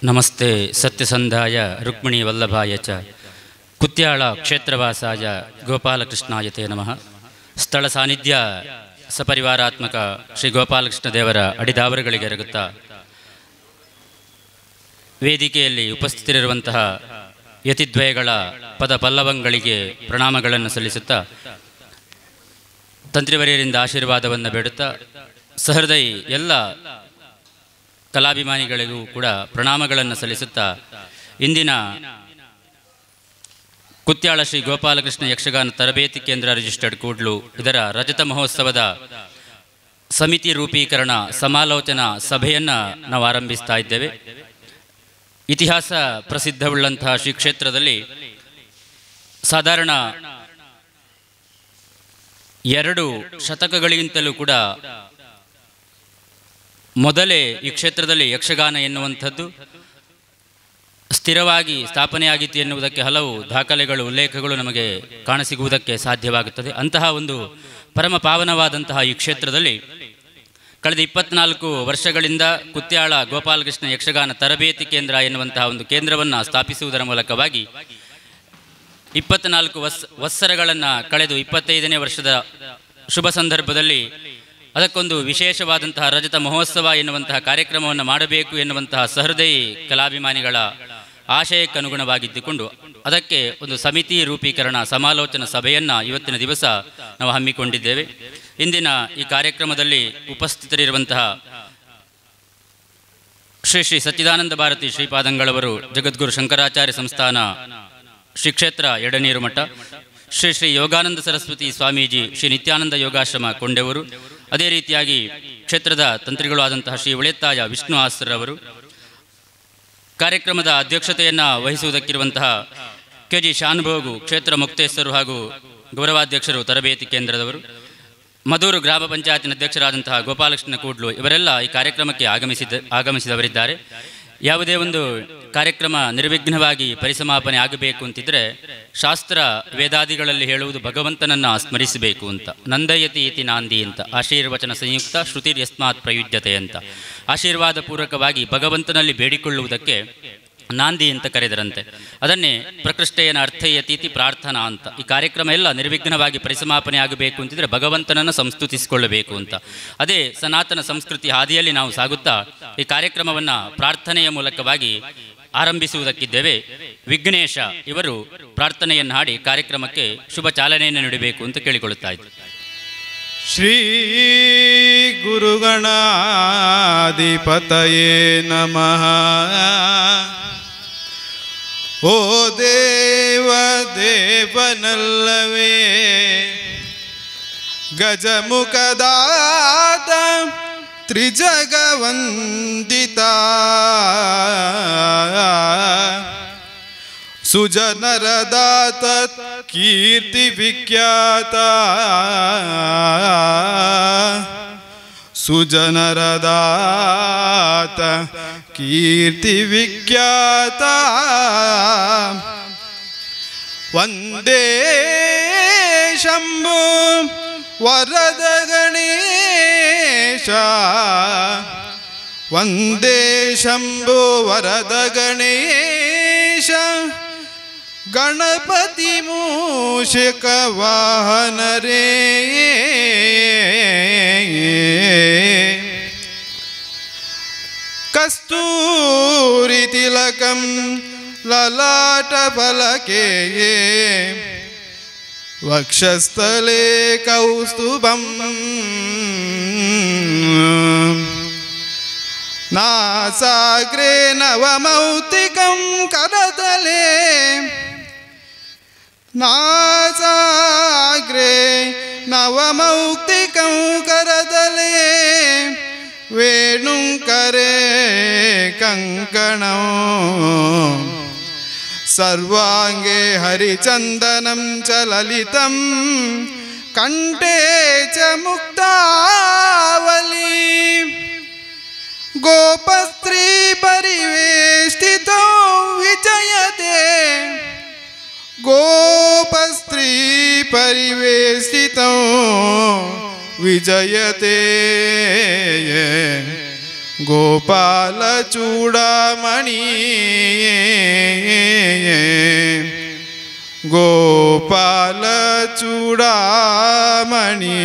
ನಮಸ್ತೆ ಸತ್ಯಸಂಧಾಯ ರುಕ್ಮಿಣಿ ವಲ್ಲಭಾಯ ಚ ಕುತ್ಯಾಳ ಕ್ಷೇತ್ರವಾಸಾಯ ಗೋಪಾಲಕೃಷ್ಣಾಯ ತೇ ನಮಃ. ಸ್ಥಳ ಸಾನ್ನಿಧ್ಯ ಸಪರಿವಾರಾತ್ಮಕ ಶ್ರೀ ಗೋಪಾಲಕೃಷ್ಣ ದೇವರ ಅಡಿದಾವರುಗಳಿಗೆ ಎರಗುತ್ತಾ ವೇದಿಕೆಯಲ್ಲಿ ಉಪಸ್ಥಿತರಿರುವಂತಹ ಯತಿದ್ವಯಗಳ ಪದ ಪಲ್ಲವಂಗಳಿಗೆ ಪ್ರಣಾಮಗಳನ್ನು ಸಲ್ಲಿಸುತ್ತಾ ತಂತ್ರಿವರ್ಯರಿಂದ ಆಶೀರ್ವಾದವನ್ನು ಬೇಡುತ್ತಾ ಸಹೃದಯಿ ಎಲ್ಲ ಕಲಾಭಿಮಾನಿಗಳಿಗೂ ಕೂಡ ಪ್ರಣಾಮಗಳನ್ನು ಸಲ್ಲಿಸುತ್ತಾ ಇಂದಿನ ಕುತ್ಯಾಳ ಶ್ರೀ ಗೋಪಾಲಕೃಷ್ಣ ಯಕ್ಷಗಾನ ತರಬೇತಿ ಕೇಂದ್ರ ರಿಜಿಸ್ಟರ್ಡ್ ಕೂಡ್ಲು ಇದರ ರಜತ ಮಹೋತ್ಸವದ ಸಮಿತಿ ರೂಪೀಕರಣ ಸಮಾಲೋಚನಾ ಸಭೆಯನ್ನು ನಾವು ಆರಂಭಿಸ್ತಾ ಇದ್ದೇವೆ. ಇತಿಹಾಸ ಪ್ರಸಿದ್ಧವುಳ್ಳಂತಹ ಶ್ರೀ ಕ್ಷೇತ್ರದಲ್ಲಿ ಸಾಧಾರಣ 2 ಶತಕಗಳಿಗಿಂತಲೂ ಕೂಡ ಮೊದಲೇ ಈ ಕ್ಷೇತ್ರದಲ್ಲಿ ಯಕ್ಷಗಾನ ಎನ್ನುವಂಥದ್ದು ಸ್ಥಿರವಾಗಿ ಸ್ಥಾಪನೆಯಾಗಿತ್ತು ಎನ್ನುವುದಕ್ಕೆ ಹಲವು ದಾಖಲೆಗಳು ಉಲ್ಲೇಖಗಳು ನಮಗೆ ಕಾಣಸಿಗುವುದಕ್ಕೆ ಸಾಧ್ಯವಾಗುತ್ತದೆ. ಅಂತಹ ಒಂದು ಪರಮ ಪಾವನವಾದಂತಹ ಈ ಕ್ಷೇತ್ರದಲ್ಲಿ ಕಳೆದ 24 ವರ್ಷಗಳಿಂದ ಕುತ್ಯಾಳ ಗೋಪಾಲಕೃಷ್ಣ ಯಕ್ಷಗಾನ ತರಬೇತಿ ಕೇಂದ್ರ ಎನ್ನುವಂತಹ ಒಂದು ಕೇಂದ್ರವನ್ನು ಸ್ಥಾಪಿಸುವುದರ ಮೂಲಕವಾಗಿ 24 ವತ್ಸರಗಳನ್ನು ಕಳೆದು 25ನೇ ವರ್ಷದ ಶುಭ ಸಂದರ್ಭದಲ್ಲಿ ಅದಕ್ಕೊಂದು ವಿಶೇಷವಾದಂತಹ ರಜತ ಮಹೋತ್ಸವ ಎನ್ನುವಂತಹ ಕಾರ್ಯಕ್ರಮವನ್ನು ಮಾಡಬೇಕು ಎನ್ನುವಂತಹ ಸಹೃದಯಿ ಕಲಾಭಿಮಾನಿಗಳ ಆಶಯಕ್ಕನುಗುಣವಾಗಿದ್ದುಕೊಂಡು ಅದಕ್ಕೆ ಒಂದು ಸಮಿತಿ ರೂಪೀಕರಣ ಸಮಾಲೋಚನಾ ಸಭೆಯನ್ನು ಇವತ್ತಿನ ದಿವಸ ನಾವು ಹಮ್ಮಿಕೊಂಡಿದ್ದೇವೆ. ಇಂದಿನ ಈ ಕಾರ್ಯಕ್ರಮದಲ್ಲಿ ಉಪಸ್ಥಿತರಿರುವಂತಹ ಶ್ರೀ ಶ್ರೀ ಸಚ್ಚಿದಾನಂದ ಭಾರತಿ ಶ್ರೀಪಾದಂಗಳವರು ಜಗದ್ಗುರು ಶಂಕರಾಚಾರ್ಯ ಸಂಸ್ಥಾನ ಶ್ರೀ ಕ್ಷೇತ್ರ ಎಡನೀರು ಮಠ, ಶ್ರೀ ಶ್ರೀ ಯೋಗಾನಂದ ಸರಸ್ವತಿ ಸ್ವಾಮೀಜಿ ಶ್ರೀ ನಿತ್ಯಾನಂದ ಯೋಗಾಶ್ರಮ ಕೊಂಡೆವರು, ಅದೇ ರೀತಿಯಾಗಿ ಕ್ಷೇತ್ರದ ತಂತ್ರಿಗಳು ಆದಂತಹ ಶ್ರೀ ಉಳೆತ್ತಾಯ ವಿಷ್ಣು ಆಸ್ರವರು, ಕಾರ್ಯಕ್ರಮದ ಅಧ್ಯಕ್ಷತೆಯನ್ನು ವಹಿಸುವುದಕ್ಕಿರುವಂತಹ ಕೆಜಿ ಶಾನುಭೋಗು ಕ್ಷೇತ್ರ ಮುಕ್ತೇಶ್ವರು ಹಾಗೂ ಗೌರವಾಧ್ಯಕ್ಷರು ತರಬೇತಿ ಕೇಂದ್ರದವರು, ಮಧೂರು ಗ್ರಾಮ ಪಂಚಾಯತಿನ ಅಧ್ಯಕ್ಷರಾದಂತಹ ಗೋಪಾಲಕೃಷ್ಣ ಕೂಡ್ಲು ಇವರೆಲ್ಲ ಈ ಕಾರ್ಯಕ್ರಮಕ್ಕೆ ಆಗಮಿಸಿದವರಿದ್ದಾರೆ. ಯಾವುದೇ ಒಂದು ಕಾರ್ಯಕ್ರಮ ನಿರ್ವಿಘ್ನವಾಗಿ ಪರಿಸಮಾಪನೆ ಆಗಬೇಕು ಅಂತಿದ್ರೆ ಶಾಸ್ತ್ರ ವೇದಾದಿಗಳಲ್ಲಿ ಹೇಳುವುದು ಭಗವಂತನನ್ನು ಸ್ಮರಿಸಬೇಕು ಅಂತ. ನಂದಯತಿ ಇತಿ ನಾಂದಿ ಅಂತ, ಆಶೀರ್ವಚನ ಸಂಯುಕ್ತ ಶ್ರುತಿರ್ ಯಸ್ಮಾತ್ ಪ್ರಯುಜ್ಯತೆ ಅಂತ ಆಶೀರ್ವಾದ ಪೂರ್ವಕವಾಗಿ ಭಗವಂತನಲ್ಲಿ ಬೇಡಿಕೊಳ್ಳುವುದಕ್ಕೆ ನಾಂದಿ ಅಂತ ಕರೆದರಂತೆ. ಅದನ್ನೇ ಪ್ರಕೃಷ್ಟೇನ ಅರ್ಥಯತೀತಿ ಪ್ರಾರ್ಥನಾ ಅಂತ. ಈ ಕಾರ್ಯಕ್ರಮ ಎಲ್ಲ ನಿರ್ವಿಘ್ನವಾಗಿ ಪರಿಸಮಾಪನೆ ಆಗಬೇಕು ಅಂತಿದ್ರೆ ಭಗವಂತನನ್ನು ಸಂಸ್ತುತಿಸಿಕೊಳ್ಳಬೇಕು ಅಂತ. ಅದೇ ಸನಾತನ ಸಂಸ್ಕೃತಿ ಹಾದಿಯಲ್ಲಿ ನಾವು ಸಾಗುತ್ತಾ ಈ ಕಾರ್ಯಕ್ರಮವನ್ನು ಪ್ರಾರ್ಥನೆಯ ಮೂಲಕವಾಗಿ ಆರಂಭಿಸುವುದಕ್ಕಿದ್ದೇವೆ. ವಿಘ್ನೇಶ ಇವರು ಪ್ರಾರ್ಥನೆಯನ್ನು ಹಾಡಿ ಕಾರ್ಯಕ್ರಮಕ್ಕೆ ಶುಭ ಚಾಲನೆಯನ್ನು ನೀಡಬೇಕು ಅಂತ ಕೇಳಿಕೊಳ್ಳುತ್ತಾ ಇದ್ದಾರೆ. ಶ್ರೀ ಗುರುಗಣಾಧಿಪತಯೇ ನಮಃ. ಓ ದೇವ ದೇವನಲ್ಲವೇ ಗಜಮುಖದಾತ ತ್ರಿಜಗವಂದಿತ ಸುಜನರದಾತ ಕೀರ್ತಿ ವಿಖ್ಯಾತ ಸುಜನರದಾತ ಕೀರ್ತಿ ವಿಖ್ಯಾತ ವಂದೇ ಶಂಭು ವರದ ಗಣೇಶ ವಂದೇ ಶಂಭು ವರದ ಗಣೇಶ ಗಣಪತಿ ಮೂಷಿಕ ವಾಹನ ರೇ. ಕಸ್ತೂರಿ ತಿಲಕಂ ಲಲಾಟ ಫಲಕೆ ವಕ್ಷಸ್ಥಲೆ ಕೌಸ್ತುಭಂ ನಾಸಾಗ್ರೆ ನವಮೌಕ್ತಿಕಂ ಕರತಲೆ ನಾಸಾಗ್ರೆ ನವಮೌಕ್ತಿಕಂ ಕರತಲೆ ವೇಣುಂಕರೆ ಕಂಕಣಂ ಸರ್ವಾಂಗೇ ಹರಿಚಂದನಂ ಚ ಲಲಿತಂ ಕಂಠೇ ಚ ಮುಕ್ತಾವಲಿ ಗೋಪಸ್ತ್ರೀ ಪರಿವೇಷ್ಟಿತೋ ವಿಜಯತೆ ಗೋಪಸ್ತ್ರೀ ಪರಿವೇಷ್ಟಿತೋ ವಿಜಯತೆ ಗೋಪಾಲ ಚೂಡಾಮಣಿ ಗೋಪಾಲ ಚೂಡಾಮಣಿ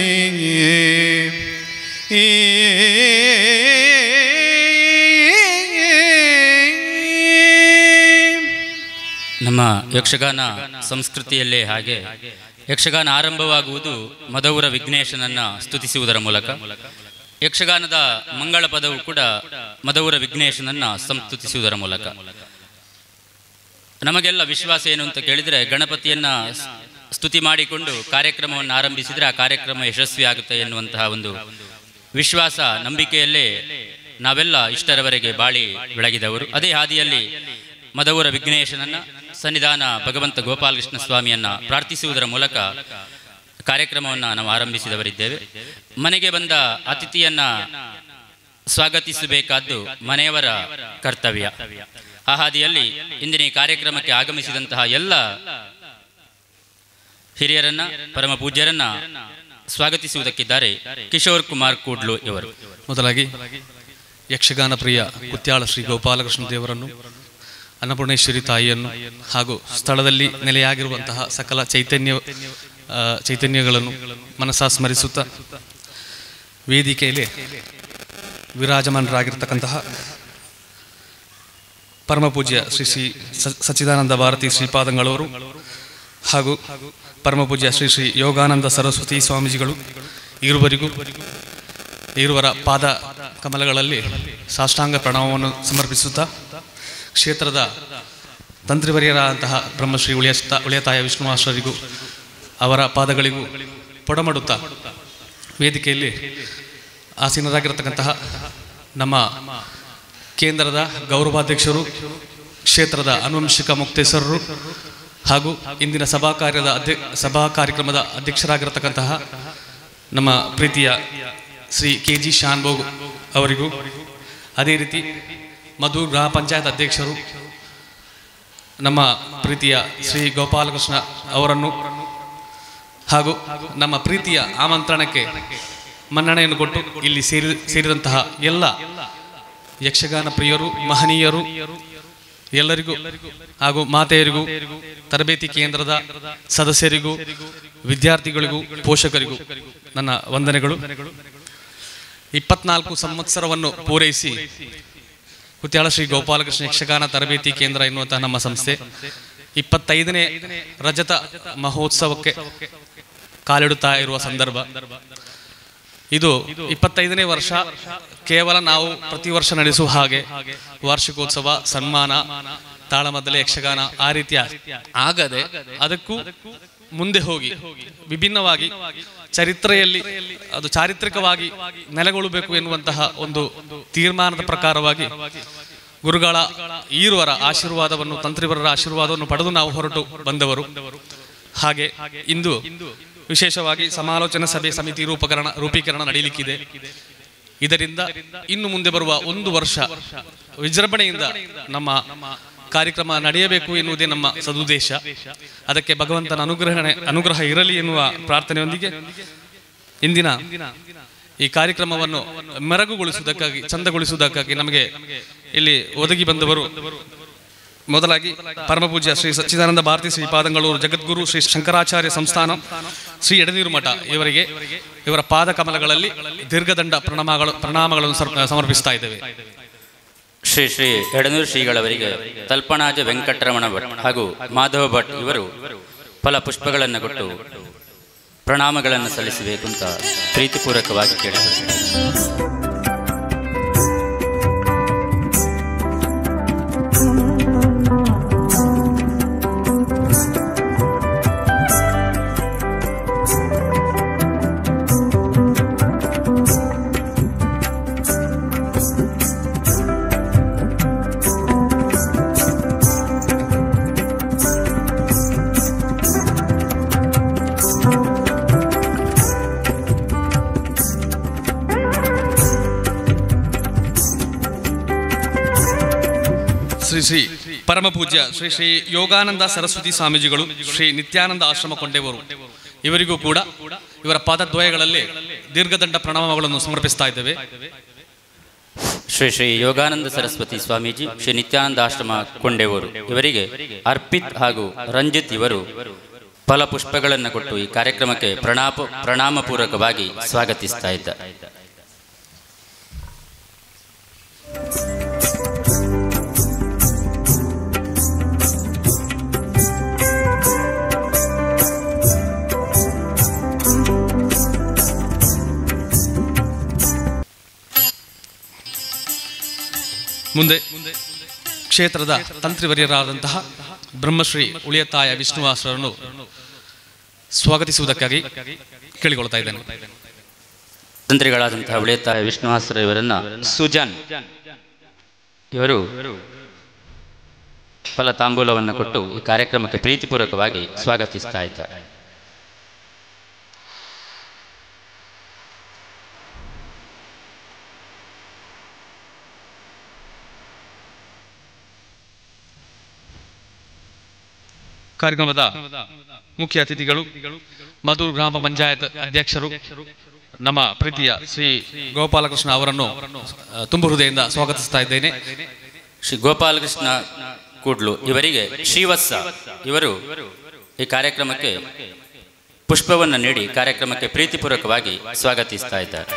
ನಮ್ಮ ಯಕ್ಷಗಾನ ಸಂಸ್ಕೃತಿಯಲ್ಲೇ ಹಾಗೆ ಯಕ್ಷಗಾನ ಆರಂಭವಾಗುವುದು ಮದೌರ ವಿಘ್ನೇಶನನ್ನ ಸ್ತುತಿಸುವುದರ ಮೂಲಕ. ಯಕ್ಷಗಾನದ ಮಂಗಳ ಪದವು ಕೂಡ ಮದೌರ ವಿಘ್ನೇಶನನ್ನ ಸಂಸ್ತುತಿಸುವುದರ ಮೂಲಕ. ನಮಗೆಲ್ಲ ವಿಶ್ವಾಸ ಏನು ಅಂತ ಕೇಳಿದರೆ, ಗಣಪತಿಯನ್ನ ಸ್ತುತಿ ಮಾಡಿಕೊಂಡು ಕಾರ್ಯಕ್ರಮವನ್ನು ಆರಂಭಿಸಿದರೆ ಆ ಕಾರ್ಯಕ್ರಮ ಯಶಸ್ವಿ ಆಗುತ್ತೆ ಎನ್ನುವಂತಹ ಒಂದು ವಿಶ್ವಾಸ, ನಂಬಿಕೆಯಲ್ಲೇ ನಾವೆಲ್ಲ ಇಷ್ಟರವರೆಗೆ ಬಾಳಿ ಬೆಳಗಿದವರು. ಅದೇ ಹಾದಿಯಲ್ಲಿ ಮದೌರ ವಿಘ್ನೇಶನನ್ನ, ಸನ್ನಿಧಾನ ಭಗವಂತ ಗೋಪಾಲಕೃಷ್ಣ ಸ್ವಾಮಿಯನ್ನ ಪ್ರಾರ್ಥಿಸುವುದರ ಮೂಲಕ ಕಾರ್ಯಕ್ರಮವನ್ನು ನಾವು ಆರಂಭಿಸಿದವರಿದ್ದೇವೆ. ಮನೆಗೆ ಬಂದ ಅತಿಥಿಯನ್ನ ಸ್ವಾಗತಿಸಬೇಕಾದ್ದು ಮನೆಯವರ ಕರ್ತವ್ಯ. ಆ ಹಾದಿಯಲ್ಲಿ ಇಂದಿನ ಈ ಕಾರ್ಯಕ್ರಮಕ್ಕೆ ಆಗಮಿಸಿದಂತಹ ಎಲ್ಲ ಹಿರಿಯರನ್ನ, ಪರಮ ಪೂಜ್ಯರನ್ನ ಸ್ವಾಗತಿಸುವುದಕ್ಕಿದ್ದಾರೆ ಕಿಶೋರ್ ಕುಮಾರ್ ಕೂಡ್ಲು ಇವರು. ಮೊದಲಾಗಿ ಯಕ್ಷಗಾನ ಪ್ರಿಯ ಕುತ್ಯಾಳ ಶ್ರೀ ಗೋಪಾಲಕೃಷ್ಣ ದೇವರನ್ನು, ಅನ್ನಪೂರ್ಣೇಶ್ವರಿ ತಾಯಿಯನ್ನು ಹಾಗೂ ಸ್ಥಳದಲ್ಲಿ ನೆಲೆಯಾಗಿರುವಂತಹ ಸಕಲ ಚೈತನ್ಯಗಳನ್ನು ಮನಸ್ಸಾ ಸ್ಮರಿಸುತ್ತಾ, ವೇದಿಕೆಯಲ್ಲಿ ವಿರಾಜಮಾನರಾಗಿರ್ತಕ್ಕಂತಹ ಪರಮಪೂಜ್ಯ ಶ್ರೀ ಶ್ರೀ ಸಚ್ಚಿದಾನಂದ ಭಾರತಿ ಶ್ರೀಪಾದಂಗಳವರು ಹಾಗೂ ಪರಮಪೂಜ್ಯ ಶ್ರೀ ಶ್ರೀ ಯೋಗಾನಂದ ಸರಸ್ವತಿ ಸ್ವಾಮೀಜಿಗಳು ಇರುವರ ಪಾದ ಕಮಲಗಳಲ್ಲಿ ಸಾಷ್ಟಾಂಗ ಪ್ರಣಾಮವನ್ನು ಸಮರ್ಪಿಸುತ್ತಾ, ಕ್ಷೇತ್ರದ ತಂತ್ರಿವರ್ಯರಾದಂತಹ ಬ್ರಹ್ಮಶ್ರೀ ಉಳಿಯತಾಯ ವಿಷ್ಣುವಾಸರಿಗೂ ಅವರ ಪಾದಗಳಿಗೂ ಪೊಡಮಡುತ್ತಾ, ವೇದಿಕೆಯಲ್ಲಿ ಆಸೀನರಾಗಿರತಕ್ಕಂತಹ ನಮ್ಮ ಕೇಂದ್ರದ ಗೌರವಾಧ್ಯಕ್ಷರು, ಕ್ಷೇತ್ರದ ಆನುವಂಶಿಕ ಮುಕ್ತೇಶ್ವರರು ಹಾಗೂ ಇಂದಿನ ಸಭಾ ಕಾರ್ಯಕ್ರಮದ ಅಧ್ಯಕ್ಷರಾಗಿರತಕ್ಕಂತಹ ನಮ್ಮ ಪ್ರೀತಿಯ ಶ್ರೀ KG ಶಾನ್ಭೋಗ್ ಅವರಿಗೂ, ಅದೇ ರೀತಿ ಮಧು ಗ್ರಾಮ ಪಂಚಾಯತ್ ಅಧ್ಯಕ್ಷರು ನಮ್ಮ ಪ್ರೀತಿಯ ಶ್ರೀ ಗೋಪಾಲಕೃಷ್ಣ ಅವರನ್ನು ಹಾಗೂ ನಮ್ಮ ಪ್ರೀತಿಯ ಆಮಂತ್ರಣಕ್ಕೆ ಮನ್ನಣೆಯನ್ನು ಕೊಟ್ಟು ಇಲ್ಲಿ ಸೇರಿದಂತಹ ಎಲ್ಲ ಯಕ್ಷಗಾನ ಪ್ರಿಯರು, ಮಹನೀಯರು ಎಲ್ಲರಿಗೂ ಹಾಗೂ ಮಾತೆಯರಿಗೂ, ತರಬೇತಿ ಕೇಂದ್ರದ ಸದಸ್ಯರಿಗೂ, ವಿದ್ಯಾರ್ಥಿಗಳಿಗೂ, ಪೋಷಕರಿಗೂ ನನ್ನ ವಂದನೆಗಳು. 24 ಸಂವತ್ಸರವನ್ನು ಪೂರೈಸಿ ಕುತ್ಯಾಳ ಶ್ರೀ ಗೋಪಾಲಕೃಷ್ಣ ಯಕ್ಷಗಾನ ತರಬೇತಿ ಕೇಂದ್ರ ಎನ್ನುವಂತಹ ನಮ್ಮ ಸಂಸ್ಥೆ 25ನೇ ರಜತ ಮಹೋತ್ಸವಕ್ಕೆ ಕಾಲಿಡುತ್ತಾ ಇರುವ ಸಂದರ್ಭ ಇದು. 25ನೇ ವರ್ಷ ಕೇವಲ ನಾವು ಪ್ರತಿ ವರ್ಷ ನಡೆಸುವ ಹಾಗೆ ವಾರ್ಷಿಕೋತ್ಸವ, ಸನ್ಮಾನ, ತಾಳಮದ್ದಲೆ ಯಕ್ಷಗಾನ ಆ ರೀತಿಯ ಆಗದೆ ಅದಕ್ಕೂ ಮುಂದೆ ಹೋಗಿ ವಿಭಿನ್ನವಾಗಿ ಚರಿತ್ರೆಯಲ್ಲಿ ಅದು ಚಾರಿತ್ರಿಕವಾಗಿ ನೆಲೆಗೊಳ್ಳಬೇಕು ಎನ್ನುವಂತಹ ಒಂದು ತೀರ್ಮಾನದ ಪ್ರಕಾರವಾಗಿ ಗುರುಗಳ ಈರುವರ ಆಶೀರ್ವಾದವನ್ನು, ತಂತ್ರಿವರರ ಆಶೀರ್ವಾದವನ್ನು ಪಡೆದು ನಾವು ಹೊರಟು ಬಂದವರು. ಹಾಗೆ ಇಂದು ವಿಶೇಷವಾಗಿ ಸಮಾಲೋಚನಾ ಸಭೆ ಸಮಿತಿ ರೂಪೀಕರಣ ನಡೆಯಲಿಕ್ಕಿದೆ. ಇದರಿಂದ ಇನ್ನು ಮುಂದೆ ಬರುವ 1 ವರ್ಷ ವಿಜೃಂಭಣೆಯಿಂದ ನಮ್ಮ ಕಾರ್ಯಕ್ರಮ ನಡೆಯಬೇಕು ಎನ್ನುವುದೇ ನಮ್ಮ ಸದುದ್ದೇಶ. ಅದಕ್ಕೆ ಭಗವಂತನ ಅನುಗ್ರಹ ಇರಲಿ ಎನ್ನುವ ಪ್ರಾರ್ಥನೆಯೊಂದಿಗೆ ಇಂದಿನ ಈ ಕಾರ್ಯಕ್ರಮವನ್ನು ಮೆರಗುಗೊಳಿಸುವುದಕ್ಕಾಗಿ, ಚಂದಗೊಳಿಸುವುದಕ್ಕಾಗಿ ನಮಗೆ ಇಲ್ಲಿ ಒದಗಿ ಬಂದವರು ಮೊದಲಾಗಿ ಪರಮಪೂಜ್ಯ ಶ್ರೀ ಸಚ್ಚಿದಾನಂದ ಭಾರತಿ ಶ್ರೀಪಾದಂಗಳೂರು ಜಗದ್ಗುರು ಶ್ರೀ ಶಂಕರಾಚಾರ್ಯ ಸಂಸ್ಥಾನ ಶ್ರೀ ಎಡನೀರು ಮಠ ಇವರಿಗೆ ಇವರ ಪಾದ ಕಮಲಗಳಲ್ಲಿ ದೀರ್ಘದಂಡ ಪ್ರಣಾಮಗಳನ್ನು ಸಮರ್ಪಿಸ್ತಾ ಇದ್ದೇವೆ. ಶ್ರೀ ಶ್ರೀ ಎಡನೂರು ಶ್ರೀಗಳವರಿಗೆ ತಲ್ಪಣಾಜ ವೆಂಕಟರಮಣ ಭಟ್ ಹಾಗೂ ಮಾಧವ ಭಟ್ ಇವರು ಫಲ ಪುಷ್ಪಗಳನ್ನು ಕೊಟ್ಟು ಪ್ರಣಾಮಗಳನ್ನು ಸಲ್ಲಿಸಬೇಕು ಅಂತ ಪ್ರೀತಿಪೂರ್ವಕವಾಗಿ ಕೇಳಿದರು. ಶ್ರೀ ಶ್ರೀ ಪರಮಪೂಜ್ಯ ಶ್ರೀ ಶ್ರೀ ಯೋಗಾನಂದ ಸರಸ್ವತಿ ಸ್ವಾಮೀಜಿಗಳು, ಶ್ರೀ ನಿತ್ಯಾನಂದ ಆಶ್ರಮ ಕೊಂಡೆವರು ಇವರಿಗೂ ಕೂಡ ಇವರ ಪಾದದ್ವಯಗಳಲ್ಲಿ ದೀರ್ಘದಂಡ ಪ್ರಣಾಮಗಳನ್ನು ಸಮರ್ಪಿಸ್ತಾ ಇದ್ದೇವೆ. ಶ್ರೀ ಶ್ರೀ ಯೋಗಾನಂದ ಸರಸ್ವತಿ ಸ್ವಾಮೀಜಿ, ಶ್ರೀ ನಿತ್ಯಾನಂದ ಆಶ್ರಮ ಕೊಂಡೆವರು ಇವರಿಗೆ ಅರ್ಪಿತ್ ಹಾಗೂ ರಂಜಿತ್ ಇವರು ಫಲಪುಷ್ಪಗಳನ್ನು ಕೊಟ್ಟು ಈ ಕಾರ್ಯಕ್ರಮಕ್ಕೆ ಪ್ರಣಾಮಪೂರ್ವಕವಾಗಿ ಸ್ವಾಗತಿಸ್ತಾ ಇದ್ದಾರೆ. ಮುಂದೆ ಕ್ಷೇತ್ರದ ತಂತ್ರಿವರ್ಯರಾದಂತಹ ಬ್ರಹ್ಮಶ್ರೀ ಉಳಿಯತಾಯ ವಿಷ್ಣುವಾಸರನ್ನು ಸ್ವಾಗತಿಸುವುದಕ್ಕಾಗಿ ಕೇಳಿಕೊಳ್ತಾ ಇದ್ದೇನೆ. ತಂತ್ರಿಗಳಾದಂತಹ ಉಳಿಯತಾಯ ವಿಷ್ಣುವಾಸರ ಇವರನ್ನು ಸುಜನ್ ಇವರು ಫಲ ತಾಂಬೂಲವನ್ನು ಕೊಟ್ಟು ಈ ಕಾರ್ಯಕ್ರಮಕ್ಕೆ ಪ್ರೀತಿಪೂರ್ವಕವಾಗಿ ಸ್ವಾಗತಿಸ್ತಾ ಇದ್ದಾರೆ. ಕಾರ್ಯಕ್ರಮದ ಮುಖ್ಯ ಅತಿಥಿಗಳು ಮಧುರ್ ಗ್ರಾಮ ಪಂಚಾಯತ್ ಅಧ್ಯಕ್ಷರು ನಮ್ಮ ಪ್ರೀತಿಯ ಶ್ರೀ ಗೋಪಾಲಕೃಷ್ಣ ಅವರನ್ನು ತುಂಬ ಹೃದಯದಿಂದ ಸ್ವಾಗತಿಸ್ತಾ ಇದ್ದೇನೆ. ಶ್ರೀ ಗೋಪಾಲಕೃಷ್ಣ ಕೂಡ್ಲು ಇವರಿಗೆ ಶ್ರೀವತ್ಸ ಇವರು ಈ ಕಾರ್ಯಕ್ರಮಕ್ಕೆ ಪುಷ್ಪವನ್ನು ನೀಡಿ ಕಾರ್ಯಕ್ರಮಕ್ಕೆ ಪ್ರೀತಿಪೂರ್ವಕವಾಗಿ ಸ್ವಾಗತಿಸ್ತಾ ಇದ್ದಾರೆ.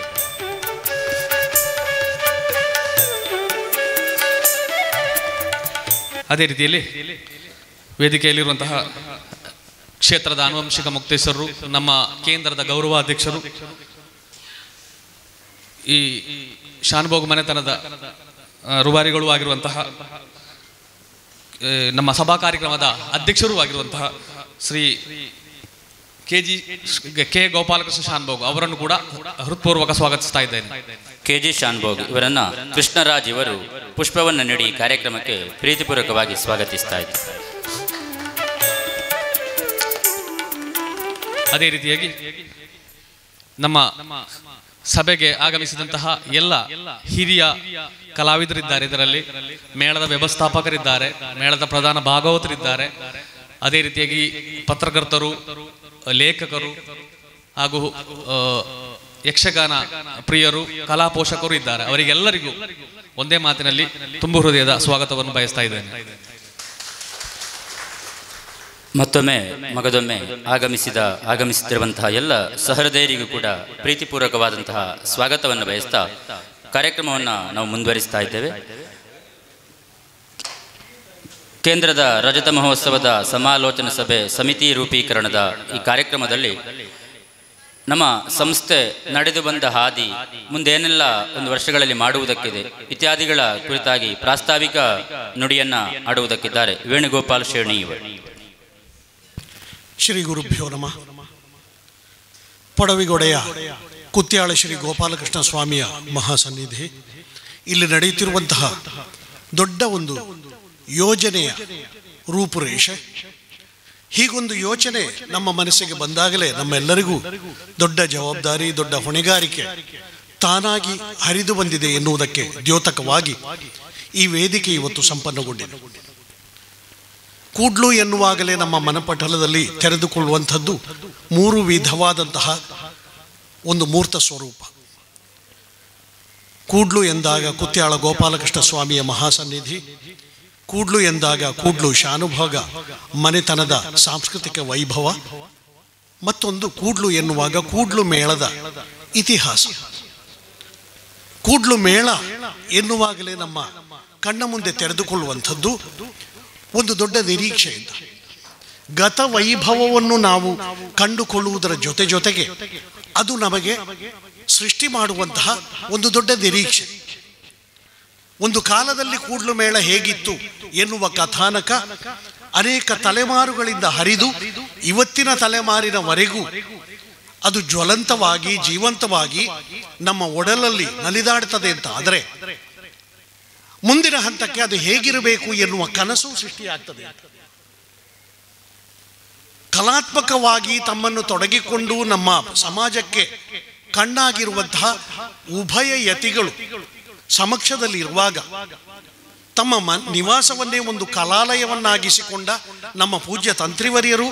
ಅದೇ ರೀತಿಯಲ್ಲಿ ವೇದಿಕೆಯಲ್ಲಿರುವಂತಹ ಕ್ಷೇತ್ರದ ಆನುವಂಶಿಕ ಮುಕ್ತೇಶ್ವರರು, ನಮ್ಮ ಕೇಂದ್ರದ ಗೌರವಾಧ್ಯಕ್ಷರು, ಈ ಶಾನುಭೋಗ ಮನೆತನದ ರೂವಾರಿಗಳು ಆಗಿರುವಂತಹ ನಮ್ಮ ಸಭಾ ಕಾರ್ಯಕ್ರಮದ ಅಧ್ಯಕ್ಷರೂ ಆಗಿರುವಂತಹ ಶ್ರೀ ಕೆ ಗೋಪಾಲಕೃಷ್ಣ ಶಾನುಭೋಗ್ ಅವರನ್ನು ಕೂಡ ಹೃತ್ಪೂರ್ವಕ ಸ್ವಾಗತಿಸ್ತಾ ಇದ್ದೇನೆ. KG ಶಾನುಭೋಗ್ ಇವರನ್ನ ಕೃಷ್ಣರಾಜ್ ಇವರು ಪುಷ್ಪವನ್ನು ನೀಡಿ ಕಾರ್ಯಕ್ರಮಕ್ಕೆ ಪ್ರೀತಿಪೂರ್ವಕವಾಗಿ ಸ್ವಾಗತಿಸ್ತಾ ಇದ್ದಾರೆ. ಅದೇ ರೀತಿಯಾಗಿ ನಮ್ಮ ಸಭೆಗೆ ಆಗಮಿಸಿದಂತಹ ಎಲ್ಲ ಹಿರಿಯ ಕಲಾವಿದರಿದ್ದಾರೆ. ಇದರಲ್ಲಿ ಮೇಳದ ವ್ಯವಸ್ಥಾಪಕರಿದ್ದಾರೆ, ಮೇಳದ ಪ್ರಧಾನ ಭಾಗವತರಿದ್ದಾರೆ, ಅದೇ ರೀತಿಯಾಗಿ ಪತ್ರಕರ್ತರು, ಲೇಖಕರು ಹಾಗೂ ಯಕ್ಷಗಾನ ಪ್ರಿಯರು, ಕಲಾ ಪೋಷಕರು ಇದ್ದಾರೆ. ಅವರಿಗೆಲ್ಲರಿಗೂ ಒಂದೇ ಮಾತಿನಲ್ಲಿ ತುಂಬ ಹೃದಯದ ಸ್ವಾಗತವನ್ನು ಬಯಸ್ತಾ ಇದ್ದೇನೆ. ಮತ್ತೊಮ್ಮೆ ಮಗದೊಮ್ಮೆ ಆಗಮಿಸುತ್ತಿರುವಂತಹ ಎಲ್ಲ ಸಹೃದಯರಿಗೂ ಕೂಡ ಪ್ರೀತಿಪೂರ್ವಕವಾದಂತಹ ಸ್ವಾಗತವನ್ನು ಬಯಸ್ತಾ ಕಾರ್ಯಕ್ರಮವನ್ನು ನಾವು ಮುಂದುವರಿಸ್ತಾ ಇದ್ದೇವೆ. ಕೇಂದ್ರದ ರಜತ ಮಹೋತ್ಸವದ ಸಮಾಲೋಚನಾ ಸಭೆ ಸಮಿತಿ ರೂಪೀಕರಣದ ಈ ಕಾರ್ಯಕ್ರಮದಲ್ಲಿ ನಮ್ಮ ಸಂಸ್ಥೆ ನಡೆದು ಬಂದ ಹಾದಿ, ಮುಂದೇನೆಲ್ಲ ಒಂದು ವರ್ಷಗಳಲ್ಲಿ ಮಾಡುವುದಕ್ಕಿದೆ ಇತ್ಯಾದಿಗಳ ಕುರಿತಾಗಿ ಪ್ರಾಸ್ತಾವಿಕ ನುಡಿಯನ್ನ ಆಡುವುದಕ್ಕಿದ್ದಾರೆ ವೇಣುಗೋಪಾಲ್ ಶೇಣಿ ಇವರು. ಶ್ರೀ ಗುರುಭ್ಯೋ ನಮಃ. ಪಡವಿಗೊಡೆಯ ಕುತ್ಯಾಳ ಶ್ರೀ ಗೋಪಾಲಕೃಷ್ಣ ಸ್ವಾಮಿಯ ಮಹಾಸನ್ನಿಧಿ, ಇಲ್ಲಿ ನಡೆಯುತ್ತಿರುವಂತಹ ದೊಡ್ಡ ಒಂದು ಯೋಜನೆಯ ರೂಪುರೇಷೆ. ಹೀಗೊಂದು ಯೋಚನೆ ನಮ್ಮ ಮನಸ್ಸಿಗೆ ಬಂದಾಗಲೇ ನಮ್ಮೆಲ್ಲರಿಗೂ ದೊಡ್ಡ ಜವಾಬ್ದಾರಿ, ದೊಡ್ಡ ಹೊಣೆಗಾರಿಕೆ ತಾನಾಗಿ ಹರಿದು ಬಂದಿದೆ ಎನ್ನುವುದಕ್ಕೆ ದ್ಯೋತಕವಾಗಿ ಈ ವೇದಿಕೆ ಇವತ್ತು ಸಂಪನ್ನಗೊಂಡಿದೆ. ಕೂಡ್ಲು ಎನ್ನುವಾಗಲೇ ನಮ್ಮ ಮನಪಟಲದಲ್ಲಿ ತೆರೆದುಕೊಳ್ಳುವಂಥದ್ದು 3 ವಿಧವಾದಂತಹ ಒಂದು ಮೂರ್ತ ಸ್ವರೂಪ. ಕೂಡ್ಲು ಎಂದಾಗ ಕುತ್ಯಾಳ ಗೋಪಾಲಕೃಷ್ಣ ಸ್ವಾಮಿಯ ಮಹಾಸನ್ನಿಧಿ, ಕೂಡ್ಲು ಎಂದಾಗ ಕೂಡ್ಲು ಶಾನುಭೋಗ ಮನೆತನದ ಸಾಂಸ್ಕೃತಿಕ ವೈಭವ, ಮತ್ತೊಂದು ಕೂಡ್ಲು ಎನ್ನುವಾಗ ಕೂಡ್ಲು ಮೇಳದ ಇತಿಹಾಸ. ಕೂಡ್ಲು ಮೇಳ ಎನ್ನುವಾಗಲೇ ನಮ್ಮ ಕಣ್ಣ ಮುಂದೆ ತೆರೆದುಕೊಳ್ಳುವಂಥದ್ದು ಒಂದು ದೊಡ್ಡ ನಿರೀಕ್ಷೆಯಿಂದ ಗತ ವೈಭವವನ್ನು ನಾವು ಕಂಡುಕೊಳ್ಳುವುದರ ಜೊತೆಗೆ ಅದು ನಮಗೆ ಸೃಷ್ಟಿ ಮಾಡುವಂತಹ ಒಂದು ದೊಡ್ಡ ನಿರೀಕ್ಷೆ. ಒಂದು ಕಾಲದಲ್ಲಿ ಕೂಡ್ಲು ಮೇಳ ಹೇಗಿತ್ತು ಎನ್ನುವ ಕಥಾನಕ ಅನೇಕ ತಲೆಮಾರುಗಳಿಂದ ಹರಿದು ಇವತ್ತಿನ ತಲೆಮಾರಿನವರೆಗೂ ಅದು ಜ್ವಲಂತವಾಗಿ ಜೀವಂತವಾಗಿ ನಮ್ಮ ಒಡಲಲ್ಲಿ ನಲಿದಾಡ್ತದೆ ಅಂತ ಆದರೆ ಮುಂದಿನ ಹಂತಕ್ಕೆ ಅದು ಹೇಗಿರಬೇಕು ಎನ್ನುವ ಕನಸು ಸೃಷ್ಟಿಯಾಗ್ತದೆ. ಕಲಾತ್ಮಕವಾಗಿ ತಮ್ಮನ್ನು ತೊಡಗಿಕೊಂಡು ನಮ್ಮ ಸಮಾಜಕ್ಕೆ ಕಣ್ಣಾಗಿರುವಂತಹ ಉಭಯ ಯತಿಗಳು ಸಮಕ್ಷದಲ್ಲಿ ಇರುವಾಗ, ತಮ್ಮ ನಿವಾಸವನ್ನೇ ಒಂದು ಕಲಾಲಯವನ್ನಾಗಿಸಿಕೊಂಡ ನಮ್ಮ ಪೂಜ್ಯ ತಂತ್ರಿವರಿಯರು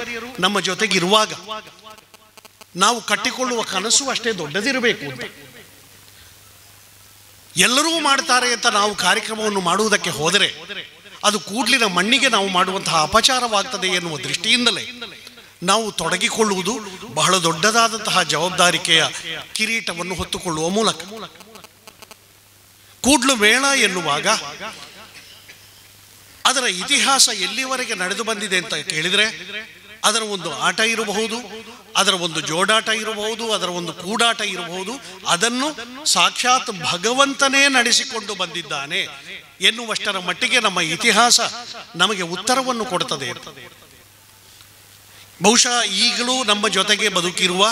ನಮ್ಮ ಜೊತೆಗಿರುವಾಗ ನಾವು ಕಟ್ಟಿಕೊಳ್ಳುವ ಕನಸು ಅಷ್ಟೇ ದೊಡ್ಡದಿರಬೇಕು ಅಂತ. ಎಲ್ಲರೂ ಮಾಡ್ತಾರೆ ಅಂತ ನಾವು ಕಾರ್ಯಕ್ರಮವನ್ನು ಮಾಡುವುದಕ್ಕೆ ಹೋದರೆ ಅದು ಕೂಡ್ಲಿನ ಮಣ್ಣಿಗೆ ನಾವು ಮಾಡುವಂತಹ ಅಪಚಾರವಾಗ್ತದೆ ಎನ್ನುವ ದೃಷ್ಟಿಯಿಂದಲೇ ನಾವು ತೊಡಗಿಕೊಳ್ಳುವುದು ಬಹಳ ದೊಡ್ಡದಾದಂತಹ ಜವಾಬ್ದಾರಿಕೆಯ ಕಿರೀಟವನ್ನು ಹೊತ್ತುಕೊಳ್ಳುವ ಮೂಲಕ. ಕೂಡ್ಲು ಮೇಳ ಎನ್ನುವಾಗ ಅದರ ಇತಿಹಾಸ ಎಲ್ಲಿವರೆಗೆ ನಡೆದು ಬಂದಿದೆ ಅಂತ ಕೇಳಿದರೆ, ಅದರ ಒಂದು ಆಟ ಇರಬಹುದು, ಅದರ ಒಂದು ಜೋಡಾಟ ಇರಬಹುದು, ಅದರ ಒಂದು ಕೂಡಾಟ ಇರಬಹುದು, ಅದನ್ನು ಸಾಕ್ಷಾತ್ ಭಗವಂತನೇ ನಡೆಸಿಕೊಂಡು ಬಂದಿದ್ದಾನೆ ಎನ್ನುವಷ್ಟರ ಮಟ್ಟಿಗೆ ನಮ್ಮ ಇತಿಹಾಸ ನಮಗೆ ಉತ್ತರವನ್ನು ಕೊಡುತ್ತದೆ. ಬಹುಶಃ ಈಗಲೂ ನಮ್ಮ ಜೊತೆಗೆ ಬದುಕಿರುವ,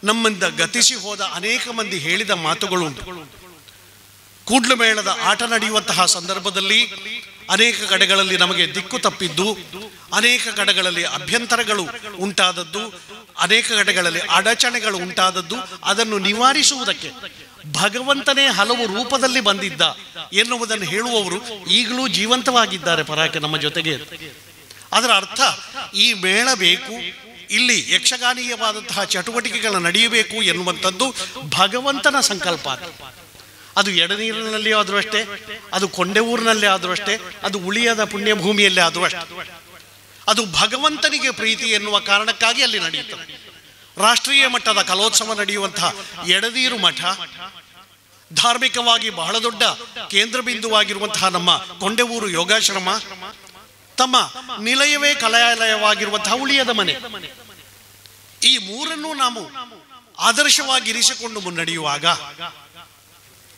ನಮ್ಮಿಂದ ಗತಿಸಿ ಹೋದ ಅನೇಕ ಮಂದಿ ಹೇಳಿದ ಮಾತುಗಳುಂಟು. ಕೂಡ್ಲು ಮೇಳದ ಆಟ ನಡೆಯುವಂತಹ ಸಂದರ್ಭದಲ್ಲಿ ಅನೇಕ ಕಡೆಗಳಲ್ಲಿ ನಮಗೆ ದಿಕ್ಕು ತಪ್ಪಿದ್ದು, ಅನೇಕ ಕಡೆಗಳಲ್ಲಿ ಅಭ್ಯಂತರಗಳು ಉಂಟಾದದ್ದು, ಅನೇಕ ಕಡೆಗಳಲ್ಲಿ ಅಡಚಣೆಗಳು ಉಂಟಾದದ್ದು, ಅದನ್ನು ನಿವಾರಿಸುವುದಕ್ಕೆ ಭಗವಂತನೇ ಹಲವು ರೂಪದಲ್ಲಿ ಬಂದಿದ್ದ ಎನ್ನುವುದನ್ನು ಹೇಳುವವರು ಈಗಲೂ ಜೀವಂತವಾಗಿದ್ದಾರೆ ಪರಾಕೆ ನಮ್ಮ ಜೊತೆಗೆ. ಅದರ ಅರ್ಥ ಈ ಮೇಳ ಬೇಕು, ಇಲ್ಲಿ ಯಕ್ಷಗಾನೀಯವಾದಂತಹ ಚಟುವಟಿಕೆಗಳು ನಡೆಯಬೇಕು ಎನ್ನುವಂಥದ್ದು ಭಗವಂತನ ಸಂಕಲ್ಪ. ಅದು ಎಡನೀರಿನಲ್ಲಿ ಆದರೂ ಅಷ್ಟೇ, ಅದು ಕೊಂಡೆಊರಿನಲ್ಲೇ ಆದರೂ ಅಷ್ಟೇ, ಅದು ಉಳಿಯದ ಪುಣ್ಯಭೂಮಿಯಲ್ಲೇ ಆದರೂ ಅಷ್ಟೇ, ಅದು ಭಗವಂತನಿಗೆ ಪ್ರೀತಿ ಎನ್ನುವ ಕಾರಣಕ್ಕಾಗಿ ಅಲ್ಲಿ ನಡೆಯುತ್ತದೆ. ರಾಷ್ಟ್ರೀಯ ಮಟ್ಟದ ಕಲೋತ್ಸವ ನಡೆಯುವಂತಹ ಎಡನೀರು ಮಠ, ಧಾರ್ಮಿಕವಾಗಿ ಬಹಳ ದೊಡ್ಡ ಕೇಂದ್ರ ಬಿಂದುವಾಗಿರುವಂತಹ ನಮ್ಮ ಕೊಂಡೆಊರು ಯೋಗಾಶ್ರಮ, ತಮ್ಮ ನಿಲಯವೇ ಕಲಾಲಯವಾಗಿರುವಂತಹ ಉಳಿಯದ ಮನೆ, ಈ ಮೂರನ್ನು ನಾವು ಆದರ್ಶವಾಗಿ ಇರಿಸಿಕೊಂಡು ಮುನ್ನಡೆಯುವಾಗ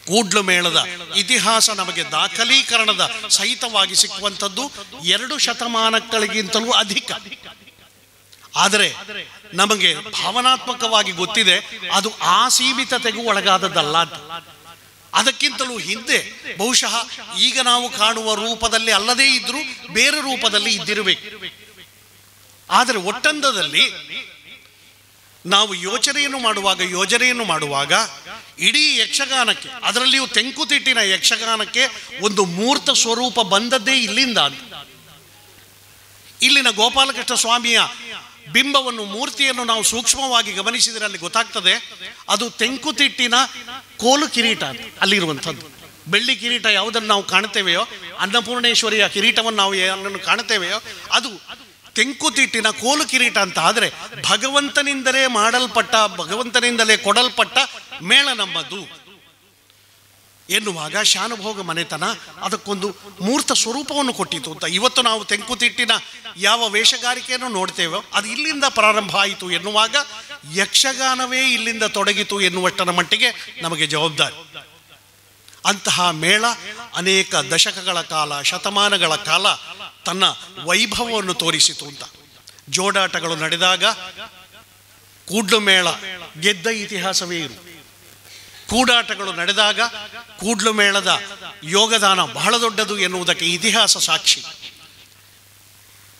ಕೂಡ್ಲು ಮೇಳದ ಇತಿಹಾಸ ನಮಗೆ ದಾಖಲೀಕರಣದ ಸಹಿತವಾಗಿ ಸಿಕ್ಕುವಂಥದ್ದು 2 ಶತಮಾನಗಳಿಗಿಂತಲೂ ಅಧಿಕ. ಆದರೆ ನಮಗೆ ಭಾವನಾತ್ಮಕವಾಗಿ ಗೊತ್ತಿದೆ ಅದು ಆ ಸೀಮಿತತೆಗೂ ಒಳಗಾದದ್ದಲ್ಲ ಅಂತ. ಅದಕ್ಕಿಂತಲೂ ಹಿಂದೆ ಬಹುಶಃ ಈಗ ನಾವು ಕಾಣುವ ರೂಪದಲ್ಲಿ ಅಲ್ಲದೇ ಇದ್ರೂ ಬೇರೆ ರೂಪದಲ್ಲಿ ಇದ್ದಿರಬೇಕು. ಆದರೆ ಒಟ್ಟಂದದಲ್ಲಿ ನಾವು ಯೋಜನೆಯನ್ನು ಮಾಡುವಾಗ ಇಡೀ ಯಕ್ಷಗಾನಕ್ಕೆ, ಅದರಲ್ಲಿಯೂ ತೆಂಕುತಿಟ್ಟಿನ ಯಕ್ಷಗಾನಕ್ಕೆ ಒಂದು ಮೂರ್ತ ಸ್ವರೂಪ ಬಂದದ್ದೇ ಇಲ್ಲಿಂದ. ಇಲ್ಲಿನ ಗೋಪಾಲಕೃಷ್ಣ ಸ್ವಾಮಿಯ ಬಿಂಬವನ್ನು, ಮೂರ್ತಿಯನ್ನು ನಾವು ಸೂಕ್ಷ್ಮವಾಗಿ ಗಮನಿಸಿದರೆ ಅಲ್ಲಿ ಗೊತ್ತಾಗ್ತದೆ ಅದು ತೆಂಕುತಿಟ್ಟಿನ ಕೋಲು ಕಿರೀಟ ಅಲ್ಲಿರುವಂಥದ್ದು. ಬೆಳ್ಳಿ ಕಿರೀಟ ಯಾವುದನ್ನು ನಾವು ಕಾಣ್ತೇವೆಯೋ, ಅನ್ನಪೂರ್ಣೇಶ್ವರಿಯ ಕಿರೀಟವನ್ನು ನಾವು ಏನನ್ನು ಕಾಣ್ತೇವೆಯೋ ಅದು ತೆಂಕುತಿಟ್ಟಿನ ಕೋಲು ಕಿರೀಟ ಅಂತ. ಆದರೆ ಭಗವಂತನಿಂದಲೇ ಮಾಡಲ್ಪಟ್ಟ, ಭಗವಂತನಿಂದಲೇ ಕೊಡಲ್ಪಟ್ಟ ಮೇಳ ನಮ್ಮದು ಎನ್ನುವಾಗ ಶಾನುಭೋಗ ಮನೆತನ ಅದಕ್ಕೊಂದು ಮೂರ್ತ ಸ್ವರೂಪವನ್ನು ಕೊಟ್ಟಿತು ಅಂತ. ಇವತ್ತು ನಾವು ತೆಂಕುತಿಟ್ಟಿನ ಯಾವ ವೇಷಗಾರಿಕೆಯನ್ನು ನೋಡ್ತೇವೋ ಅದು ಇಲ್ಲಿಂದ ಪ್ರಾರಂಭ ಆಯಿತು ಎನ್ನುವಾಗ ಯಕ್ಷಗಾನವೇ ಇಲ್ಲಿಂದ ತೊಡಗಿತು ಎನ್ನುವಷ್ಟರ ಮಟ್ಟಿಗೆ ನಮಗೆ ಜವಾಬ್ದಾರಿ. ಅಂತಹ ಮೇಳ ಅನೇಕ ದಶಕಗಳ ಕಾಲ, ಶತಮಾನಗಳ ಕಾಲ ತನ್ನ ವೈಭವವನ್ನು ತೋರಿಸಿತು ಅಂತ. ಜೋಡಾಟಗಳು ನಡೆದಾಗ ಕೂಡ್ಲು ಮೇಳ ಗೆದ್ದ ಇತಿಹಾಸವೇ ಇರು. ಕೂಡಾಟಗಳು ನಡೆದಾಗ ಕೂಡ್ಲು ಮೇಳದ ಯೋಗದಾನ ಬಹಳ ದೊಡ್ಡದು ಎನ್ನುವುದಕ್ಕೆ ಇತಿಹಾಸ ಸಾಕ್ಷಿ.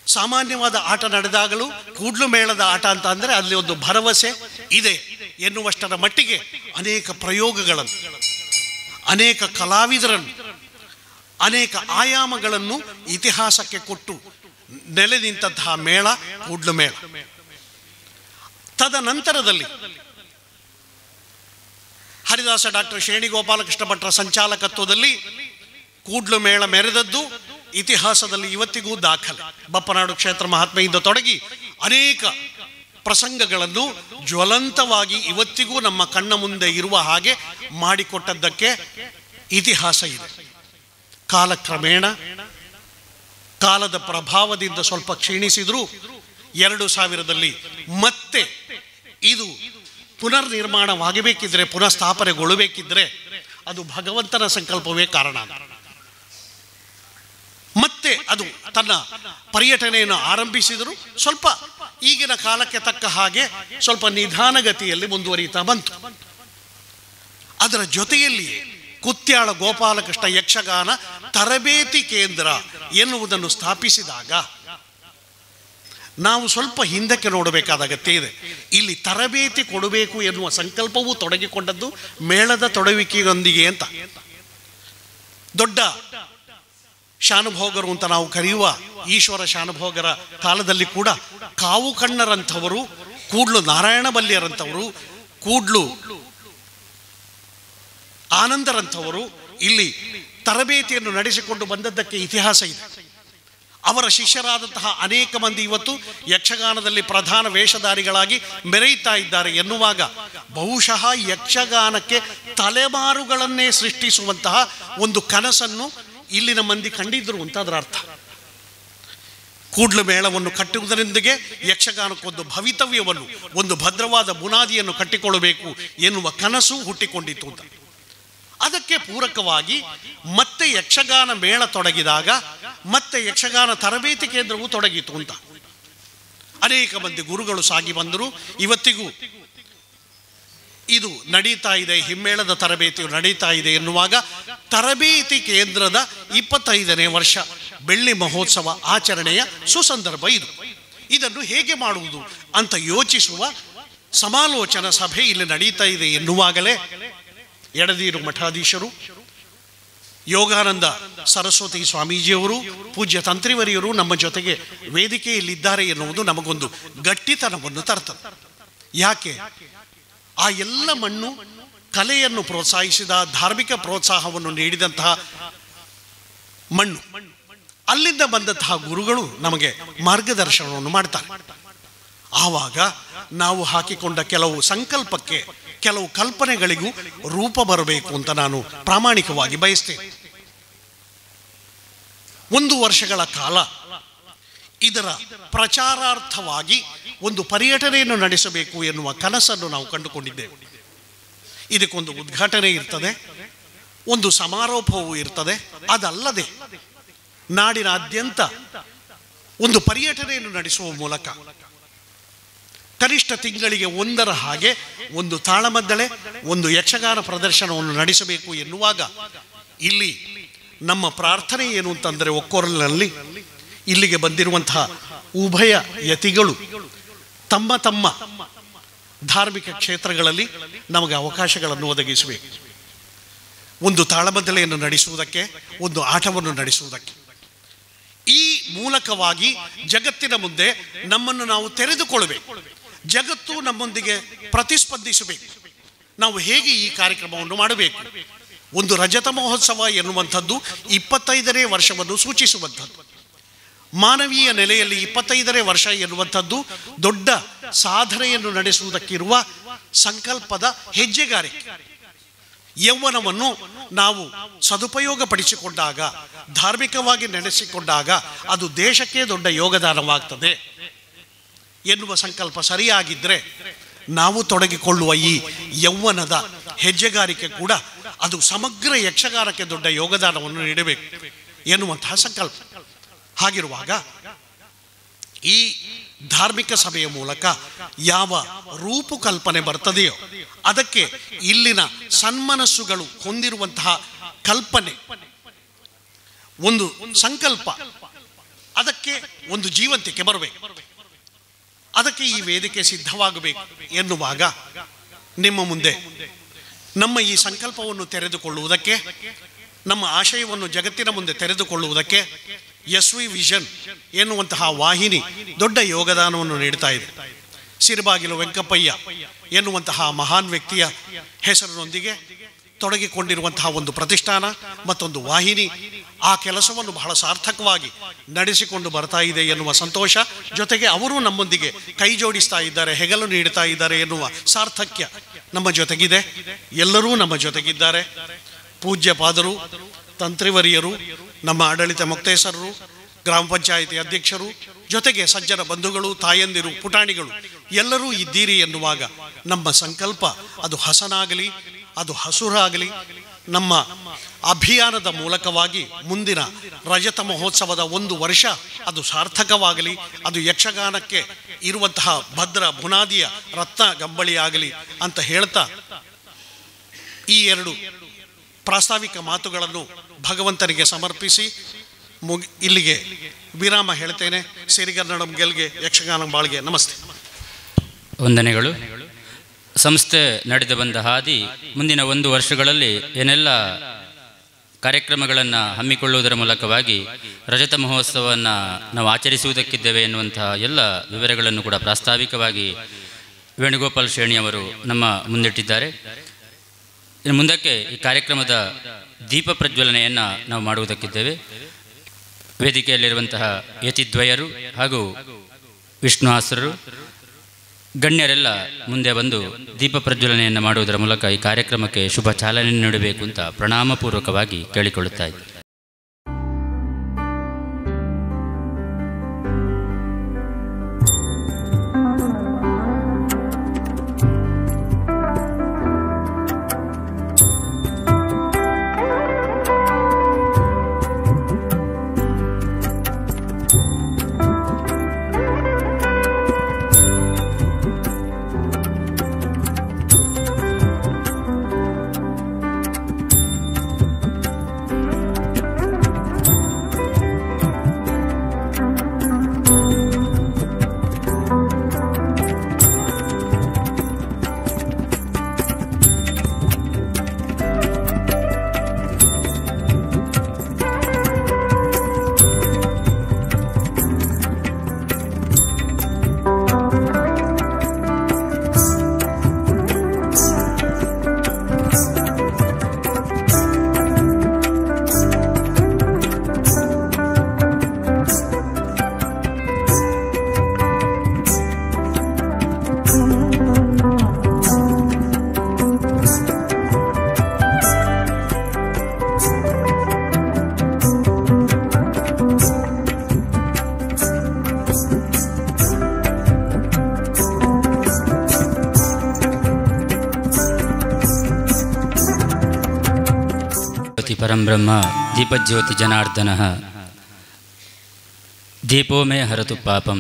ಸಾಮಾನ್ಯವಾದ ಆಟ ನಡೆದಾಗಲೂ ಕೂಡ್ಲು ಮೇಳದ ಆಟ ಅಂತ ಅಂದರೆ ಅಲ್ಲಿ ಒಂದು ಭರವಸೆ ಇದೆ ಎನ್ನುವಷ್ಟರ ಮಟ್ಟಿಗೆ ಅನೇಕ ಪ್ರಯೋಗಗಳನ್ನು, ಅನೇಕ ಕಲಾವಿದರನ್ನು, ಅನೇಕ ಆಯಾಮಗಳನ್ನು ಇತಿಹಾಸಕ್ಕೆ ಕೊಟ್ಟು ನೆಲೆ ನಿಂತಹ ಮೇಳ ಕೂಡ್ಲು ಮೇಳ. ತದನಂತರದಲ್ಲಿ ಹರಿದಾಸ ಡಾಕ್ಟರ್ ಶ್ರೇಣಿ ಗೋಪಾಲಕೃಷ್ಣ ಭಟ್ರ ಸಂಚಾಲಕತ್ವದಲ್ಲಿ ಕೂಡ್ಲು ಮೇಳ ಮೆರೆದದ್ದು ಇತಿಹಾಸದಲ್ಲಿ ಇವತ್ತಿಗೂ ದಾಖಲೆ. ಬಪ್ಪನಾಡು ಕ್ಷೇತ್ರ ಮಹಾತ್ಮೆಯಿಂದ ತೊಡಗಿ ಅನೇಕ ಪ್ರಸಂಗಗಳನ್ನು ಜ್ವಲಂತವಾಗಿ ಇವತ್ತಿಗೂ ನಮ್ಮ ಕಣ್ಣ ಮುಂದೆ ಇರುವ ಹಾಗೆ ಮಾಡಿಕೊಟ್ಟದ್ದಕ್ಕೆ ಇತಿಹಾಸ ಇದೆ. ಕಾಲಕ್ರಮೇಣ ಕಾಲದ ಪ್ರಭಾವದಿಂದ ಸ್ವಲ್ಪ ಕ್ಷೀಣಿಸಿದ್ರು 2000ರಲ್ಲಿ ಮತ್ತೆ ಇದು ಪುನರ್ ನಿರ್ಮಾಣವಾಗಬೇಕಿದ್ರೆ, ಪುನಃ ಸ್ಥಾಪನೆಗೊಳ್ಳಬೇಕಿದ್ರೆ ಅದು ಭಗವಂತನ ಸಂಕಲ್ಪವೇ ಕಾರಣ. ಮತ್ತೆ ಅದು ತನ್ನ ಪರ್ಯಟನೆಯನ್ನು ಆರಂಭಿಸಿದರೂ ಸ್ವಲ್ಪ ಈಗಿನ ಕಾಲಕ್ಕೆ ತಕ್ಕ ಹಾಗೆ ಸ್ವಲ್ಪ ನಿಧಾನಗತಿಯಲ್ಲಿ ಮುಂದುವರಿತಾ ಬಂತು. ಅದರ ಜೊತೆಯಲ್ಲಿ ಕುತ್ಯಾಳ ಗೋಪಾಲಕೃಷ್ಣ ಯಕ್ಷಗಾನ ತರಬೇತಿ ಕೇಂದ್ರ ಎನ್ನುವುದನ್ನು ಸ್ಥಾಪಿಸಿದಾಗ ನಾವು ಸ್ವಲ್ಪ ಹಿಂದಕ್ಕೆ ನೋಡಬೇಕಾದ ಅಗತ್ಯ ಇದೆ. ಇಲ್ಲಿ ತರಬೇತಿ ಕೊಡಬೇಕು ಎನ್ನುವ ಸಂಕಲ್ಪವೂ ತೊಡಗಿಕೊಂಡದ್ದು ಮೇಳದ ತೊಡಗುವಿಕೆಯೊಂದಿಗೆ ಅಂತ. ದೊಡ್ಡ ಶಾನುಭೋಗರು ಅಂತ ನಾವು ಕರೆಯುವ ಈಶ್ವರ ಶಾನುಭೋಗರ ಕಾಲದಲ್ಲಿ ಕೂಡ ಕಾವು ಕಣ್ಣರಂಥವರು, ಕೂಡ್ಲು ನಾರಾಯಣ ಬಲ್ಯರಂಥವರು, ಕೂಡ್ಲು ಆನಂದರಂಥವರು ಇಲ್ಲಿ ತರಬೇತಿಯನ್ನು ನಡೆಸಿಕೊಂಡು ಬಂದದ್ದಕ್ಕೆ ಇತಿಹಾಸ ಇದೆ. ಅವರ ಶಿಷ್ಯರಾದಂತಹ ಅನೇಕ ಮಂದಿ ಇವತ್ತು ಯಕ್ಷಗಾನದಲ್ಲಿ ಪ್ರಧಾನ ವೇಷಧಾರಿಗಳಾಗಿ ಮೆರೆಯುತ್ತಾ ಇದ್ದಾರೆ ಎನ್ನುವಾಗ ಬಹುಶಃ ಯಕ್ಷಗಾನಕ್ಕೆ ತಲೆಮಾರುಗಳನ್ನೇ ಸೃಷ್ಟಿಸುವಂತಹ ಒಂದು ಕನಸನ್ನು ಇಲ್ಲಿನ ಮಂದಿ ಕಂಡಿದ್ದರು ಅಂತ ಅದರ ಅರ್ಥ. ಕೂಡ್ಲು ಮೇಳವನ್ನು ಕಟ್ಟುವುದರೊಂದಿಗೆ ಯಕ್ಷಗಾನಕ್ಕೊಂದು ಭವಿತವ್ಯವನ್ನು, ಒಂದು ಭದ್ರವಾದ ಬುನಾದಿಯನ್ನು ಕಟ್ಟಿಕೊಳ್ಳಬೇಕು ಎನ್ನುವ ಕನಸು ಹುಟ್ಟಿಕೊಂಡಿತ್ತು ಅಂತ. ಅದಕ್ಕೆ ಪೂರಕವಾಗಿ ಮತ್ತೆ ಯಕ್ಷಗಾನ ಮೇಳ ತೊಡಗಿದಾಗ ಮತ್ತೆ ಯಕ್ಷಗಾನ ತರಬೇತಿ ಕೇಂದ್ರವು ತೊಡಗಿತು ಅಂತ. ಅನೇಕ ಮಂದಿ ಗುರುಗಳು ಸಾಗಿ ಬಂದರು. ಇವತ್ತಿಗೂ ಇದು ನಡೀತಾ ಇದೆ, ಹಿಮ್ಮೇಳದ ತರಬೇತಿಯು ನಡೀತಾ ಇದೆ ಎನ್ನುವಾಗ ತರಬೇತಿ ಕೇಂದ್ರದ 25ನೇ ವರ್ಷ ಬೆಳ್ಳಿ ಮಹೋತ್ಸವ ಆಚರಣೆಯ ಸುಸಂದರ್ಭ ಇದು. ಇದನ್ನು ಹೇಗೆ ಮಾಡುವುದು ಅಂತ ಯೋಚಿಸುವ ಸಮಾಲೋಚನಾ ಸಭೆ ಇಲ್ಲಿ ನಡೀತಾ ಇದೆ ಎನ್ನುವಾಗಲೇ ಎಡದೀರು ಮಠಾಧೀಶರು, ಯೋಗಾನಂದ ಸರಸ್ವತಿ ಸ್ವಾಮೀಜಿಯವರು, ಪೂಜ್ಯ ತಂತ್ರಿವರಿಯರು ನಮ್ಮ ಜೊತೆಗೆ ವೇದಿಕೆಯಲ್ಲಿದ್ದಾರೆ ಎನ್ನುವುದು ನಮಗೊಂದು ಗಟ್ಟಿತನವನ್ನು ತರ್ತದೆ. ಯಾಕೆ? ಆ ಎಲ್ಲ ಮಣ್ಣು ಕಲೆಯನ್ನು ಪ್ರೋತ್ಸಾಹಿಸಿದ, ಧಾರ್ಮಿಕ ಪ್ರೋತ್ಸಾಹವನ್ನು ನೀಡಿದಂತಹ ಮಣ್ಣು, ಅಲ್ಲಿಂದ ಬಂದಂತಹ ಗುರುಗಳು ನಮಗೆ ಮಾರ್ಗದರ್ಶನವನ್ನು ಮಾಡ್ತಾರೆ. ಆವಾಗ ನಾವು ಹಾಕಿಕೊಂಡ ಕೆಲವು ಸಂಕಲ್ಪಕ್ಕೆ, ಕೆಲವು ಕಲ್ಪನೆಗಳಿಗೂ ರೂಪ ಬರಬೇಕು ಅಂತ ನಾನು ಪ್ರಾಮಾಣಿಕವಾಗಿ ಬಯಸ್ತೇನೆ. 1 ವರ್ಷಗಳ ಕಾಲ ಇದರ ಪ್ರಚಾರಾರ್ಥವಾಗಿ ಒಂದು ಪರ್ಯಟನೆಯನ್ನು ನಡೆಸಬೇಕು ಎನ್ನುವ ಕನಸನ್ನು ನಾವು ಕಂಡುಕೊಂಡಿದ್ದೇವೆ. ಇದಕ್ಕೊಂದು ಉದ್ಘಾಟನೆ ಇರ್ತದೆ, ಒಂದು ಸಮಾರೋಪವೂ ಇರ್ತದೆ. ಅದಲ್ಲದೆ ನಾಡಿನಾದ್ಯಂತ ಒಂದು ಪರ್ಯಟನೆಯನ್ನು ನಡೆಸುವ ಮೂಲಕ ಕನಿಷ್ಠ ತಿಂಗಳಿಗೆ 1 ಹಾಗೆ ಒಂದು ತಾಳಮದ್ದಳೆ, ಒಂದು ಯಕ್ಷಗಾನ ಪ್ರದರ್ಶನವನ್ನು ನಡೆಸಬೇಕು ಎನ್ನುವಾಗ ಇಲ್ಲಿ ನಮ್ಮ ಪ್ರಾರ್ಥನೆ ಏನು ಅಂತಂದರೆ, ಒಕ್ಕೊರಲಿನಲ್ಲಿ ಇಲ್ಲಿಗೆ ಬಂದಿರುವಂತಹ ಉಭಯ ಯತಿಗಳು ತಮ್ಮ ತಮ್ಮ ಧಾರ್ಮಿಕ ಕ್ಷೇತ್ರಗಳಲ್ಲಿ ನಮಗೆ ಅವಕಾಶಗಳನ್ನು ಒದಗಿಸಬೇಕು. ಒಂದು ತಾಳಮದ್ದಳೆಯನ್ನು ನಡೆಸುವುದಕ್ಕೆ, ಒಂದು ಆಟವನ್ನು ನಡೆಸುವುದಕ್ಕೆ. ಈ ಮೂಲಕವಾಗಿ ಜಗತ್ತಿನ ಮುಂದೆ ನಮ್ಮನ್ನು ನಾವು ತೆರೆದುಕೊಳ್ಳಬೇಕು. ಜಗತ್ತು ನಮ್ಮೊಂದಿಗೆ ಪ್ರತಿಸ್ಪಂದಿಸಬೇಕು. ನಾವು ಹೇಗೆ ಈ ಕಾರ್ಯಕ್ರಮವನ್ನು ಮಾಡಬೇಕು? ಒಂದು ರಜತ ಮಹೋತ್ಸವ ಎನ್ನುವಂಥದ್ದು 25ನೇ ವರ್ಷವನ್ನು ಸೂಚಿಸುವಂಥದ್ದು. ಮಾನವೀಯ ನೆಲೆಯಲ್ಲಿ 25ನೇ ವರ್ಷ ಎನ್ನುವಂಥದ್ದು ದೊಡ್ಡ ಸಾಧನೆಯನ್ನು ನಡೆಸುವುದಕ್ಕಿರುವ ಸಂಕಲ್ಪದ ಹೆಜ್ಜೆಗಾರಿಕೆ. ಯೌವನವನ್ನು ನಾವು ಸದುಪಯೋಗ ಪಡಿಸಿಕೊಂಡಾಗ, ಧಾರ್ಮಿಕವಾಗಿ ನಡೆಸಿಕೊಂಡಾಗ ಅದು ದೇಶಕ್ಕೆ ದೊಡ್ಡ ಯೋಗದಾನವಾಗ್ತದೆ ಎನ್ನುವ ಸಂಕಲ್ಪ ಸರಿಯಾಗಿದ್ದರೆ ನಾವು ತೊಡಗಿಕೊಳ್ಳುವ ಈ ಯೌವನದ ಹೆಜ್ಜೆಗಾರಿಕೆ ಕೂಡ ಅದು ಸಮಗ್ರ ಯಕ್ಷಗಾನಕ್ಕೆ ದೊಡ್ಡ ಯೋಗದಾನವನ್ನು ನೀಡಬೇಕು ಎನ್ನುವಂತಹ ಸಂಕಲ್ಪ. ಹಾಗಿರುವಾಗ ಈ ಧಾರ್ಮಿಕ ಸಭೆಯ ಮೂಲಕ ಯಾವ ರೂಪುಕಲ್ಪನೆ ಬರ್ತದೆಯೋ ಅದಕ್ಕೆ ಇಲ್ಲಿನ ಸನ್ಮನಸ್ಸುಗಳು ಹೊಂದಿರುವಂತಹ ಕಲ್ಪನೆ, ಒಂದು ಸಂಕಲ್ಪ, ಅದಕ್ಕೆ ಒಂದು ಜೀವಂತಿಕೆ ಬರಬೇಕು. ಅದಕ್ಕೆ ಈ ವೇದಿಕೆ ಸಿದ್ಧವಾಗಬೇಕು ಎನ್ನುವಾಗ ನಿಮ್ಮ ಮುಂದೆ ನಮ್ಮ ಈ ಸಂಕಲ್ಪವನ್ನು ತೆರೆದುಕೊಳ್ಳುವುದಕ್ಕೆ, ನಮ್ಮ ಆಶಯವನ್ನು ಜಗತ್ತಿನ ಮುಂದೆ ತೆರೆದುಕೊಳ್ಳುವುದಕ್ಕೆ SV ವಿಷನ್ ಎನ್ನುವಂತಹ ವಾಹಿನಿ ದೊಡ್ಡ ಯೋಗದಾನವನ್ನು ನೀಡ್ತಾ ಇದೆ. ಸಿರಿಬಾಗಿಲು ವೆಂಕಪ್ಪಯ್ಯ ಎನ್ನುವಂತಹ ಮಹಾನ್ ವ್ಯಕ್ತಿಯ ಹೆಸರಿನೊಂದಿಗೆ ತೊಡಗಿಕೊಂಡಿರುವಂತಹ ಒಂದು ಪ್ರತಿಷ್ಠಾನ ಮತ್ತೊಂದು ವಾಹಿನಿ ಆ ಕೆಲಸವನ್ನು ಬಹಳ ಸಾರ್ಥಕವಾಗಿ ನಡೆಸಿಕೊಂಡು ಬರ್ತಾ ಇದೆ ಎನ್ನುವ ಸಂತೋಷ, ಜೊತೆಗೆ ಅವರು ನಮ್ಮೊಂದಿಗೆ ಕೈ ಜೋಡಿಸ್ತಾ ಇದ್ದಾರೆ, ಹೆಗಲು ನೀಡ್ತಾ ಇದ್ದಾರೆ ಎನ್ನುವ ಸಾರ್ಥಕ್ಯ ನಮ್ಮ ಜೊತೆಗಿದೆ. ಎಲ್ಲರೂ ನಮ್ಮ ಜೊತೆಗಿದ್ದಾರೆ. ಪೂಜ್ಯ ಪಾದರು, ತಂತ್ರಿವರಿಯರು, ನಮ್ಮ ಆಡಳಿತ ಮುಕ್ತೇಸರರು, ಗ್ರಾಮ ಪಂಚಾಯಿತಿ ಅಧ್ಯಕ್ಷರು, ಜೊತೆಗೆ ಸಜ್ಜನ ಬಂಧುಗಳು, ತಾಯಂದಿರು, ಪುಟಾಣಿಗಳು ಎಲ್ಲರೂ ಇದ್ದೀರಿ ಎನ್ನುವಾಗ ನಮ್ಮ ಸಂಕಲ್ಪ ಅದು ಹಸನಾಗಲಿ, ಅದು ಹಸುರಾಗಲಿ. ನಮ್ಮ ಅಭಿಯಾನದ ಮೂಲಕವಾಗಿ ಮುಂದಿನ ರಜತ ಮಹೋತ್ಸವದ 1 ವರ್ಷ ಅದು ಸಾರ್ಥಕವಾಗಲಿ, ಅದು ಯಕ್ಷಗಾನಕ್ಕೆ ಇರುವಂತಹ ಭದ್ರ ಬುನಾದಿಯ ರತ್ನ ಗಂಬಳಿಯಾಗಲಿ ಅಂತ ಹೇಳ್ತಾ ಈ 2 ಪ್ರಾಸ್ತಾವಿಕ ಮಾತುಗಳನ್ನು ಭಗವಂತನಿಗೆ ಸಮರ್ಪಿಸಿ ಇಲ್ಲಿಗೆ ವಿರಾಮ ಹೇಳ್ತೇನೆ. ಸಿರಿಗನ್ನಡಂ ಗೆಲ್ಗೆ, ಯಕ್ಷಗಾನ ಬಾಳ್ಗೆ. ನಮಸ್ತೆ, ವಂದನೆಗಳು. ಸಂಸ್ಥೆ ನಡೆದು ಬಂದ ಹಾದಿ ಮುಂದಿನ 1 ವರ್ಷಗಳಲ್ಲಿ ಏನೆಲ್ಲ ಕಾರ್ಯಕ್ರಮಗಳನ್ನು ಹಮ್ಮಿಕೊಳ್ಳುವುದರ ಮೂಲಕವಾಗಿ ರಜತ ಮಹೋತ್ಸವವನ್ನು ನಾವು ಆಚರಿಸುವುದಕ್ಕಿದ್ದೇವೆ ಎನ್ನುವಂತಹ ಎಲ್ಲ ವಿವರಗಳನ್ನು ಕೂಡ ಪ್ರಾಸ್ತಾವಿಕವಾಗಿ ವೇಣುಗೋಪಾಲ್ ಶ್ರೇಣಿಯವರು ನಮ್ಮ ಮುಂದಿಟ್ಟಿದ್ದಾರೆ. ಇನ್ನು ಮುಂದಕ್ಕೆ ಈ ಕಾರ್ಯಕ್ರಮದ ದೀಪ ಪ್ರಜ್ವಲನೆಯನ್ನು ನಾವು ಮಾಡುವುದಕ್ಕಿದ್ದೇವೆ. ವೇದಿಕೆಯಲ್ಲಿರುವಂತಹ ಯತಿದ್ವಯರು ಹಾಗೂ ವಿಷ್ಣುಹಾಸರು ಗಣ್ಯರೆಲ್ಲ ಮುಂದೆ ಬಂದು ದೀಪ ಪ್ರಜ್ವಲನೆಯನ್ನು ಮಾಡುವುದರ ಮೂಲಕ ಈ ಕಾರ್ಯಕ್ರಮಕ್ಕೆ ಶುಭ ಚಾಲನೆ ನೀಡಬೇಕು ಅಂತ ಪ್ರಣಾಮಪೂರ್ವಕವಾಗಿ ಕೇಳಿಕೊಳ್ಳುತ್ತಾ ಇದ್ದೆ. परम ब्रह्म दीपज्योति जनार्दन दीपो मे हरतु पापम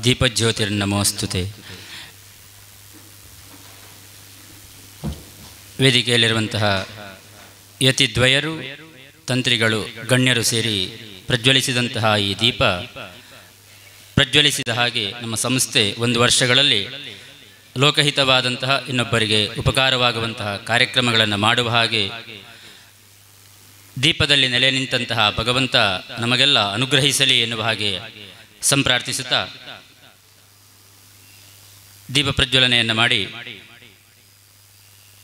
दीपज्योतिर्नमोस्तुते. ವೇದಿಕೆಯಲ್ಲಿರುವಂತಹ ಯತಿದ್ವಯರು ತಂತ್ರಿಗಳು ಗಣ್ಯರು ಸೇರಿ ಪ್ರಜ್ವಲಿಸಿದಂತಹ ಈ ದೀಪ ಪ್ರಜ್ವಲಿಸಿದ ಹಾಗೆ ನಮ್ಮ ಸಂಸ್ಥೆ ಒಂದು ವರ್ಷಗಳಲ್ಲಿ ಲೋಕಹಿತವಾದಂತಹ ಇನ್ನೊಬ್ಬರಿಗೆ ಉಪಕಾರವಾಗುವಂತಹ ಕಾರ್ಯಕ್ರಮಗಳನ್ನು ಮಾಡುವ ಹಾಗೆ ದೀಪದಲ್ಲಿ ನೆಲೆ ನಿಂತಹ ಭಗವಂತ ನಮಗೆಲ್ಲ ಅನುಗ್ರಹಿಸಲಿ ಎನ್ನುವ ಹಾಗೆ ಸಂಪ್ರಾರ್ಥಿಸುತ್ತಾ ದೀಪ ಪ್ರಜ್ವಲನೆಯನ್ನು ಮಾಡಿ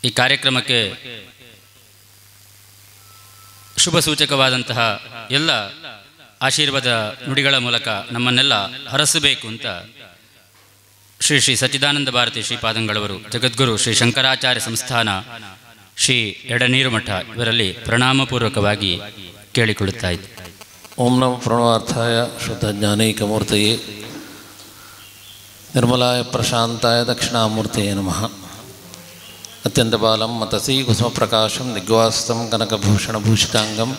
ಈ ಕಾರ್ಯಕ್ರಮಕ್ಕೆ ಶುಭ ಸೂಚಕವಾದಂತಹ ಎಲ್ಲ ಆಶೀರ್ವಾದ ನುಡಿಗಳ ಮೂಲಕ ನಮ್ಮನ್ನೆಲ್ಲ ಹರಸಬೇಕು ಅಂತ ಶ್ರೀ ಶ್ರೀ ಸಚ್ಚಿದಾನಂದ ಭಾರತಿ ಶ್ರೀಪಾದಂಗಳವರು ಜಗದ್ಗುರು ಶ್ರೀ ಶಂಕರಾಚಾರ್ಯ ಸಂಸ್ಥಾನ ಶ್ರೀ ಎಡನೀರು ಮಠ ಇವರಲ್ಲಿ ಪ್ರಣಾಮಪೂರ್ವಕವಾಗಿ ಕೇಳಿಕೊಳ್ಳುತ್ತಾ ಇದ್ದೆ. ಓಂ ನಮೋ ಪ್ರಣವಾರ್ಥಾಯ ಶುದ್ಧ ಜ್ಞಾನೈಕಮೂರ್ತಯೇ ನಿರ್ಮಲಾಯ ಪ್ರಶಾಂತಾಯ ದಕ್ಷಿಣಾಮೂರ್ತಯೇ ನಮಃ. ಅತ್ಯಂತ ಬಾಲಂ ಮತಸಿ ಕುಸುಮಪ್ರಕಾಶಂ ದಿಗ್ವಾಸ್ತಂ ಕನಕಭೂಷಣಭೂಷಿತಾಂಗಂ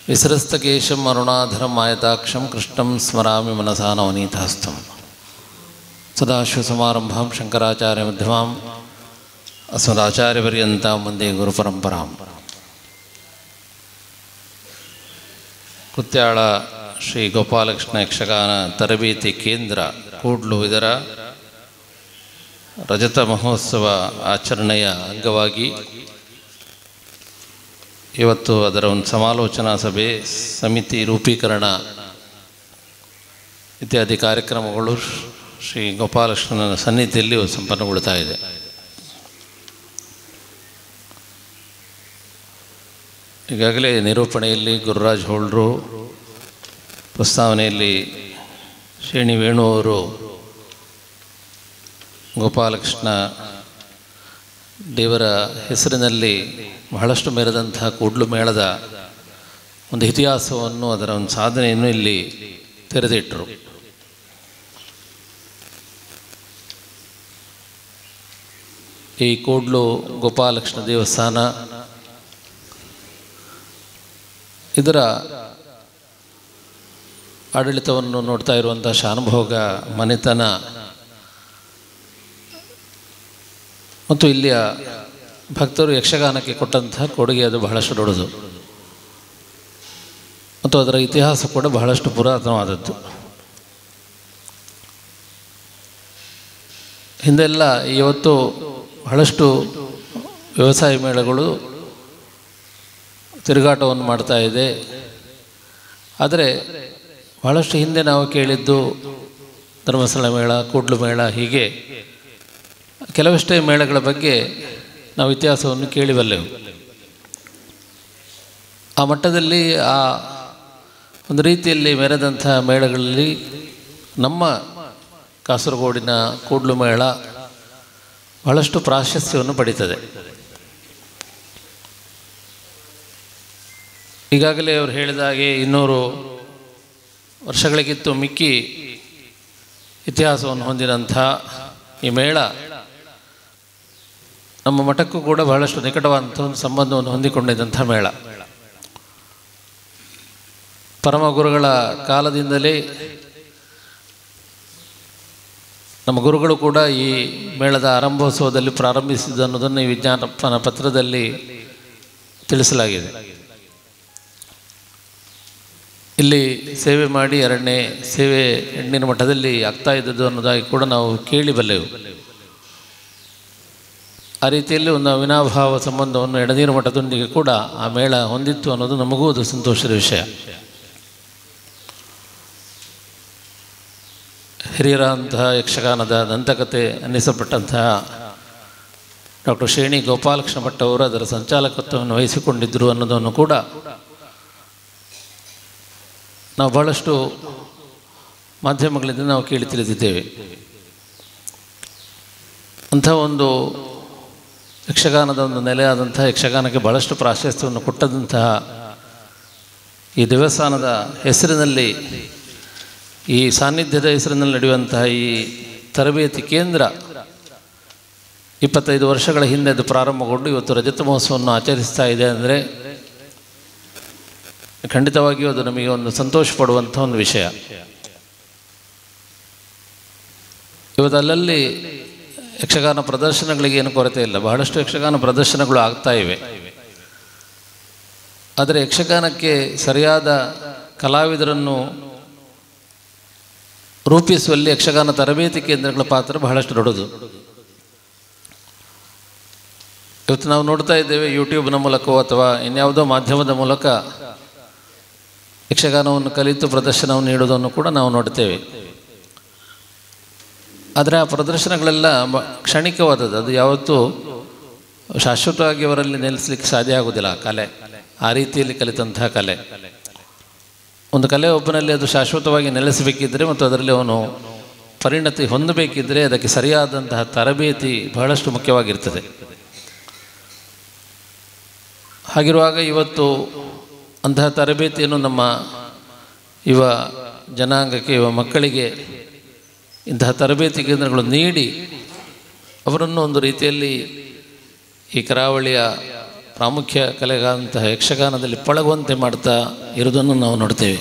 ವಿಸೃಸ್ತಕೇಶಂ ಅರುಣಾಧರಂ ಆಯತಾಕ್ಷಂ ಕೃಷ್ಣಂ ಸ್ಮರಾಮಿ ಮನಸಾ ನವನೀತಹಸ್ತಂ. ಸದಾಶಿವಸಮಾರಂಭಾಂ ಶಂಕರಾಚಾರ್ಯ ಮಧ್ಯಮಾಂ ಅಸ್ಮದಾಚಾರ್ಯಪರ್ಯಂತಾಂ ವಂದೇ ಗುರುಪರಂಪರಾಂ. ಕುತ್ಯಾಳ ಶ್ರೀ ಗೋಪಾಲಕೃಷ್ಣ ಯಕ್ಷಗಾನ ತರಬೇತಿ ಕೇಂದ್ರ ಕೂಡ್ಲು ಇದರ ರಜತ ಮಹೋತ್ಸವ ಆಚರಣೆಯ ಅಂಗವಾಗಿ ಇವತ್ತು ಅದರ ಒಂದು ಸಮಾಲೋಚನಾ ಸಭೆ, ಸಮಿತಿ ರೂಪೀಕರಣ ಇತ್ಯಾದಿ ಕಾರ್ಯಕ್ರಮಗಳು ಶ್ರೀ ಗೋಪಾಲಕೃಷ್ಣನ ಸನ್ನಿಧಿಯಲ್ಲಿ ಸಂಪನ್ನಗೊಳ್ತಾ ಇದೆ. ಈಗಾಗಲೇ ನಿರೂಪಣೆಯಲ್ಲಿ ಗುರುರಾಜ್ ಹೋಳ್ರು, ಪ್ರಸ್ತಾವನೆಯಲ್ಲಿ ಶ್ರೇಣಿ ವೇಣು ಅವರು ಗೋಪಾಲಕೃಷ್ಣ ದೇವರ ಹೆಸರಿನಲ್ಲಿ ಬಹಳಷ್ಟು ಮೆರೆದಂತಹ ಕೂಡ್ಲು ಮೇಳದ ಒಂದು ಇತಿಹಾಸವನ್ನು, ಅದರ ಒಂದು ಸಾಧನೆಯನ್ನು ಇಲ್ಲಿ ತೆರೆದಿಟ್ಟರು. ಈ ಕೂಡ್ಲು ಗೋಪಾಲಕೃಷ್ಣ ದೇವಸ್ಥಾನ ಇದರ ಆಡಳಿತವನ್ನು ನೋಡ್ತಾ ಇರುವಂಥ ಶಾನುಭೋಗ ಮನೆತನ ಮತ್ತು ಇಲ್ಲಿಯ ಭಕ್ತರು ಯಕ್ಷಗಾನಕ್ಕೆ ಕೊಟ್ಟಂತಹ ಕೊಡುಗೆ ಅದು ಬಹಳಷ್ಟು ದೊಡ್ಡದು ಮತ್ತು ಅದರ ಇತಿಹಾಸ ಕೂಡ ಬಹಳಷ್ಟು ಪುರಾತನವಾದದ್ದು. ಹಿಂದೆಲ್ಲ ಇವತ್ತು ಬಹಳಷ್ಟು ವ್ಯವಸಾಯ ಮೇಳಗಳು ತಿರುಗಾಟವನ್ನು ಮಾಡ್ತಾ ಇದೆ. ಆದರೆ ಬಹಳಷ್ಟು ಹಿಂದೆ ನಾವು ಕೇಳಿದ್ದು ಧರ್ಮಸ್ಥಳ ಮೇಳ, ಕೂಡ್ಲು ಮೇಳ, ಹೀಗೆ ಕೆಲವಷ್ಟೇ ಮೇಳಗಳ ಬಗ್ಗೆ ನಾವು ಇತಿಹಾಸವನ್ನು ಕೇಳಿಬಲ್ಲೆವು. ಆ ಮಟ್ಟದಲ್ಲಿ ಆ ಒಂದು ರೀತಿಯಲ್ಲಿ ಮೆರೆದಂಥ ಮೇಳಗಳಲ್ಲಿ ನಮ್ಮ ಕಾಸರಗೋಡಿನ ಕೂಡ್ಲು ಮೇಳ ಬಹಳಷ್ಟು ಪ್ರಾಶಸ್ತ್ಯವನ್ನು ಪಡೀತದೆ. ಈಗಾಗಲೇ ಅವರು ಹೇಳಿದ ಹಾಗೆ 200 ವರ್ಷಗಳಿಗಿಂತ ಮಿಕ್ಕಿ ಇತಿಹಾಸವನ್ನು ಹೊಂದಿದಂಥ ಈ ಮೇಳ ನಮ್ಮ ಮಠಕ್ಕೂ ಕೂಡ ಬಹಳಷ್ಟು ನಿಕಟವಾದಂಥ ಒಂದು ಸಂಬಂಧವನ್ನು ಹೊಂದಿಕೊಂಡಿದ್ದಂಥ ಮೇಳ. ಪರಮ ಗುರುಗಳ ಕಾಲದಿಂದಲೇ ನಮ್ಮ ಗುರುಗಳು ಕೂಡ ಈ ಮೇಳದ ಆರಂಭೋತ್ಸವದಲ್ಲಿ ಪ್ರಾರಂಭಿಸಿದ್ದು ಅನ್ನೋದನ್ನು ಈ ವಿಜ್ಞಾಪನ ಪತ್ರದಲ್ಲಿ ತಿಳಿಸಲಾಗಿದೆ. ಇಲ್ಲಿ ಸೇವೆ ಮಾಡಿ 2ನೇ ಸೇವೆ ಹೆಣ್ಣಿನ ಮಠದಲ್ಲಿ ಆಗ್ತಾ ಇದ್ದದ್ದು ಅನ್ನೋದಾಗಿ ಕೂಡ ನಾವು ಕೇಳಿಬಲ್ಲೆವು. ಆ ರೀತಿಯಲ್ಲಿ ಒಂದು ಅವಿನಾಭಾವ ಸಂಬಂಧವನ್ನು ಎಡನೀರು ಮಠದೊಂದಿಗೆ ಕೂಡ ಆ ಮೇಳ ಹೊಂದಿತ್ತು ಅನ್ನೋದು ನಮಗೂ ಅದು ಸಂತೋಷದ ವಿಷಯ. ಹಿರಿಯರಂತಹ ಯಕ್ಷಗಾನದ ದಂತಕತೆ ಅನ್ನಿಸಲ್ಪಟ್ಟಂತಹ ಡಾಕ್ಟರ್ ಶ್ರೇಣಿ ಗೋಪಾಲಕೃಷ್ಣ ಭಟ್ ಅವರು ಅದರ ಸಂಚಾಲಕತ್ವವನ್ನು ವಹಿಸಿಕೊಂಡಿದ್ದರು ಅನ್ನೋದನ್ನು ಕೂಡ ನಾವು ಬಹಳಷ್ಟು ಮಾಧ್ಯಮಗಳಿಂದ ನಾವು ಕೇಳಿ ತಿಳಿದಿದ್ದೇವೆ. ಅಂಥ ಒಂದು ಯಕ್ಷಗಾನದ ಒಂದು ನೆಲೆಯಾದಂತಹ ಯಕ್ಷಗಾನಕ್ಕೆ ಬಹಳಷ್ಟು ಪ್ರಾಶಸ್ತ್ಯವನ್ನು ಕೊಟ್ಟಂತಹ ಈ ದೇವಸ್ಥಾನದ ಹೆಸರಿನಲ್ಲಿ, ಈ ಸಾನ್ನಿಧ್ಯದ ಹೆಸರಿನಲ್ಲಿ ನಡೆಯುವಂತಹ ಈ ತರಬೇತಿ ಕೇಂದ್ರ 25 ವರ್ಷಗಳ ಹಿಂದೆ ಅದು ಪ್ರಾರಂಭಗೊಂಡು ಇವತ್ತು ರಜತ ಮಹೋತ್ಸವವನ್ನು ಆಚರಿಸ್ತಾ ಇದೆ ಅಂದರೆ ಖಂಡಿತವಾಗಿಯೂ ಅದು ನಮಗೆ ಒಂದು ಸಂತೋಷ ಪಡುವಂಥ ಒಂದು ವಿಷಯ. ಇವತ್ತು ಅಲ್ಲಲ್ಲಿ ಯಕ್ಷಗಾನ ಪ್ರದರ್ಶನಗಳಿಗೆ ಏನು ಕೊರತೆ ಇಲ್ಲ, ಬಹಳಷ್ಟು ಯಕ್ಷಗಾನ ಪ್ರದರ್ಶನಗಳು ಆಗ್ತಾ ಇವೆ. ಆದರೆ ಯಕ್ಷಗಾನಕ್ಕೆ ಸರಿಯಾದ ಕಲಾವಿದರನ್ನು ರೂಪಿಸುವಲ್ಲಿ ಯಕ್ಷಗಾನ ತರಬೇತಿ ಕೇಂದ್ರಗಳ ಪಾತ್ರ ಬಹಳಷ್ಟು ದೊಡ್ಡದು. ಇವತ್ತು ನಾವು ನೋಡ್ತಾ ಇದ್ದೇವೆ, ಯೂಟ್ಯೂಬ್ನ ಮೂಲಕವೋ ಅಥವಾ ಇನ್ಯಾವುದೋ ಮಾಧ್ಯಮದ ಮೂಲಕ ಯಕ್ಷಗಾನವನ್ನು ಕಲಿತು ಪ್ರದರ್ಶನವನ್ನು ನೀಡುವುದನ್ನು ಕೂಡ ನಾವು ನೋಡ್ತೇವೆ. ಆದರೆ ಆ ಪ್ರದರ್ಶನಗಳೆಲ್ಲ ಕ್ಷಣಿಕವಾದದ್ದು, ಅದು ಯಾವತ್ತೂ ಶಾಶ್ವತವಾಗಿ ಅವರಲ್ಲಿ ನೆಲೆಸಲಿಕ್ಕೆ ಸಾಧ್ಯ ಆಗುವುದಿಲ್ಲ. ಕಲೆ ಆ ರೀತಿಯಲ್ಲಿ ಕಲಿತಂತಹ ಕಲೆ, ಒಂದು ಕಲೆ ಒಬ್ಬನಲ್ಲಿ ಅದು ಶಾಶ್ವತವಾಗಿ ನೆಲೆಸಬೇಕಿದ್ದರೆ ಮತ್ತು ಅದರಲ್ಲಿ ಅವನು ಪರಿಣತಿ ಹೊಂದಬೇಕಿದ್ದರೆ ಅದಕ್ಕೆ ಸರಿಯಾದಂತಹ ತರಬೇತಿ ಬಹಳಷ್ಟು ಮುಖ್ಯವಾಗಿರ್ತದೆ. ಹಾಗಿರುವಾಗ ಇವತ್ತು ಅಂತಹ ತರಬೇತಿಯನ್ನು ನಮ್ಮ ಯುವ ಜನಾಂಗಕ್ಕೆ, ಯುವ ಮಕ್ಕಳಿಗೆ ಇಂತಹ ತರಬೇತಿ ಕೇಂದ್ರಗಳು ನೀಡಿ ಅವರನ್ನು ಒಂದು ರೀತಿಯಲ್ಲಿ ಈ ಕರಾವಳಿಯ ಪ್ರಾಮುಖ್ಯ ಕಲೆಗಾದಂತಹ ಯಕ್ಷಗಾನದಲ್ಲಿ ಪಳಗುವಂತೆ ಮಾಡ್ತಾ ಇರುವುದನ್ನು ನಾವು ನೋಡ್ತೇವೆ.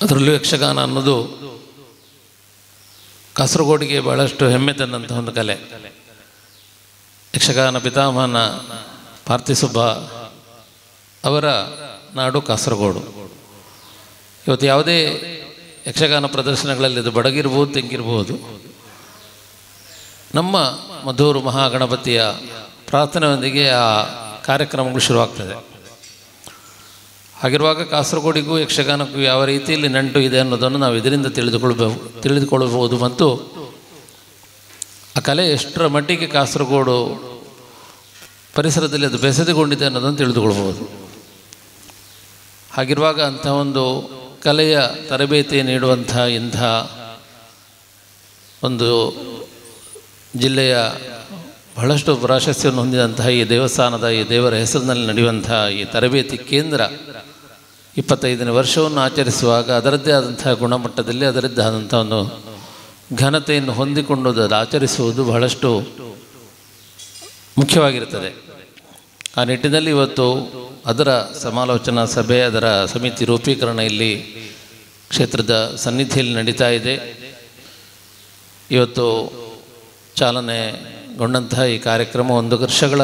ಅದರಲ್ಲೂ ಯಕ್ಷಗಾನ ಅನ್ನೋದು ಕಾಸರಗೋಡಿಗೆ ಬಹಳಷ್ಟು ಹೆಮ್ಮೆ ತಂದಂತಹ ಒಂದು ಕಲೆ. ಯಕ್ಷಗಾನ ಪಿತಾಮಹನ ಪಾರ್ಥಿಸುಬ್ಬ ಅವರ ನಾಡು ಕಾಸರಗೋಡು. ಇವತ್ತು ಯಾವುದೇ ಯಕ್ಷಗಾನ ಪ್ರದರ್ಶನಗಳಲ್ಲಿ ಅದು ಬಡಗಿರ್ಬೋದು, ತೆಂಗಿರ್ಬೋದು, ನಮ್ಮ ಮಧೂರು ಮಹಾಗಣಪತಿಯ ಪ್ರಾರ್ಥನೆಯೊಂದಿಗೆ ಆ ಕಾರ್ಯಕ್ರಮಗಳು ಶುರುವಾಗ್ತದೆ. ಹಾಗಿರುವಾಗ ಕಾಸರಗೋಡಿಗೂ ಯಕ್ಷಗಾನಕ್ಕೂ ಯಾವ ರೀತಿಯಲ್ಲಿ ನಂಟು ಇದೆ ಅನ್ನೋದನ್ನು ನಾವು ಇದರಿಂದ ತಿಳಿದುಕೊಳ್ಳಬಹುದು ಮತ್ತು ಆ ಕಲೆ ಎಷ್ಟರ ಮಟ್ಟಿಗೆ ಕಾಸರಗೋಡು ಪರಿಸರದಲ್ಲಿ ಅದು ಬೆಸೆದುಕೊಂಡಿದೆ ಅನ್ನೋದನ್ನು ತಿಳಿದುಕೊಳ್ಬೋದು. ಹಾಗಿರುವಾಗ ಅಂಥ ಒಂದು ಕಲೆಯ ತರಬೇತಿ ನೀಡುವಂಥ ಇಂಥ ಒಂದು ಜಿಲ್ಲೆಯ ಬಹಳಷ್ಟು ಪ್ರಾಶಸ್ತ್ಯವನ್ನು ಹೊಂದಿದಂತಹ ಈ ದೇವಸ್ಥಾನದ, ಈ ದೇವರ ಹೆಸರಿನಲ್ಲಿ ನಡೆಯುವಂತಹ ಈ ತರಬೇತಿ ಕೇಂದ್ರ 25ನೇ ವರ್ಷವನ್ನು ಆಚರಿಸುವಾಗ ಅದರದ್ದೇ ಆದಂತಹ ಗುಣಮಟ್ಟದಲ್ಲಿ ಅದರದ್ದೇ ಆದಂಥ ಒಂದು ಘನತೆಯನ್ನು ಹೊಂದಿಕೊಂಡು ಅದು ಆಚರಿಸುವುದು ಬಹಳಷ್ಟು ಮುಖ್ಯವಾಗಿರುತ್ತದೆ. ಆ ನಿಟ್ಟಿನಲ್ಲಿ ಇವತ್ತು ಅದರ ಸಮಾಲೋಚನಾ ಸಭೆ, ಅದರ ಸಮಿತಿ ರೂಪೀಕರಣ ಇಲ್ಲಿ ಕ್ಷೇತ್ರದ ಸನ್ನಿಧಿಯಲ್ಲಿ ನಡೀತಾ ಇದೆ. ಇವತ್ತು ಚಾಲನೆಗೊಂಡಂತಹ ಈ ಕಾರ್ಯಕ್ರಮ 1 ವರ್ಷಗಳ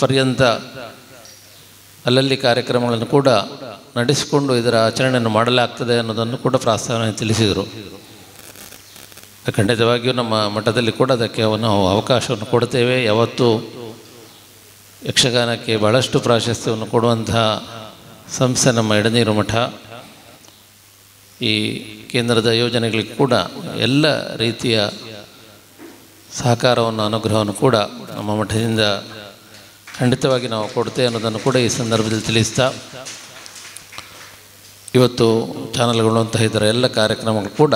ಪರ್ಯಂತ ಅಲ್ಲಲ್ಲಿ ಕಾರ್ಯಕ್ರಮಗಳನ್ನು ಕೂಡ ನಡೆಸಿಕೊಂಡು ಇದರ ಆಚರಣೆಯನ್ನು ಮಾಡಲಾಗ್ತದೆ ಅನ್ನೋದನ್ನು ಕೂಡ ಪ್ರಸ್ತಾವನೆ ತಿಳಿಸಿದರು. ಖಂಡಿತವಾಗಿಯೂ ನಮ್ಮ ಮಠದಲ್ಲಿ ಕೂಡ ಅದಕ್ಕೆ ನಾವು ಅವಕಾಶವನ್ನು ಕೊಡ್ತೇವೆ. ಯಾವತ್ತೂ ಯಕ್ಷಗಾನಕ್ಕೆ ಬಹಳಷ್ಟು ಪ್ರಾಶಸ್ತ್ಯವನ್ನು ಕೊಡುವಂತಹ ಸಂಸ್ಥೆ ನಮ್ಮ ಎಡನೀರು ಮಠ. ಈ ಕೇಂದ್ರದ ಯೋಜನೆಗಳಿಗೆ ಕೂಡ ಎಲ್ಲ ರೀತಿಯ ಸಹಕಾರವನ್ನು, ಅನುಗ್ರಹವನ್ನು ಕೂಡ ನಮ್ಮ ಮಠದಿಂದ ಖಂಡಿತವಾಗಿ ನಾವು ಕೊಡ್ತೇವೆ ಅನ್ನೋದನ್ನು ಕೂಡ ಈ ಸಂದರ್ಭದಲ್ಲಿ ತಿಳಿಸ್ತಾ, ಇವತ್ತು ಚಾನಲ್ಗಳು ಅಂತ ಇದರ ಎಲ್ಲ ಕಾರ್ಯಕ್ರಮಗಳು ಕೂಡ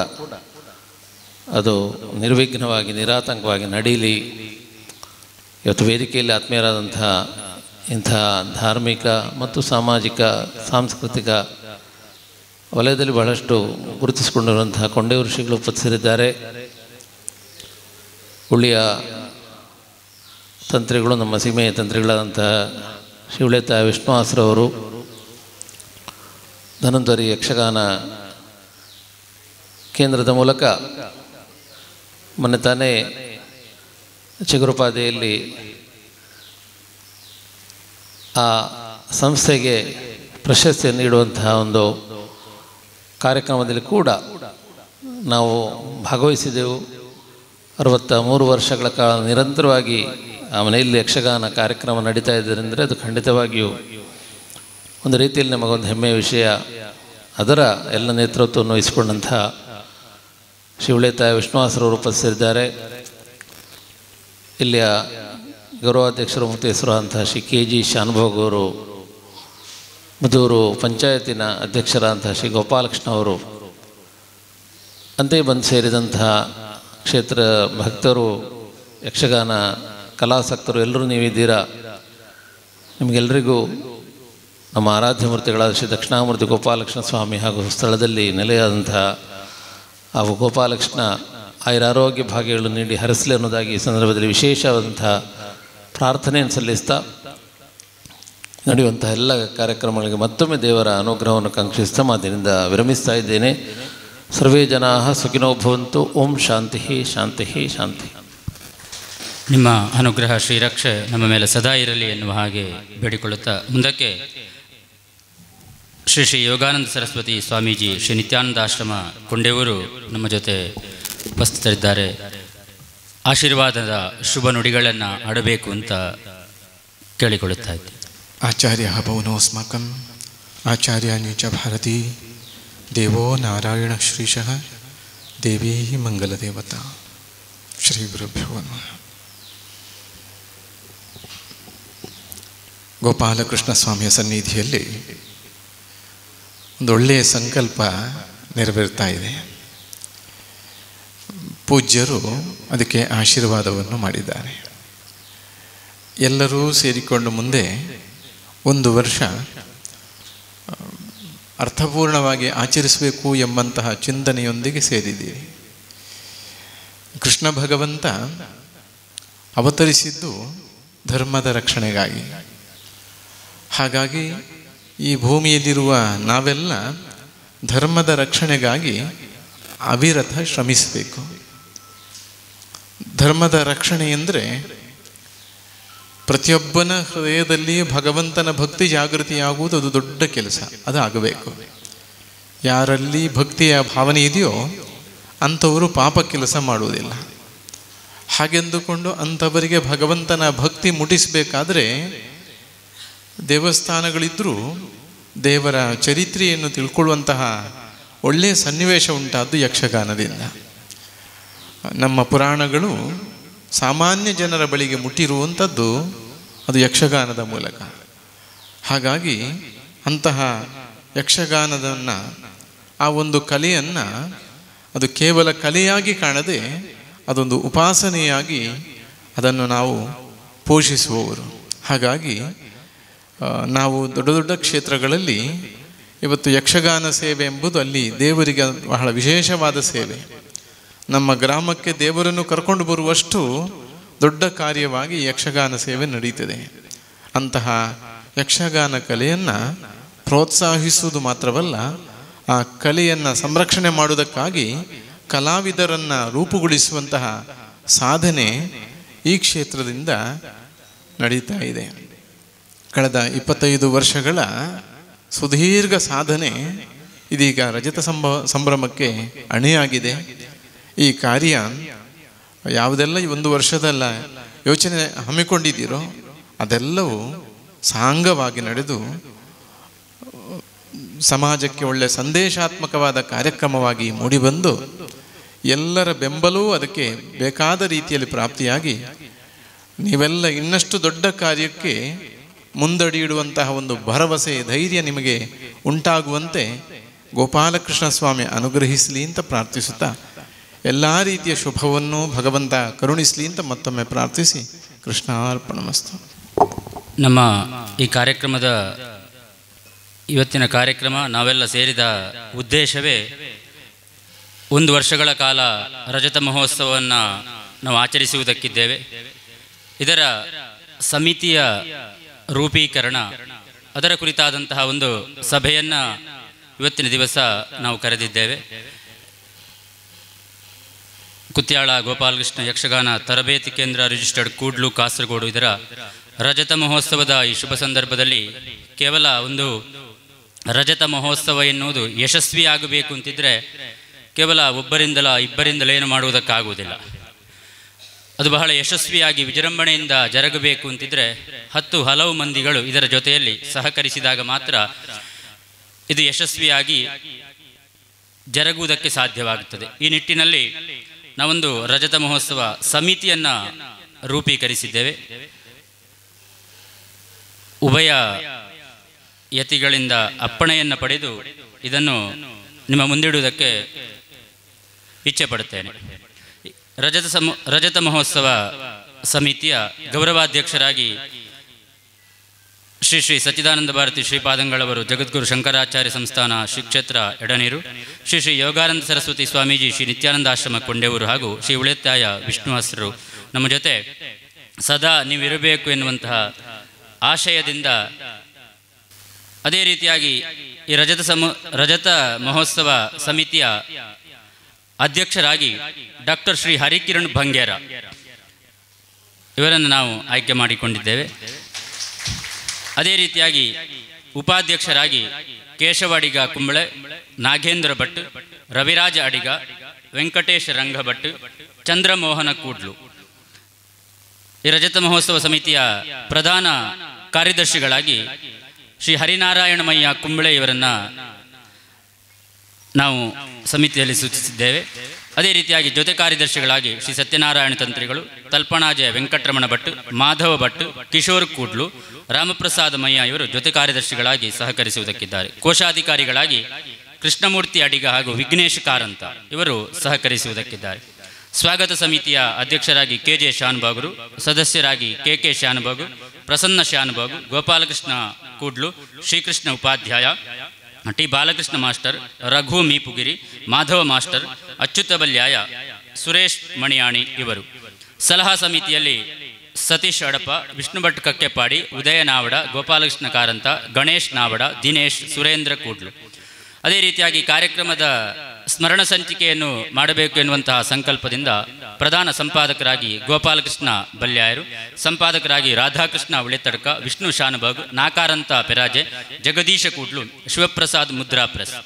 ಅದು ನಿರ್ವಿಘ್ನವಾಗಿ ನಿರಾತಂಕವಾಗಿ ನಡೀಲಿ. ಇವತ್ತು ವೇದಿಕೆಯಲ್ಲಿ ಆತ್ಮೀಯರಾದಂತಹ ಇಂಥ ಧಾರ್ಮಿಕ ಮತ್ತು ಸಾಮಾಜಿಕ ಸಾಂಸ್ಕೃತಿಕ ವಲಯದಲ್ಲಿ ಬಹಳಷ್ಟು ಗುರುತಿಸಿಕೊಂಡಿರುವಂತಹ ಕೊಂಡೇವರು ಶ್ರೀಗಳು ಉಪಸ್ಥಿತರಿದ್ದಾರೆ. ಉಳಿಯ ತಂತ್ರಿಗಳು, ನಮ್ಮ ಸೀಮೆಯ ತಂತ್ರಿಗಳಾದಂತಹ ಶಿವಳೇತ ವಿಷ್ಣುವಾಸರವರು, ಧನ್ವಂತರಿ ಯಕ್ಷಗಾನ ಕೇಂದ್ರದ ಮೂಲಕ ಮೊನ್ನೆ ತಾನೇ ಚಿಗುರುಪಾದೆಯಲ್ಲಿ ಆ ಸಂಸ್ಥೆಗೆ ಪ್ರಶಸ್ತಿಯನ್ನು ನೀಡುವಂತಹ ಒಂದು ಕಾರ್ಯಕ್ರಮದಲ್ಲಿ ಕೂಡ ನಾವು ಭಾಗವಹಿಸಿದೆವು. 63 ವರ್ಷಗಳ ಕಾಲ ನಿರಂತರವಾಗಿ ಆ ಮನೆಯಲ್ಲಿ ಯಕ್ಷಗಾನ ಕಾರ್ಯಕ್ರಮ ನಡೀತಾ ಇದ್ದರೆಂದರೆ ಅದು ಖಂಡಿತವಾಗಿಯೂ ಒಂದು ರೀತಿಯಲ್ಲಿ ನಮಗೊಂದು ಹೆಮ್ಮೆಯ ವಿಷಯ. ಅದರ ಎಲ್ಲ ನೇತೃತ್ವವನ್ನು ವಹಿಸಿಕೊಂಡಂಥ ಶಿವಳೇತ ವಿಷ್ಣುವಾಸರವರು ಉಪಸ್ಥಿತರಿದ್ದಾರೆ. ಇಲ್ಲಿಯ ಗೌರವಾಧ್ಯಕ್ಷರು ಮತ್ತು ಹೆಸರಾದಂತಹ ಶ್ರೀ KG ಶಾನುಭೋಗ್ ಅವರು, ಮಧೂರು ಪಂಚಾಯತಿನ ಅಧ್ಯಕ್ಷರಾದಂತಹ ಶ್ರೀ ಗೋಪಾಲಕೃಷ್ಣ ಅವರು, ಅಂತೆಯೇ ಬಂದು ಸೇರಿದಂತಹ ಕ್ಷೇತ್ರ ಭಕ್ತರು, ಯಕ್ಷಗಾನ ಕಲಾಸಕ್ತರು ಎಲ್ಲರೂ ನೀವಿದ್ದೀರಾ. ನಿಮಗೆಲ್ಲರಿಗೂ ನಮ್ಮ ಆರಾಧ್ಯ ಮೂರ್ತಿಗಳಾದ ಶ್ರೀ ದಕ್ಷಿಣಾಮೂರ್ತಿ ಗೋಪಾಲಕೃಷ್ಣ ಸ್ವಾಮಿ ಹಾಗೂ ಸ್ಥಳದಲ್ಲಿ ನೆಲೆಯಾದಂತಹ ಹಾಗೂ ಗೋಪಾಲಕೃಷ್ಣ ಆಯುರಾರೋಗ್ಯ ಭಾಗ್ಯಗಳು ನೀಡಿ ಹರಿಸಲಿ ಅನ್ನೋದಾಗಿ ಈ ಸಂದರ್ಭದಲ್ಲಿ ವಿಶೇಷವಾದಂತಹ ಪ್ರಾರ್ಥನೆಯನ್ನು ಸಲ್ಲಿಸ್ತಾ ನಡೆಯುವಂತಹ ಎಲ್ಲ ಕಾರ್ಯಕ್ರಮಗಳಿಗೆ ಮತ್ತೊಮ್ಮೆ ದೇವರ ಅನುಗ್ರಹವನ್ನು ಕಾಂಕ್ಷಿಸ್ತಾ ಮಾತಿನಿಂದ ವಿರಮಿಸ್ತಾ ಇದ್ದೇನೆ. ಸರ್ವೇ ಜನಾ ಸುಖಿನೋ ಭವಂತು. ಓಂ ಶಾಂತಿ ಶಾಂತಿ ಶಾಂತಿ. ನಿಮ್ಮ ಅನುಗ್ರಹ ಶ್ರೀರಕ್ಷೆ ನಮ್ಮ ಮೇಲೆ ಸದಾ ಇರಲಿ ಎನ್ನುವ ಹಾಗೆ ಬೇಡಿಕೊಳ್ಳುತ್ತಾ ಮುಂದಕ್ಕೆ ಶ್ರೀ ಶ್ರೀ ಯೋಗಾನಂದ ಸರಸ್ವತಿ ಸ್ವಾಮೀಜಿ ಶ್ರೀ ನಿತ್ಯಾನಂದಾಶ್ರಮ ಕೊಂಡೇವರು ನಮ್ಮ ಜೊತೆ ಉಪಸ್ಥಿತರಿದ್ದಾರೆ. ಆಶೀರ್ವಾದದ ಶುಭ ನುಡಿಗಳನ್ನು ಆಡಬೇಕು ಅಂತ ಕೇಳಿಕೊಳ್ಳುತ್ತಾ ಇದ್ದೆ. ಆಚಾರ್ಯ ಭವನೋಸ್ಮಾಕಂ ಆಚಾರ್ಯಾನಿ ಚ ಭಾರತೀ ದೇವೋ ನಾರಾಯಣ ಶ್ರೀಶಃ ದೇವೀ ಮಂಗಲದೇವತಾ. ಶ್ರೀ ಗುರುಭ್ಯೋ ನಮಃ. ಗೋಪಾಲಕೃಷ್ಣ ಸ್ವಾಮಿಯ ಸನ್ನಿಧಿಯಲ್ಲಿ ಒಂದು ಒಳ್ಳೆಯ ಸಂಕಲ್ಪ ನೆರವೇರ್ತಾ ಇದೆ. ಪೂಜ್ಯರು ಅದಕ್ಕೆ ಆಶೀರ್ವಾದವನ್ನು ಮಾಡಿದ್ದಾರೆ. ಎಲ್ಲರೂ ಸೇರಿಕೊಂಡು ಮುಂದೆ 1 ವರ್ಷ ಅರ್ಥಪೂರ್ಣವಾಗಿ ಆಚರಿಸಬೇಕು ಎಂಬಂತಹ ಚಿಂತನೆಯೊಂದಿಗೆ ಸೇರಿದ್ದೀರಿ. ಕೃಷ್ಣ ಭಗವಂತ ಅವತರಿಸಿದ್ದು ಧರ್ಮದ ರಕ್ಷಣೆಗಾಗಿ. ಹಾಗಾಗಿ ಈ ಭೂಮಿಯಲ್ಲಿರುವ ನಾವೆಲ್ಲ ಧರ್ಮದ ರಕ್ಷಣೆಗಾಗಿ ಅವಿರತ ಶ್ರಮಿಸಬೇಕು. ಧರ್ಮದ ರಕ್ಷಣೆ ಎಂದರೆ ಪ್ರತಿಯೊಬ್ಬನ ಹೃದಯದಲ್ಲಿ ಭಗವಂತನ ಭಕ್ತಿ ಜಾಗೃತಿಯಾಗುವುದು ಅದು ದೊಡ್ಡ ಕೆಲಸ. ಅದು ಆಗಬೇಕು. ಯಾರಲ್ಲಿ ಭಕ್ತಿಯ ಭಾವನೆ ಇದೆಯೋ ಅಂಥವರು ಪಾಪ ಕೆಲಸ ಮಾಡುವುದಿಲ್ಲ. ಹಾಗೆಂದುಕೊಂಡು ಅಂಥವರಿಗೆ ಭಗವಂತನ ಭಕ್ತಿ ಮುಟ್ಟಿಸಬೇಕಾದ್ರೆ ದೇವಸ್ಥಾನಗಳಿದ್ದರೂ ದೇವರ ಚರಿತ್ರೆಯನ್ನು ತಿಳ್ಕೊಳ್ಳುವಂತಹ ಒಳ್ಳೆಯ ಸನ್ನಿವೇಶ ಉಂಟಾದ್ದು ಯಕ್ಷಗಾನದಿಂದ. ನಮ್ಮ ಪುರಾಣಗಳು ಸಾಮಾನ್ಯ ಜನರ ಬಳಿಗೆ ಮುಟ್ಟಿರುವಂಥದ್ದು ಅದು ಯಕ್ಷಗಾನದ ಮೂಲಕ. ಹಾಗಾಗಿ ಅಂತಹ ಯಕ್ಷಗಾನದನ್ನು, ಆ ಒಂದು ಕಲೆಯನ್ನು ಅದು ಕೇವಲ ಕಲೆಯಾಗಿ ಕಾಣದೆ ಅದೊಂದು ಉಪಾಸನೆಯಾಗಿ ಅದನ್ನು ನಾವು ಪೋಷಿಸುವವರು. ಹಾಗಾಗಿ ನಾವು ದೊಡ್ಡ ದೊಡ್ಡ ಕ್ಷೇತ್ರಗಳಲ್ಲಿ ಇವತ್ತು ಯಕ್ಷಗಾನ ಸೇವೆ ಎಂಬುದು ಅಲ್ಲಿ ದೇವರಿಗೆ ಬಹಳ ವಿಶೇಷವಾದ ಸೇವೆ. ನಮ್ಮ ಗ್ರಾಮಕ್ಕೆ ದೇವರನ್ನು ಕರ್ಕೊಂಡು ಬರುವಷ್ಟು ದೊಡ್ಡ ಕಾರ್ಯವಾಗಿ ಯಕ್ಷಗಾನ ಸೇವೆ ನಡೀತದೆ. ಅಂತಹ ಯಕ್ಷಗಾನ ಕಲೆಯನ್ನು ಪ್ರೋತ್ಸಾಹಿಸುವುದು ಮಾತ್ರವಲ್ಲ, ಆ ಕಲೆಯನ್ನು ಸಂರಕ್ಷಣೆ ಮಾಡುವುದಕ್ಕಾಗಿ ಕಲಾವಿದರನ್ನು ರೂಪುಗೊಳಿಸುವಂತಹ ಸಾಧನೆ ಈ ಕ್ಷೇತ್ರದಿಂದ ನಡೀತಾ ಇದೆ. ಕಳೆದ 25 ವರ್ಷಗಳ ಸುದೀರ್ಘ ಸಾಧನೆ ಇದೀಗ ರಜತ ಸಂಭ್ರಮಕ್ಕೆ ಅಣಿಯಾಗಿದೆ. ಈ ಕಾರ್ಯ ಯಾವುದೆಲ್ಲ 1 ವರ್ಷದಲ್ಲ ಯೋಚನೆ ಹಮ್ಮಿಕೊಂಡಿದ್ದೀರೋ ಅದೆಲ್ಲವೂ ಸಾಂಗವಾಗಿ ನಡೆದು ಸಮಾಜಕ್ಕೆ ಒಳ್ಳೆಯ ಸಂದೇಶಾತ್ಮಕವಾದ ಕಾರ್ಯಕ್ರಮವಾಗಿ ಮೂಡಿಬಂದು ಎಲ್ಲರ ಬೆಂಬಲವೂ ಅದಕ್ಕೆ ಬೇಕಾದ ರೀತಿಯಲ್ಲಿ ಪ್ರಾಪ್ತಿಯಾಗಿ ನೀವೆಲ್ಲ ಇನ್ನಷ್ಟು ದೊಡ್ಡ ಕಾರ್ಯಕ್ಕೆ ಮುಂದಡಿ ಇಡುವಂತಹ ಒಂದು ಭರವಸೆ, ಧೈರ್ಯ ನಿಮಗೆ ಉಂಟಾಗುವಂತೆ ಗೋಪಾಲಕೃಷ್ಣ ಸ್ವಾಮಿ ಅನುಗ್ರಹಿಸಲಿ ಅಂತ ಪ್ರಾರ್ಥಿಸುತ್ತಾ, ಎಲ್ಲ ರೀತಿಯ ಶುಭವನ್ನು ಭಗವಂತ ಕರುಣಿಸಲಿ ಅಂತ ಮತ್ತೊಮ್ಮೆ ಪ್ರಾರ್ಥಿಸಿ ಕೃಷ್ಣಾರ್ಪಣಮಸ್ತು. ನಮ್ಮ ಈ ಕಾರ್ಯಕ್ರಮದ ಇವತ್ತಿನ ಕಾರ್ಯಕ್ರಮ ನಾವೆಲ್ಲ ಸೇರಿದ ಉದ್ದೇಶವೇ 1 ವರ್ಷಗಳ ಕಾಲ ರಜತ ಮಹೋತ್ಸವವನ್ನು ನಾವು ಆಚರಿಸುವುದಕ್ಕಿದ್ದೇವೆ. ಇದರ ಸಮಿತಿಯ ರೂಪೀಕರಣ, ಅದರ ಕುರಿತಾದಂತಹ ಒಂದು ಸಭೆಯನ್ನು ಇವತ್ತಿನ ದಿವಸ ನಾವು ಕರೆದಿದ್ದೇವೆ. ಕುತ್ಯಾಳ ಗೋಪಾಲಕೃಷ್ಣ ಯಕ್ಷಗಾನ ತರಬೇತಿ ಕೇಂದ್ರ ರಿಜಿಸ್ಟರ್ಡ್ ಕೂಡ್ಲು ಕಾಸರಗೋಡು ಇದರ ರಜತ ಮಹೋತ್ಸವದ ಈ ಶುಭ ಸಂದರ್ಭದಲ್ಲಿ ಕೇವಲ ಒಂದು ರಜತ ಮಹೋತ್ಸವ ಎನ್ನುವುದು ಯಶಸ್ವಿಯಾಗಬೇಕು ಅಂತಿದ್ರೆ ಕೇವಲ ಒಬ್ಬರಿಂದಲ ಇಬ್ಬರಿಂದಲೇನು ಮಾಡುವುದಕ್ಕಾಗುವುದಿಲ್ಲ. ಅದು ಬಹಳ ಯಶಸ್ವಿಯಾಗಿ ವಿಜೃಂಭಣೆಯಿಂದ ಜರುಗಬೇಕು ಅಂತಿದ್ರೆ ಹಲವು ಮಂದಿಗಳು ಇದರ ಜೊತೆಯಲ್ಲಿ ಸಹಕರಿಸಿದಾಗ ಮಾತ್ರ ಇದು ಯಶಸ್ವಿಯಾಗಿ ಜರುಗುವುದಕ್ಕೆ ಸಾಧ್ಯವಾಗುತ್ತದೆ. ಈ ನಿಟ್ಟಿನಲ್ಲಿ ನಾವೊಂದು ರಜತ ಮಹೋತ್ಸವ ಸಮಿತಿಯನ್ನು ರೂಪೀಕರಿಸಿದ್ದೇವೆ. ಉಭಯ ಯತಿಗಳಿಂದ ಅಪ್ಪಣೆಯನ್ನು ಪಡೆದು ಇದನ್ನು ನಿಮ್ಮ ಮುಂದಿಡುವುದಕ್ಕೆ ಇಚ್ಛೆ ಪಡುತ್ತೇನೆ. ರಜತ ಮಹೋತ್ಸವ ಸಮಿತಿಯ ಗೌರವಾಧ್ಯಕ್ಷರಾಗಿ ಶ್ರೀ ಶ್ರೀ ಸಚ್ಚಿದಾನಂದ ಭಾರತಿ ಶ್ರೀಪಾದಂಗಳವರು, ಜಗದ್ಗುರು ಶಂಕರಾಚಾರ್ಯ ಸಂಸ್ಥಾನ ಶ್ರೀ ಕ್ಷೇತ್ರ ಎಡನೀರು, ಶ್ರೀ ಶ್ರೀ ಯೋಗಾನಂದ ಸರಸ್ವತಿ ಸ್ವಾಮೀಜಿ ಶ್ರೀ ನಿತ್ಯಾನಂದಾಶ್ರಮ ಕೊಂಡೆವರು ಹಾಗೂ ಶ್ರೀ ಉಳಿತಾಯ ವಿಷ್ಣುವಾಸರು ನಮ್ಮ ಜೊತೆ ಸದಾ ನೀವಿರಬೇಕು ಎನ್ನುವಂತಹ ಆಶಯದಿಂದ, ಅದೇ ರೀತಿಯಾಗಿ ಈ ರಜತ ಮಹೋತ್ಸವ ಸಮಿತಿಯ ಅಧ್ಯಕ್ಷರಾಗಿ ಡಾಕ್ಟರ್ ಶ್ರೀ ಹರಿಕಿರಣ್ ಭಂಗೇರ ಇವರನ್ನು ನಾವು ಆಯ್ಕೆ ಮಾಡಿಕೊಂಡಿದ್ದೇವೆ. ಅದೇ ರೀತಿಯಾಗಿ ಉಪಾಧ್ಯಕ್ಷರಾಗಿ ಕೇಶವ ಅಡಿಗ ಕುಂಬಳೆ, ನಾಗೇಂದ್ರ ಭಟ್, ರವಿರಾಜ ಅಡಿಗ, ವೆಂಕಟೇಶ ರಂಗ ಭಟ್, ಚಂದ್ರಮೋಹನ ಕೂಡ್ಲು. ಈ ರಜತ ಮಹೋತ್ಸವ ಸಮಿತಿಯ ಪ್ರಧಾನ ಕಾರ್ಯದರ್ಶಿಗಳಾಗಿ ಶ್ರೀ ಹರಿನಾರಾಯಣಮಯ್ಯ ಕುಂಬಳೆ ಇವರನ್ನು ನಾವು ಸಮಿತಿಯಲ್ಲಿ ಸೂಚಿಸಿದ್ದೇವೆ. ಅದೇ ರೀತಿಯಾಗಿ ಜೊತೆ ಕಾರ್ಯದರ್ಶಿಗಳಾಗಿ ಶ್ರೀ ಸತ್ಯನಾರಾಯಣ ತಂತ್ರಿಗಳು, ತಲ್ಪಣಾಜಯ ವೆಂಕಟರಮಣ ಭಟ್, ಮಾಧವ ಭಟ್, ಕಿಶೋರ್ ಕೂಡ್ಲು, ರಾಮಪ್ರಸಾದ ಮಯ್ಯ ಇವರು ಜೊತೆ ಕಾರ್ಯದರ್ಶಿಗಳಾಗಿ ಸಹಕರಿಸುವುದಕ್ಕಿದ್ದಾರೆ. ಕೋಶಾಧಿಕಾರಿಗಳಾಗಿ ಕೃಷ್ಣಮೂರ್ತಿ ಅಡಿಗ ಹಾಗೂ ವಿಘ್ನೇಶ್ ಕಾರಂತ ಇವರು ಸಹಕರಿಸುವುದಕ್ಕಿದ್ದಾರೆ. ಸ್ವಾಗತ ಸಮಿತಿಯ ಅಧ್ಯಕ್ಷರಾಗಿ KJ ಶಾನುಭಾಗರು, ಸದಸ್ಯರಾಗಿ KK Shanubhag, Prasanna Shanubhag, Gopalakrishna Kudlu, Shrikrishna Upadhyaya, T Balakrishna master, Raghu Meepugiri, Madhava master, Achyuta Balyaya, Suresh Maniyani ಇವರು. ಸಲಹಾ ಸಮಿತಿಯಲ್ಲಿ ಸತೀಶ್ ಅಡಪ, ವಿಷ್ಣು ಭಟ್ ಕಕ್ಕೆಪಾಡಿ, ಉದಯ ನಾವಡ, ಗೋಪಾಲಕೃಷ್ಣ ಕಾರಂತ, ಗಣೇಶ್ ನಾವಡ, ದಿನೇಶ್, ಸುರೇಂದ್ರ ಕೂಡ್ಲು. ಅದೇ ರೀತಿಯಾಗಿ ಕಾರ್ಯಕ್ರಮದ ಸ್ಮರಣ ಸಂಚಿಕೆಯನ್ನು ಮಾಡಬೇಕು ಎನ್ನುವಂತಹ ಸಂಕಲ್ಪದಿಂದ ಪ್ರಧಾನ ಸಂಪಾದಕರಾಗಿ ಗೋಪಾಲಕೃಷ್ಣ ಬಲ್ಯಾಯರು, ಸಂಪಾದಕರಾಗಿ ರಾಧಾಕೃಷ್ಣ ಉಳಿತಡ್ಕ, ವಿಷ್ಣು ಶಾನುಭಾಗ್, ನಾಕಾರಂತ ಪೆರಾಜೆ, ಜಗದೀಶ ಕೂಡ್ಲು, ಶಿವಪ್ರಸಾದ್ ಮುದ್ರಾ ಪ್ರೆಸ್.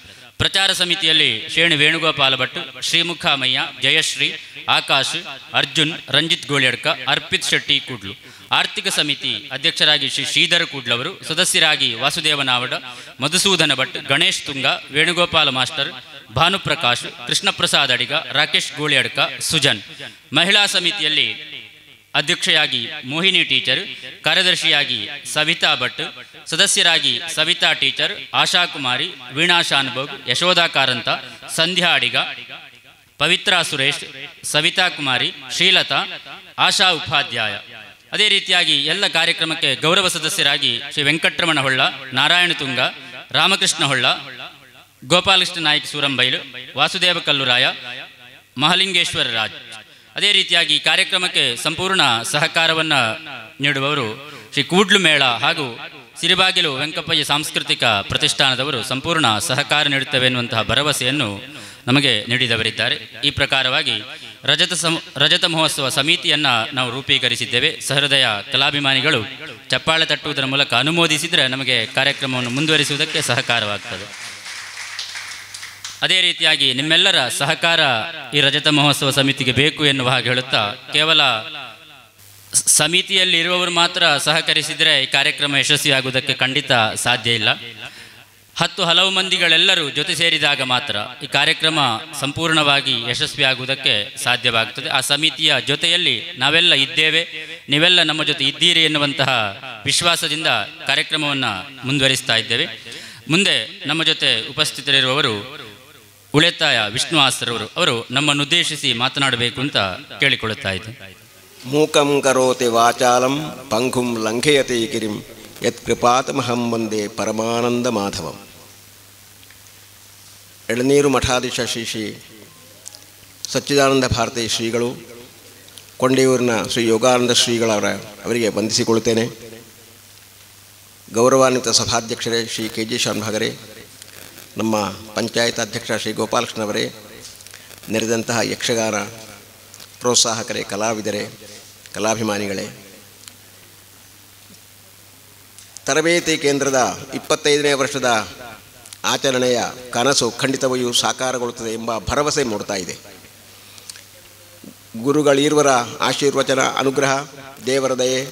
ಪ್ರಚಾರ ಸಮಿತಿಯಲ್ಲಿ ಶೇಣು ವೇಣುಗೋಪಾಲ ಭಟ್, ಶ್ರೀಮುಖಾಮಯ್ಯ, ಜಯಶ್ರೀ, ಆಕಾಶ್, ಅರ್ಜುನ್, ರಂಜಿತ್ ಗೋಳ್ಯಡ್ಕ, ಅರ್ಪಿತ್ ಶೆಟ್ಟಿ ಕೂಡ್ಲು. ಆರ್ಥಿಕ ಸಮಿತಿ ಅಧ್ಯಕ್ಷರಾಗಿ ಶ್ರೀ ಶ್ರೀಧರ ಕೂಡ್ಲವರು, ಸದಸ್ಯರಾಗಿ ವಾಸುದೇವ ನಾವಡ, ಮಧುಸೂದನ ಭಟ್, ಗಣೇಶ್ ತುಂಗ, ವೇಣುಗೋಪಾಲ ಮಾಸ್ಟರ್, ಭಾನುಪ್ರಕಾಶ್, ಕೃಷ್ಣಪ್ರಸಾದ್ ಅಡಿಗ, ರಾಕೇಶ್ ಗೋಳಿಯಡ್ಕ, ಸುಜನ್. ಮಹಿಳಾ ಸಮಿತಿಯಲ್ಲಿ ಅಧ್ಯಕ್ಷೆಯಾಗಿ ಮೋಹಿನಿ ಟೀಚರ್, ಕಾರ್ಯದರ್ಶಿಯಾಗಿ ಸವಿತಾ ಭಟ್, ಸದಸ್ಯರಾಗಿ ಸವಿತಾ ಟೀಚರ್, ಆಶಾ ಕುಮಾರಿ, ವೀಣಾ ಶಾನುಭೋಗ್, ಯಶೋಧಾ ಕಾರಂತ, ಸಂಧ್ಯಾ ಅಡಿಗ, ಪವಿತ್ರ ಸುರೇಶ್, ಸವಿತಾ ಕುಮಾರಿ, ಶ್ರೀಲತಾ, ಆಶಾ ಉಪಾಧ್ಯಾಯ. ಅದೇ ರೀತಿಯಾಗಿ ಎಲ್ಲ ಕಾರ್ಯಕ್ರಮಕ್ಕೆ ಗೌರವ ಸದಸ್ಯರಾಗಿ ಶ್ರೀ ವೆಂಕಟರಮಣ ಹೊಳ್ಳ, ನಾರಾಯಣ ತುಂಗ, ರಾಮಕೃಷ್ಣ ಹೊಳ್ಳ, ಗೋಪಾಲಕೃಷ್ಣ ನಾಯ್ಕ ಸೂರಂಬೈಲು, ವಾಸುದೇವ ಕಲ್ಲುರಾಯ, ಮಹಲಿಂಗೇಶ್ವರ ರಾಜ್. ಅದೇ ರೀತಿಯಾಗಿ ಕಾರ್ಯಕ್ರಮಕ್ಕೆ ಸಂಪೂರ್ಣ ಸಹಕಾರವನ್ನು ನೀಡುವವರು ಶ್ರೀ ಕೂಡ್ಲು ಮೇಳ ಹಾಗೂ ಸಿರಿಬಾಗಿಲು ವೆಂಕಪ್ಪಯ್ಯ ಸಾಂಸ್ಕೃತಿಕ ಪ್ರತಿಷ್ಠಾನದವರು ಸಂಪೂರ್ಣ ಸಹಕಾರ ನೀಡುತ್ತವೆ ಎನ್ನುವಂತಹ ಭರವಸೆಯನ್ನು ನಮಗೆ ನೀಡಿದವರಿದ್ದಾರೆ. ಈ ಪ್ರಕಾರವಾಗಿ ರಜತ ಮಹೋತ್ಸವ ಸಮಿತಿಯನ್ನು ನಾವು ರೂಪೀಕರಿಸಿದ್ದೇವೆ. ಸಹೃದಯ ಕಲಾಭಿಮಾನಿಗಳು ಚಪ್ಪಾಳೆ ತಟ್ಟುವುದರ ಮೂಲಕ ಅನುಮೋದಿಸಿದರೆ ನಮಗೆ ಕಾರ್ಯಕ್ರಮವನ್ನು ಮುಂದುವರಿಸುವುದಕ್ಕೆ ಸಹಕಾರವಾಗ್ತದೆ. ಅದೇ ರೀತಿಯಾಗಿ ನಿಮ್ಮೆಲ್ಲರ ಸಹಕಾರ ಈ ರಜತ ಮಹೋತ್ಸವ ಸಮಿತಿಗೆ ಬೇಕು ಎನ್ನುವ ಹಾಗೆ ಹೇಳುತ್ತಾ, ಕೇವಲ ಸಮಿತಿಯಲ್ಲಿ ಇರುವವರು ಮಾತ್ರ ಸಹಕರಿಸಿದರೆ ಈ ಕಾರ್ಯಕ್ರಮ ಯಶಸ್ವಿಯಾಗುವುದಕ್ಕೆ ಖಂಡಿತ ಸಾಧ್ಯ ಇಲ್ಲ. ಹಲವು ಮಂದಿಗಳೆಲ್ಲರೂ ಜೊತೆ ಸೇರಿದಾಗ ಮಾತ್ರ ಈ ಕಾರ್ಯಕ್ರಮ ಸಂಪೂರ್ಣವಾಗಿ ಯಶಸ್ವಿಯಾಗುವುದಕ್ಕೆ ಸಾಧ್ಯವಾಗುತ್ತದೆ. ಆ ಸಮಿತಿಯ ಜೊತೆಯಲ್ಲಿ ನಾವೆಲ್ಲ ಇದ್ದೇವೆ, ನೀವೆಲ್ಲ ನಮ್ಮ ಜೊತೆ ಇದ್ದೀರಿ ಎನ್ನುವಂತಹ ವಿಶ್ವಾಸದಿಂದ ಕಾರ್ಯಕ್ರಮವನ್ನು ಮುಂದುವರಿಸ್ತಾ ಇದ್ದೇವೆ. ಮುಂದೆ ನಮ್ಮ ಜೊತೆ ಉಪಸ್ಥಿತರಿರುವವರು ಉಳಿತಾಯ ವಿಷ್ಣು ಆಸ್ರವರು, ಅವರು ನಮ್ಮನ್ನು ಉದ್ದೇಶಿಸಿ ಮಾತನಾಡಬೇಕು ಅಂತ ಕೇಳಿಕೊಳ್ಳುತ್ತಾ ಇದ್ದೆ. ಮೂಕಂ ಕರೋತಿ ವಾಚಾಲಂ ಪಂಗುಂ ಲಂಘಯತೆ ಗಿರಿಂ ಯತ್ ಕೃಪಾತಮಹಂ ವಂದೇ ಪರಮಾನಂದ ಮಾಧವಂ. ಎಳನೀರು ಮಠಾಧೀಶ ಶ್ರೀ ಶ್ರೀ ಸಚ್ಚಿದಾನಂದ ಭಾರತಿ ಶ್ರೀಗಳು, ಕೊಂಡೆಯೂರಿನ ಶ್ರೀ ಯೋಗಾನಂದ ಅವರಿಗೆ ವಂದಿಸಿಕೊಳ್ಳುತ್ತೇನೆ. ಗೌರವಾನ್ವಿತ ಸಭಾಧ್ಯಕ್ಷರೇ ಶ್ರೀ ಕೆ ಜಿ ಶಾನ್ಭಾಗರೇ, ನಮ್ಮ ಪಂಚಾಯತ್ ಅಧ್ಯಕ್ಷ ಶ್ರೀ ಗೋಪಾಲಕೃಷ್ಣವರೇ, ನೆರೆದಂತಹ ಯಕ್ಷಗಾನ ಪ್ರೋತ್ಸಾಹಕರೇ, ಕಲಾವಿದರೇ, ಕಲಾಭಿಮಾನಿಗಳೇ, ತರಬೇತಿ ಕೇಂದ್ರದ 25ನೇ ವರ್ಷದ ಆಚರಣೆಯ ಕನಸು ಖಂಡಿತವಾಗಿಯೂ ಸಾಕಾರಗೊಳ್ಳುತ್ತದೆ ಎಂಬ ಭರವಸೆ ಮೂಡ್ತಾ ಇದೆ. ಗುರುಗಳೀರ್ವರ ಆಶೀರ್ವಚನ, ಅನುಗ್ರಹ, ದೇವರ ದಯೆ,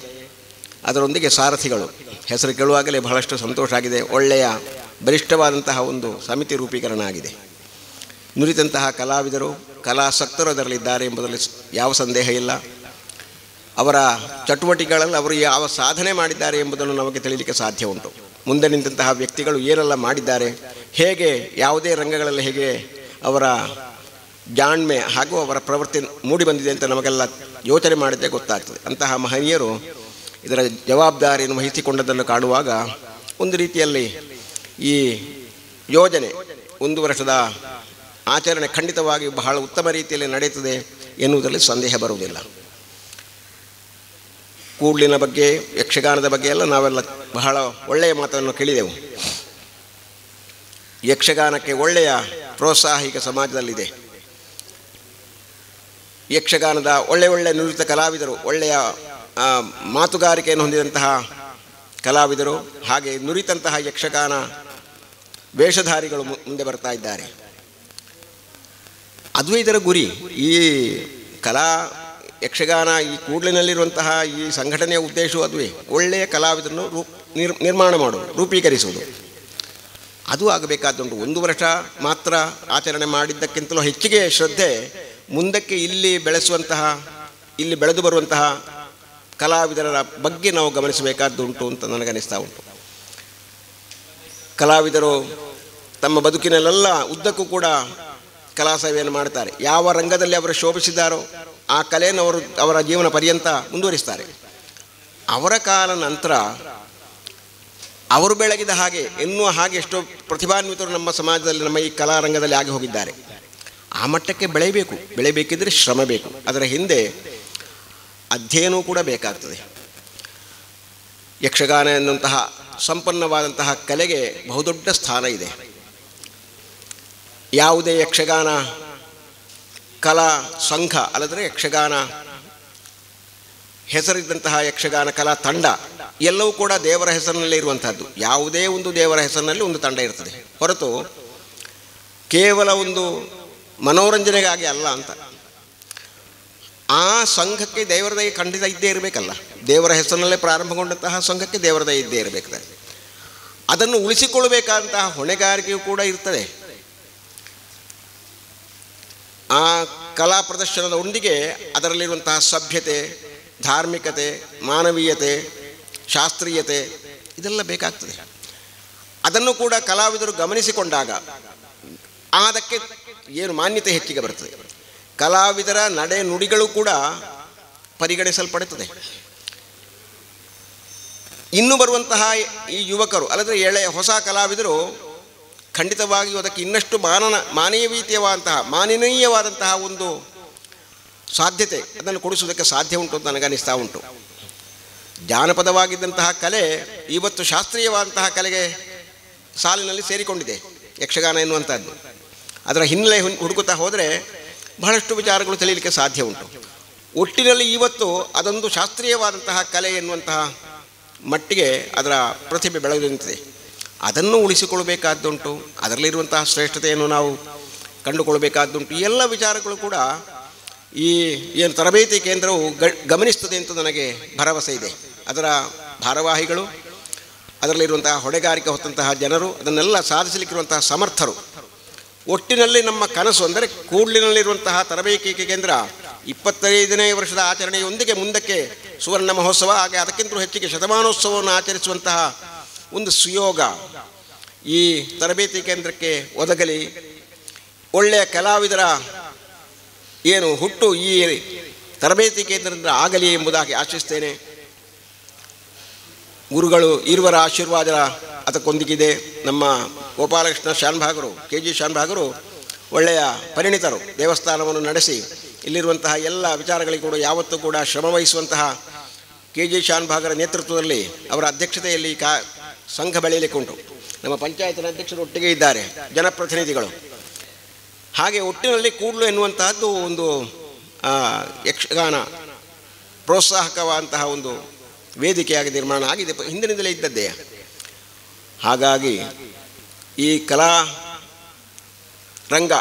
ಅದರೊಂದಿಗೆ ಸಾರಥಿಗಳು ಹೆಸರು ಕೇಳುವಾಗಲೇ ಬಹಳಷ್ಟು ಸಂತೋಷ ಆಗಿದೆ. ಒಳ್ಳೆಯ ಬಲಿಷ್ಠವಾದಂತಹ ಒಂದು ಸಮಿತಿ ರೂಪೀಕರಣ ಆಗಿದೆ. ನುರಿತಂತಹ ಕಲಾವಿದರು, ಕಲಾಸಕ್ತರು ಅದರಲ್ಲಿದ್ದಾರೆ ಎಂಬುದರಲ್ಲಿ ಯಾವ ಸಂದೇಹ ಇಲ್ಲ. ಅವರ ಚಟುವಟಿಕೆಗಳಲ್ಲಿ ಅವರು ಯಾವ ಸಾಧನೆ ಮಾಡಿದ್ದಾರೆ ಎಂಬುದನ್ನು ನಮಗೆ ತಿಳಿಯಲಿಕ್ಕೆ ಸಾಧ್ಯ ಉಂಟು. ಮುಂದೆ ನಿಂತಹ ವ್ಯಕ್ತಿಗಳು ಏನೆಲ್ಲ ಮಾಡಿದ್ದಾರೆ, ಹೇಗೆ ಯಾವುದೇ ರಂಗಗಳಲ್ಲಿ ಹೇಗೆ ಅವರ ಜಾಣ್ಮೆ ಹಾಗೂ ಅವರ ಪ್ರವೃತ್ತಿ ಮೂಡಿಬಂದಿದೆ ಅಂತ ನಮಗೆಲ್ಲ ಯೋಚನೆ ಮಾಡಿದ್ದೇ ಗೊತ್ತಾಗ್ತದೆ. ಅಂತಹ ಮಹನೀಯರು ಇದರ ಜವಾಬ್ದಾರಿಯನ್ನು ವಹಿಸಿಕೊಂಡದ್ದನ್ನು ಕಾಣುವಾಗ ಒಂದು ರೀತಿಯಲ್ಲಿ ಈ ಯೋಜನೆ 1 ವರ್ಷದ ಆಚರಣೆ ಖಂಡಿತವಾಗಿ ಬಹಳ ಉತ್ತಮ ರೀತಿಯಲ್ಲಿ ನಡೆಯುತ್ತದೆ ಎನ್ನುವುದರಲ್ಲಿ ಸಂದೇಹ ಬರುವುದಿಲ್ಲ. ಕೂಡ್ಲಿನ ಬಗ್ಗೆ, ಯಕ್ಷಗಾನದ ಬಗ್ಗೆ ಎಲ್ಲ ನಾವೆಲ್ಲ ಬಹಳ ಒಳ್ಳೆಯ ಮಾತನ್ನು ಕೇಳಿದೆವು. ಯಕ್ಷಗಾನಕ್ಕೆ ಒಳ್ಳೆಯ ಪ್ರೋತ್ಸಾಹ ಈಗ ಸಮಾಜದಲ್ಲಿದೆ. ಯಕ್ಷಗಾನದ ಒಳ್ಳೆಯ ನುರಿತ ಕಲಾವಿದರು, ಒಳ್ಳೆಯ ಮಾತುಗಾರಿಕೆಯನ್ನು ಹೊಂದಿದಂತಹ ಕಲಾವಿದರು, ಹಾಗೆ ನುರಿತಂತಹ ಯಕ್ಷಗಾನ ವೇಷಧಾರಿಗಳು ಮುಂದೆ ಬರ್ತಾ ಇದ್ದಾರೆ. ಅದುವೇ ಇದರ ಗುರಿ. ಈ ಯಕ್ಷಗಾನ ಈ ಕೂಡ್ಲಿನಲ್ಲಿರುವಂತಹ ಈ ಸಂಘಟನೆಯ ಉದ್ದೇಶವು ಅದುವೇ, ಒಳ್ಳೆಯ ಕಲಾವಿದರನ್ನು ನಿರ್ಮಾಣ ಮಾಡುವುದು, ರೂಪೀಕರಿಸುವುದು. ಅದು ಆಗಬೇಕಾದುಂಟು. 1 ವರ್ಷ ಮಾತ್ರ ಆಚರಣೆ ಮಾಡಿದ್ದಕ್ಕಿಂತಲೂ ಹೆಚ್ಚಿಗೆ ಶ್ರದ್ಧೆ ಮುಂದಕ್ಕೆ ಇಲ್ಲಿ ಬೆಳೆದು ಬರುವಂತಹ ಕಲಾವಿದರ ಬಗ್ಗೆ ನಾವು ಗಮನಿಸಬೇಕಾದ್ದುಂಟು ಅಂತ ನನಗನ್ನಿಸ್ತಾ ಉಂಟು. ಕಲಾವಿದರು ತಮ್ಮ ಬದುಕಿನಲ್ಲೆಲ್ಲ ಉದ್ದಕ್ಕೂ ಕೂಡ ಕಲಾ ಸೇವೆಯನ್ನು ಮಾಡ್ತಾರೆ. ಯಾವ ರಂಗದಲ್ಲಿ ಅವರು ಶೋಭಿಸಿದ್ದಾರೋ ಆ ಕಲೆಯನ್ನು ಅವರ ಜೀವನ ಪರ್ಯಂತ ಮುಂದುವರಿಸ್ತಾರೆ. ಅವರ ಕಾಲ ನಂತರ ಅವರು ಬೆಳಗಿದ ಹಾಗೆ ಎನ್ನುವ ಹಾಗೆ ಎಷ್ಟೋ ಪ್ರತಿಭಾನ್ವಿತರು ನಮ್ಮ ಸಮಾಜದಲ್ಲಿ, ನಮ್ಮ ಈ ಕಲಾರಂಗದಲ್ಲಿ ಆಗಿ ಹೋಗಿದ್ದಾರೆ. ಆ ಮಟ್ಟಕ್ಕೆ ಬೆಳೆಯಬೇಕಿದ್ರೆ ಶ್ರಮ ಬೇಕು. ಅದರ ಹಿಂದೆ ಅಧ್ಯಯನವೂ ಕೂಡ ಬೇಕಾಗ್ತದೆ. ಯಕ್ಷಗಾನ ಎನ್ನುವಂತಹ ಸಂಪನ್ನವಾದಂತಹ ಕಲೆಗೆ ಬಹುದೊಡ್ಡ ಸ್ಥಾನ ಇದೆ. ಯಾವುದೇ ಯಕ್ಷಗಾನ ಕಲಾ ಸಂಘ ಅಲ್ಲದ್ರೆ ಯಕ್ಷಗಾನ ಹೆಸರಿದ್ದಂತಹ ಯಕ್ಷಗಾನ ಕಲಾ ತಂಡ ಎಲ್ಲವೂ ಕೂಡ ದೇವರ ಹೆಸರಿನಲ್ಲೇ ಇರುವಂತಹದ್ದು. ಯಾವುದೇ ಒಂದು ದೇವರ ಹೆಸರಿನಲ್ಲಿ ಒಂದು ತಂಡ ಇರ್ತದೆ, ಹೊರತು ಕೇವಲ ಒಂದು ಮನೋರಂಜನೆಗಾಗಿ ಅಲ್ಲ ಅಂತ. ಆ ಸಂಘಕ್ಕೆ ದೇವರ ದಯೆ ಖಂಡಿತ ಇದ್ದೇ ಇರಬೇಕಲ್ಲ. ದೇವರ ಹೆಸರಿನಲ್ಲೇ ಪ್ರಾರಂಭಗೊಂಡಂತಹ ಸಂಘಕ್ಕೆ ದೇವರ ದಯೆ ಇದ್ದೇ ಇರಬೇಕಾದ್ರೆ ಅದನ್ನು ಉಳಿಸಿಕೊಳ್ಳಬೇಕಾದಂತಹ ಹೊಣೆಗಾರಿಕೆಯೂ ಕೂಡ ಇರ್ತದೆ. ಆ ಕಲಾ ಪ್ರದರ್ಶನದ ಒಂದಿಗೆ ಅದರಲ್ಲಿರುವಂತಹ ಸಭ್ಯತೆ, ಧಾರ್ಮಿಕತೆ, ಮಾನವೀಯತೆ, ಶಾಸ್ತ್ರೀಯತೆ ಇದೆಲ್ಲ ಬೇಕಾಗ್ತದೆ. ಅದನ್ನು ಕೂಡ ಕಲಾವಿದರು ಗಮನಿಸಿಕೊಂಡಾಗ ಅದಕ್ಕೆ ಏನು ಮಾನ್ಯತೆ ಹೆಚ್ಚಿಗೆ ಬರ್ತದೆ. ಕಲಾವಿದರ ನಡೆ ನುಡಿಗಳು ಕೂಡ ಪರಿಗಣಿಸಲ್ಪಡುತ್ತದೆ. ಇನ್ನು ಬರುವಂತಹ ಈ ಯುವಕರು ಅಲ್ಲದ್ರೆ ಹೊಸ ಕಲಾವಿದರು ಖಂಡಿತವಾಗಿಯೂ ಅದಕ್ಕೆ ಇನ್ನಷ್ಟು ಮಾನವೀಯವಾದಂತಹ ಒಂದು ಸಾಧ್ಯತೆ ಅದನ್ನು ಕೊಡಿಸುವುದಕ್ಕೆ ಸಾಧ್ಯ ಉಂಟು ಅಂತ ನನಗನ್ನಿಸ್ತಾ ಉಂಟು. ಜಾನಪದವಾಗಿದ್ದಂತಹ ಕಲೆ ಇವತ್ತು ಶಾಸ್ತ್ರೀಯವಾದಂತಹ ಕಲೆಗೆ ಸಾಲಿನಲ್ಲಿ ಸೇರಿಕೊಂಡಿದೆ ಯಕ್ಷಗಾನ ಎನ್ನುವಂಥದ್ದು. ಅದರ ಹಿನ್ನೆಲೆ ಹುಡುಕುತ್ತಾ ಹೋದರೆ ಬಹಳಷ್ಟು ವಿಚಾರಗಳು ತಿಳಿಯಲಿಕ್ಕೆ ಸಾಧ್ಯ ಉಂಟು. ಒಟ್ಟಿನಲ್ಲಿ ಇವತ್ತು ಅದೊಂದು ಶಾಸ್ತ್ರೀಯವಾದಂತಹ ಕಲೆ ಎನ್ನುವಂತಹ ಮಟ್ಟಿಗೆ ಅದರ ಪ್ರತಿಭೆ ಬೆಳೆದು ನಿಂತಿದೆ. ಅದನ್ನು ಉಳಿಸಿಕೊಳ್ಳಬೇಕಾದ್ದುಂಟು. ಅದರಲ್ಲಿರುವಂತಹ ಶ್ರೇಷ್ಠತೆಯನ್ನು ನಾವು ಕಂಡುಕೊಳ್ಬೇಕಾದ್ದುಂಟು. ಈ ಎಲ್ಲ ವಿಚಾರಗಳು ಕೂಡ ಈ ಏನು ತರಬೇತಿ ಕೇಂದ್ರವು ಗಮನಿಸ್ತದೆ ಅಂತ ನನಗೆ ಭರವಸೆ ಇದೆ. ಅದರ ಭಾರವಾಹಿಗಳು, ಅದರಲ್ಲಿರುವಂತಹ ಹೊಣೆಗಾರಿಕೆ ಹೊತ್ತಂತಹ ಜನರು, ಅದನ್ನೆಲ್ಲ ಸಾಧಿಸಲಿಕ್ಕಿರುವಂತಹ ಸಮರ್ಥರು. ಒಟ್ಟಿನಲ್ಲಿ ನಮ್ಮ ಕನಸು ಅಂದರೆ ಕೂಡ್ಲಿನಲ್ಲಿರುವಂತಹ ತರಬೇತಿ ಕೇಂದ್ರ 25ನೇ ವರ್ಷದ ಆಚರಣೆಯೊಂದಿಗೆ ಮುಂದಕ್ಕೆ ಸುವರ್ಣ ಮಹೋತ್ಸವ, ಹಾಗೆ ಅದಕ್ಕಿಂತಲೂ ಹೆಚ್ಚಿಗೆ ಶತಮಾನೋತ್ಸವವನ್ನು ಆಚರಿಸುವಂತಹ ಒಂದು ಸುಯೋಗ ಈ ತರಬೇತಿ ಕೇಂದ್ರಕ್ಕೆ ಒದಗಲಿ. ಒಳ್ಳೆಯ ಕಲಾವಿದರ ಏನು ಹುಟ್ಟು ಈ ತರಬೇತಿ ಕೇಂದ್ರದಿಂದ ಆಗಲಿ ಎಂಬುದಾಗಿ ಆಶಿಸ್ತೇನೆ. ಗುರುಗಳು ಇರುವರ ಆಶೀರ್ವಾದ ಅದಕ್ಕೊಂದಿಗಿದೆ. ನಮ್ಮ ಗೋಪಾಲಕೃಷ್ಣ ಶಾನ್ಭಾಗರು, KG ಶಾನ್ಭಾಗರು ಒಳ್ಳೆಯ ಪರಿಣಿತರು. ದೇವಸ್ಥಾನವನ್ನು ನಡೆಸಿ ಇಲ್ಲಿರುವಂತಹ ಎಲ್ಲ ವಿಚಾರಗಳಿಗೆ ಕೂಡ ಯಾವತ್ತೂ ಕೂಡ ಶ್ರಮವಹಿಸುವಂತಹ KG ಶಾನ್ಭಾಗರ ನೇತೃತ್ವದಲ್ಲಿ, ಅವರ ಅಧ್ಯಕ್ಷತೆಯಲ್ಲಿ ಸಂಘ ಬೆಳೆಯಲಿಕ್ಕೆ ಉಂಟು. ನಮ್ಮ ಪಂಚಾಯತಿನ ಅಧ್ಯಕ್ಷರು ಒಟ್ಟಿಗೆ ಇದ್ದಾರೆ, ಜನಪ್ರತಿನಿಧಿಗಳು. ಹಾಗೆ ಒಟ್ಟಿನಲ್ಲಿ ಕೂಡಲು ಎನ್ನುವಂತಹದ್ದು ಒಂದು ಯಕ್ಷಗಾನ ಪ್ರೋತ್ಸಾಹಕವಾದಂತಹ ಒಂದು ವೇದಿಕೆಯಾಗಿ ನಿರ್ಮಾಣ ಆಗಿದೆ, ಹಿಂದಿನಿಂದಲೇ ಇದ್ದದ್ದೇ. ಹಾಗಾಗಿ ಈ ಕಲಾ ರಂಗ,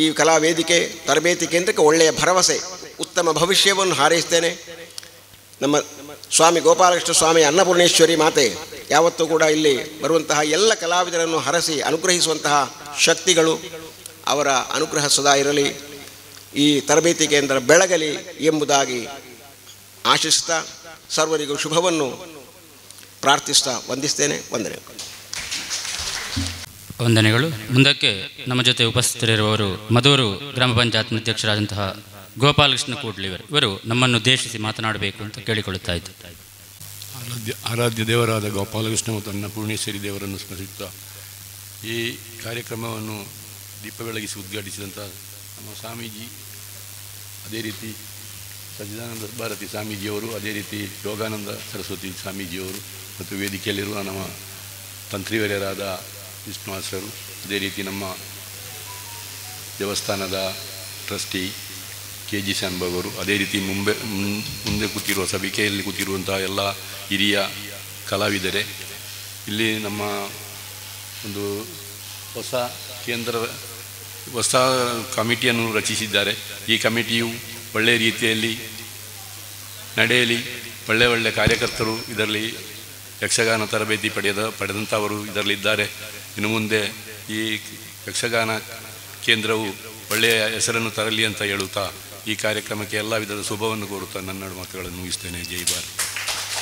ಈ ಕಲಾ ವೇದಿಕೆ ತರಬೇತಿ ಕೇಂದ್ರಕ್ಕೆ ಒಳ್ಳೆಯ ಭರವಸೆ, ಉತ್ತಮ ಭವಿಷ್ಯವನ್ನು ಹಾರೈಸ್ತೇನೆ. ನಮ್ಮ ಸ್ವಾಮಿ ಗೋಪಾಲಕೃಷ್ಣ ಸ್ವಾಮಿ ಅನ್ನಪೂರ್ಣೇಶ್ವರಿ ಮಾತೆ ಯಾವತ್ತೂ ಕೂಡ ಇಲ್ಲಿ ಬರುವಂತಹ ಎಲ್ಲ ಕಲಾವಿದರನ್ನು ಹರಸಿ ಅನುಗ್ರಹಿಸುವಂತಹ ಶಕ್ತಿಗಳು, ಅವರ ಅನುಗ್ರಹ ಸದಾ ಇರಲಿ. ಈ ತರಬೇತಿ ಕೇಂದ್ರ ಬೆಳಗಲಿ ಎಂಬುದಾಗಿ ಆಶಿಸ್ತಾ ಸರ್ವರಿಗೂ ಶುಭವನ್ನು ಪ್ರಾರ್ಥಿಸ್ತಾ ವಂದಿಸ್ತೇನೆ. ವಂದನೆಗಳು. ಮುಂದಕ್ಕೆ ನಮ್ಮ ಜೊತೆ ಉಪಸ್ಥಿತರಿರುವವರು ಮಧೂರು ಗ್ರಾಮ ಪಂಚಾಯತ್ ಅಧ್ಯಕ್ಷರಾದಂತಹ ಗೋಪಾಲಕೃಷ್ಣ ಕೂಡ್ಲು ಇವರು ನಮ್ಮನ್ನು ಉದ್ದೇಶಿಸಿ ಮಾತನಾಡಬೇಕು ಅಂತ ಕೇಳಿಕೊಳ್ಳುತ್ತಾ ಇದ್ದರು. ಆರಾಧ್ಯ ದೇವರಾದ ಗೋಪಾಲಕೃಷ್ಣ ಮತ್ತು ಅನ್ನಪೂರ್ಣೇಶ್ವರಿ ದೇವರನ್ನು ಸ್ಮರಿಸುತ್ತಾ ಈ ಕಾರ್ಯಕ್ರಮವನ್ನು ದೀಪ ಬೆಳಗಿಸಿ ಉದ್ಘಾಟಿಸಿದಂಥ ನಮ್ಮ ಸ್ವಾಮೀಜಿ, ಅದೇ ರೀತಿ ಸಚ್ಚಿದಾನಂದ ಭಾರತಿ ಸ್ವಾಮೀಜಿಯವರು, ಅದೇ ರೀತಿ ಯೋಗಾನಂದ ಸರಸ್ವತಿ ಸ್ವಾಮೀಜಿಯವರು ಮತ್ತು ವೇದಿಕೆಯಲ್ಲಿರುವ ನಮ್ಮ ತಂತ್ರಿವರ್ಯರಾದ ವಿಷ್ಣುವಾಸರು, ಅದೇ ರೀತಿ ನಮ್ಮ ದೇವಸ್ಥಾನದ ಟ್ರಸ್ಟಿ KG ಶಾನ್ಭಾಗರು, ಅದೇ ರೀತಿ ಮುಂದೆ ಕೂತಿರುವ ಸಭಿಕೆಯಲ್ಲಿ ಕೂತಿರುವಂಥ ಎಲ್ಲ ಹಿರಿಯ ಕಲಾವಿದರೆ, ಇಲ್ಲಿ ನಮ್ಮ ಒಂದು ಹೊಸ ಕಮಿಟಿಯನ್ನು ರಚಿಸಿದ್ದಾರೆ. ಈ ಕಮಿಟಿಯು ಒಳ್ಳೆಯ ರೀತಿಯಲ್ಲಿ ನಡೆಯಲಿ. ಒಳ್ಳೆಯ ಕಾರ್ಯಕರ್ತರು ಇದರಲ್ಲಿ ಯಕ್ಷಗಾನ ತರಬೇತಿ ಪಡೆದಂಥವರು ಇದರಲ್ಲಿದ್ದಾರೆ. ಇನ್ನು ಮುಂದೆ ಈ ಯಕ್ಷಗಾನ ಕೇಂದ್ರವು ಒಳ್ಳೆಯ ಹೆಸರನ್ನು ತರಲಿ ಅಂತ ಹೇಳುತ್ತಾ ಈ ಕಾರ್ಯಕ್ರಮಕ್ಕೆ ಎಲ್ಲ ವಿಧದ ಶುಭವನ್ನು ಕೋರುತ್ತಾ ನನ್ನ ಮಾತುಗಳನ್ನು ಮುಗಿಸ್ತೇನೆ. ಜೈ ಭಾರತ್.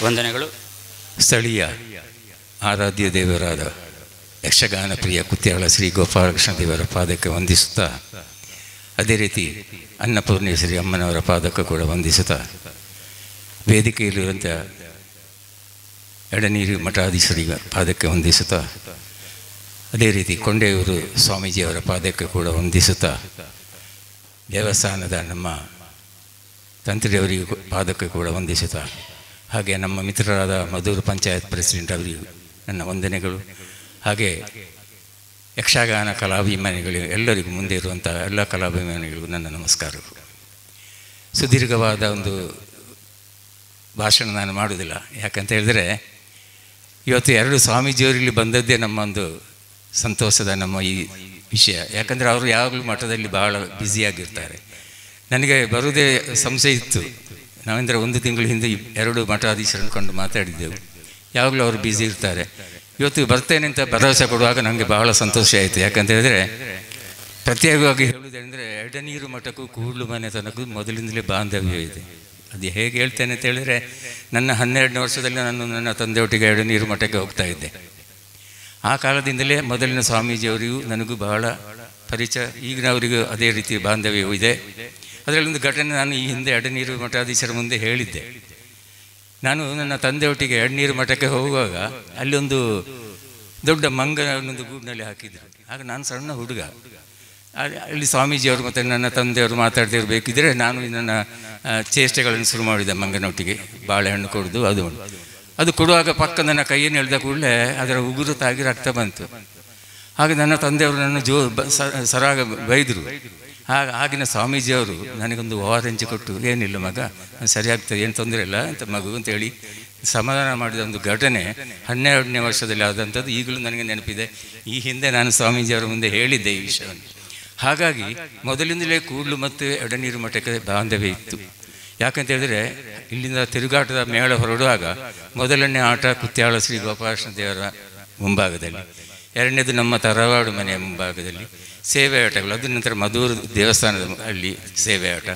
ವಂದನೆಗಳು. ಸ್ಥಳೀಯ ಆರಾಧ್ಯ ದೇವರಾದ ಯಕ್ಷಗಾನ ಪ್ರಿಯ ಕುತ್ಯಾಳ ಶ್ರೀ ಗೋಪಾಲಕೃಷ್ಣ ದೇವರ ಪಾದಕ್ಕೆ ವಂದಿಸುತ್ತಾ, ಅದೇ ರೀತಿ ಅನ್ನಪೂರ್ಣೇಶ್ವರಿ ಅಮ್ಮನವರ ಪಾದಕ್ಕೆ ಕೂಡ ವಂದಿಸುತ್ತಾ, ವೇದಿಕೆಯಲ್ಲಿರುವಂಥ ಎಡನೀರು ಮಠಾಧೀಶರಿಗೆ ಪಾದಕ್ಕೆ ವಂದಿಸುತ್ತಾ, ಅದೇ ರೀತಿ ಕೊಂಡೆಯೂರು ಸ್ವಾಮೀಜಿಯವರ ಪಾದಕ್ಕೆ ಕೂಡ ವಂದಿಸುತ್ತಾ, ದೇವಸ್ಥಾನದ ನಮ್ಮ ತಂತ್ರಿಯವರಿಗೂ ಪಾದಕ್ಕೆ ಕೂಡ ವಂದಿಸುತ್ತಾ, ಹಾಗೆ ನಮ್ಮ ಮಿತ್ರರಾದ ಮಧೂರು ಪಂಚಾಯತ್ ಪ್ರೆಸಿಡೆಂಟ್ ಅವರಿಗೂ ನನ್ನ ವಂದನೆಗಳು. ಹಾಗೆ ಯಕ್ಷಗಾನ ಕಲಾಭಿಮಾನಿಗಳು ಎಲ್ಲರಿಗೂ, ಮುಂದೆ ಇರುವಂಥ ಎಲ್ಲ ಕಲಾಭಿಮಾನಿಗಳಿಗೂ ನನ್ನ ನಮಸ್ಕಾರಗಳು. ಸುದೀರ್ಘವಾದ ಒಂದು ಭಾಷಣ ನಾನು ಮಾಡುವುದಿಲ್ಲ. ಯಾಕಂತ ಹೇಳಿದ್ರೆ ಇವತ್ತು 2 ಸ್ವಾಮೀಜಿಯವರಲ್ಲಿ ಬಂದದ್ದೇ ನಮ್ಮ ಒಂದು ಸಂತೋಷದ ನಮ್ಮ ಈ ವಿಷಯ. ಯಾಕಂದರೆ ಅವರು ಯಾವಾಗಲೂ ಮಠದಲ್ಲಿ ಭಾಳ ಬ್ಯುಸಿಯಾಗಿರ್ತಾರೆ. ನನಗೆ ಬರುವುದೇ ಸಂಶಯ ಇತ್ತು. ನಾವೆಂದರೆ 1 ತಿಂಗಳ ಹಿಂದೆ 2 ಮಠಾಧೀಶರನ್ನು ಕೊಂಡು ಮಾತಾಡಿದ್ದೆವು. ಯಾವಾಗಲೂ ಅವರು ಬ್ಯುಸಿ ಇರ್ತಾರೆ. ಇವತ್ತು ಬರ್ತೇನೆ ಅಂತ ಭರವಸೆ ಕೊಡುವಾಗ ನನಗೆ ಬಹಳ ಸಂತೋಷ ಆಯಿತು. ಯಾಕಂತ ಹೇಳಿದ್ರೆ ಪ್ರತ್ಯೇಕವಾಗಿ ಹೇಳುವುದೇನೆಂದರೆ ಎಡನೀರು ಮಠಕ್ಕೂ ಕೂಡ್ಲು ಮನೆ ತನಕೂ ಮೊದಲಿಂದಲೇ ಬಾಂಧವ್ಯ ಇದೆ. ಅದು ಹೇಗೆ ಹೇಳ್ತೇನೆ ಅಂತ ಹೇಳಿದರೆ, ನನ್ನ 12ನೇ ವರ್ಷದಲ್ಲಿ ನಾನು ನನ್ನ ತಂದೆಯೊಟ್ಟಿಗೆ ಎಡನೀರು ಮಠಕ್ಕೆ ಹೋಗ್ತಾ ಇದ್ದೆ. ಆ ಕಾಲದಿಂದಲೇ ಮೊದಲಿನ ಸ್ವಾಮೀಜಿಯವರಿಗೂ ನನಗೂ ಬಹಳ ಪರಿಚಯ. ಈಗಿನವರಿಗೂ ಅದೇ ರೀತಿ ಬಾಂಧವ್ಯವೂ ಇದೆ. ಅದರಲ್ಲೊಂದು ಘಟನೆ ನಾನು ಈ ಹಿಂದೆ ಎಡನೀರು ಮಠಾಧೀಶರ ಮುಂದೆ ಹೇಳಿದ್ದೆ. ನಾನು ನನ್ನ ತಂದೆಯೊಟ್ಟಿಗೆ ಎಡನೀರು ಮಠಕ್ಕೆ ಹೋಗುವಾಗ ಅಲ್ಲೊಂದು ದೊಡ್ಡ ಮಂಗನೊಂದು ಗೂಡಿನಲ್ಲಿ ಹಾಕಿದ್ರು. ಆಗ ನಾನು ಸಣ್ಣ ಹುಡುಗ. ಅಲ್ಲಿ ಸ್ವಾಮೀಜಿಯವರು ಮತ್ತು ನನ್ನ ತಂದೆಯವರು ಮಾತಾಡ್ತಿರ್ಬೇಕಿದ್ರೆ ನಾನು ನನ್ನ ಚೇಷ್ಟೆಗಳನ್ನು ಶುರು ಮಾಡಿದೆ. ಮಂಗನೊಟ್ಟಿಗೆ ಬಾಳೆಹಣ್ಣು ಕೊಡೋದು, ಅದು ಕೊಡುವಾಗ ಪಕ್ಕ ನನ್ನ ಕೈಯನ್ನು ಎಳೆದ ಕೂಡಲೇ ಅದರ ಉಗುರು ತಾಗಿ ರಕ್ತ ಬಂತು. ಹಾಗೆ ನನ್ನ ತಂದೆಯವರು ನನ್ನ ಸರಾಗ ಬೈದರು. ಆಗಿನ ಸ್ವಾಮೀಜಿಯವರು ನನಗೊಂದು ಓರೆಂಜ್ ಕೊಟ್ಟು, ಏನಿಲ್ಲ ಮಗ, ಸರಿಯಾಗ್ತದೆ, ಏನು ತೊಂದರೆ ಇಲ್ಲ ಅಂತ ಮಗು ಅಂತೇಳಿ ಸಮಾಧಾನ ಮಾಡಿದ ಒಂದು ಘಟನೆ 12ನೇ ವರ್ಷದಲ್ಲಿ ಆದಂಥದ್ದು ಈಗಲೂ ನನಗೆ ನೆನಪಿದೆ. ಈ ಹಿಂದೆ ನಾನು ಸ್ವಾಮೀಜಿಯವರ ಮುಂದೆ ಹೇಳಿದ್ದೆ ಈ ವಿಷಯವನ್ನು. ಹಾಗಾಗಿ ಮೊದಲಿಂದಲೇ ಕೂಡ್ಲು ಮತ್ತು ಎಡನೀರು ಮಠಕ್ಕೆ ಬಾಂಧವ್ಯ ಇತ್ತು. ಯಾಕಂತ ಹೇಳಿದ್ರೆ ಇಲ್ಲಿಂದ ತಿರುಗಾಟದ ಮೇಳ ಹೊರಡುವಾಗ ಮೊದಲನೇ ಆಟ ಕುತ್ಯಾಳ ಶ್ರೀ ಗೋಪಾಲಕೃಷ್ಣ ದೇವರ ಮುಂಭಾಗದಲ್ಲಿ, ಎರಡನೇದು ನಮ್ಮ ತರವಾಡು ಮನೆಯ ಮುಂಭಾಗದಲ್ಲಿ ಸೇವೆ ಆಟಗಳು, ಅದ ನಂತರ ಮಧೂರು ದೇವಸ್ಥಾನದ ಅಲ್ಲಿ ಸೇವೆ ಆಟ,